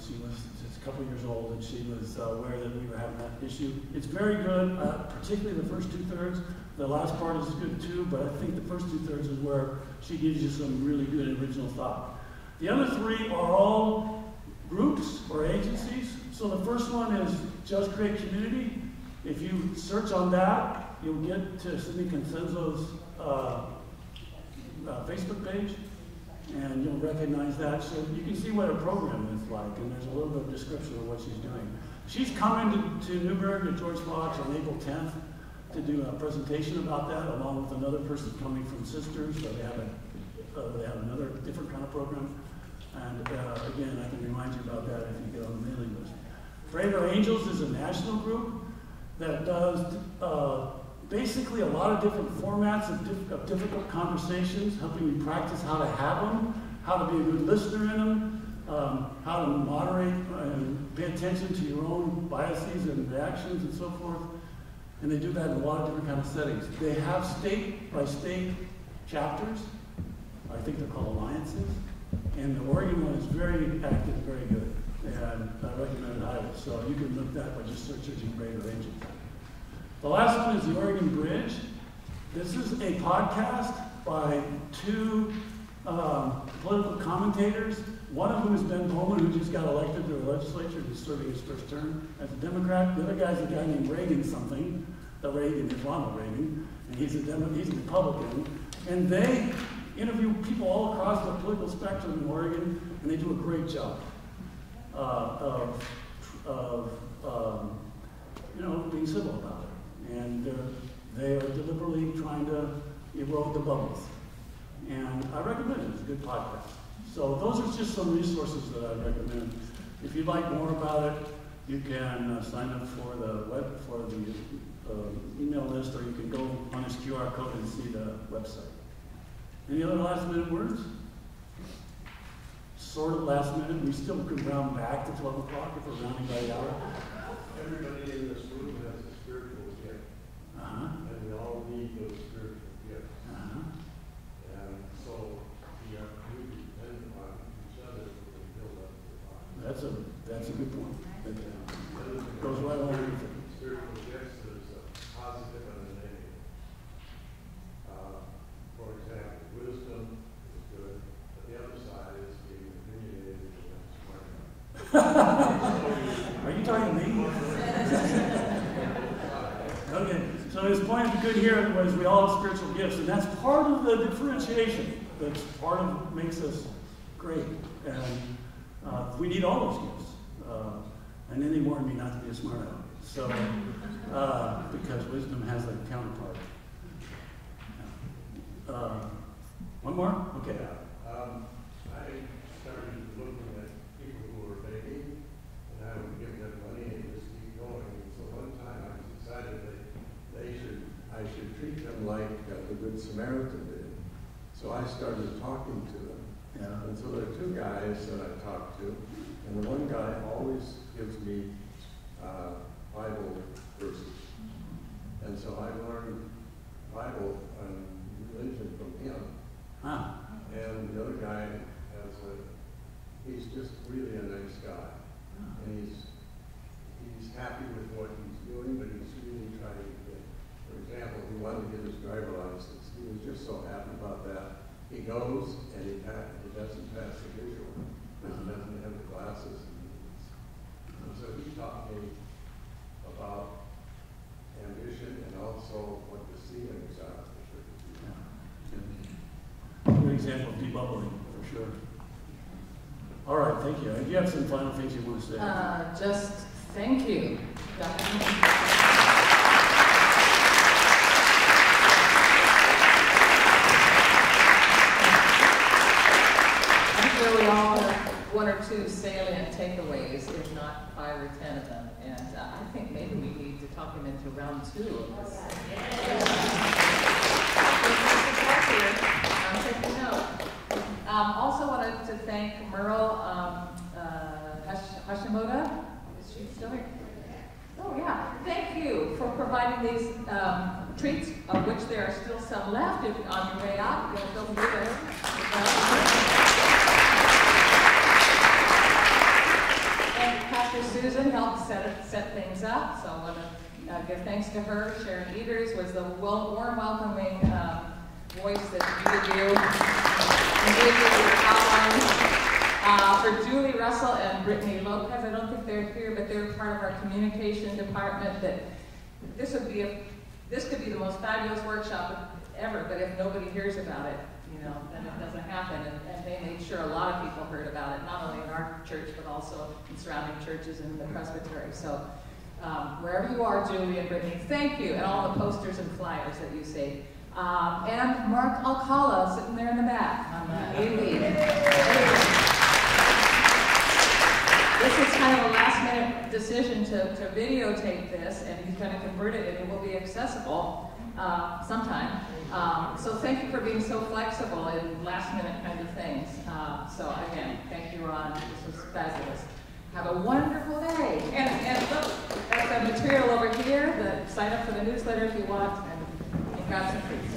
She was just a couple years old, and she was aware that we were having that issue. It's very good, particularly the first two-thirds. The last part is good too, but I think the first two-thirds is where she gives you some really good original thought. The other three are all groups or agencies. So the first one is Just Create Community. If you search on that, you'll get to Sidney Consenzo's Facebook page, and you'll recognize that. So you can see what her program is like, and there's a little bit of description of what she's doing. She's coming to Newburgh at George Fox on April 10th to do a presentation about that, along with another person coming from Sisters. So they have another different kind of program. And again, I can remind you about that if you get on the mailing list. Braver Angels is a national group that does basically a lot of different formats of difficult conversations, helping you practice how to have them, how to be a good listener in them, how to moderate and pay attention to your own biases and reactions and so forth. And they do that in a lot of different kinds of settings. They have state-by-state chapters. I think they're called alliances. And the Oregon one is very active, very good. And I recommend it highly. So you can look that by just searching Greater Angel. The last one is the Oregon Bridge. This is a podcast by two political commentators, one of whom is Ben Bowman, who just got elected to the legislature, who's serving his first term as a Democrat. The other guy's a guy named Reagan something. The Reagan is Ronald Reagan, and he's a Republican. And they interview people all across the political spectrum in Oregon, and they do a great job of being civil about it. And they are deliberately trying to erode the bubbles. And I recommend it. It's a good podcast. So those are just some resources that I recommend. If you'd like more about it, you can sign up for the email list, or you can go on this QR code and see the website. Any other last minute words? Sort of last minute. We still could round back to 12 o'clock if we're rounding by the hour. Everybody in this room has a spiritual gift. And we all need those spiritual gifts. And so we depend upon each other to build up the body. That's a good point. That goes right along with it. Spiritual gifts, there's a positive and a negative. For example, wisdom is good, but the other side is being opinionated and smart. Are you talking to me? Okay, so his point of good here was we all have spiritual gifts, and that's part of the differentiation. That's part of what makes us great. And we need all those gifts. And then he warned me not to be a smart aleck. So, because wisdom has a counterpart. One more? Okay. I started looking at people who were begging, and I would give them money and just keep going. And so one time I decided that I should treat them like the Good Samaritan did. So I started talking to them. Yeah. And so there are two guys that I talked to, and the one guy always gives me Bible verses. And so I learned Bible and religion from him. And the other guy he's just really a nice guy. And he's happy with what he's doing, but he's really trying to get, for example, he wanted to get his driver license. He was just so happy about that. He goes and he doesn't pass the visual because he doesn't have the glasses. And so he taught me about ambition and also what the ceilings are. Good example of debubbling, for sure. All right, thank you. Do you have some final things you want to say? Just thank you. I'm sure we all have one or two salient takeaways, if not 5 or 10 of them. And I think maybe we need to talk them into round 2 of this. I'm taking note. Also wanted to thank Merle Hashimoto. Is she still here? Oh yeah. Thank you for providing these treats, of which there are still some left. If on your way out, you'll go through there. And Pastor Susan helped set things up, so I want to give thanks to her. Sharon Eaters was the warm welcoming voice that you do. For Julie Russell and Brittany Lopez, I don't think they're here, but they're part of our communication department. That this could be the most fabulous workshop ever, but if nobody hears about it, then it doesn't happen. And they made sure a lot of people heard about it, not only in our church, but also in surrounding churches and the Presbyterian. So wherever you are, Julie and Brittany, thank you, and all the posters and flyers that you saved. And Mark Alcala sitting there in the back on the A-Lead. This is kind of a last-minute decision to videotape this, and he's going to convert it, and it will be accessible sometime. So thank you for being so flexible in last-minute kind of things. So again, thank you, Ron. This was fabulous. Have a wonderful day. And look, there's the material over here. Sign up for the newsletter if you want, and grab some treats.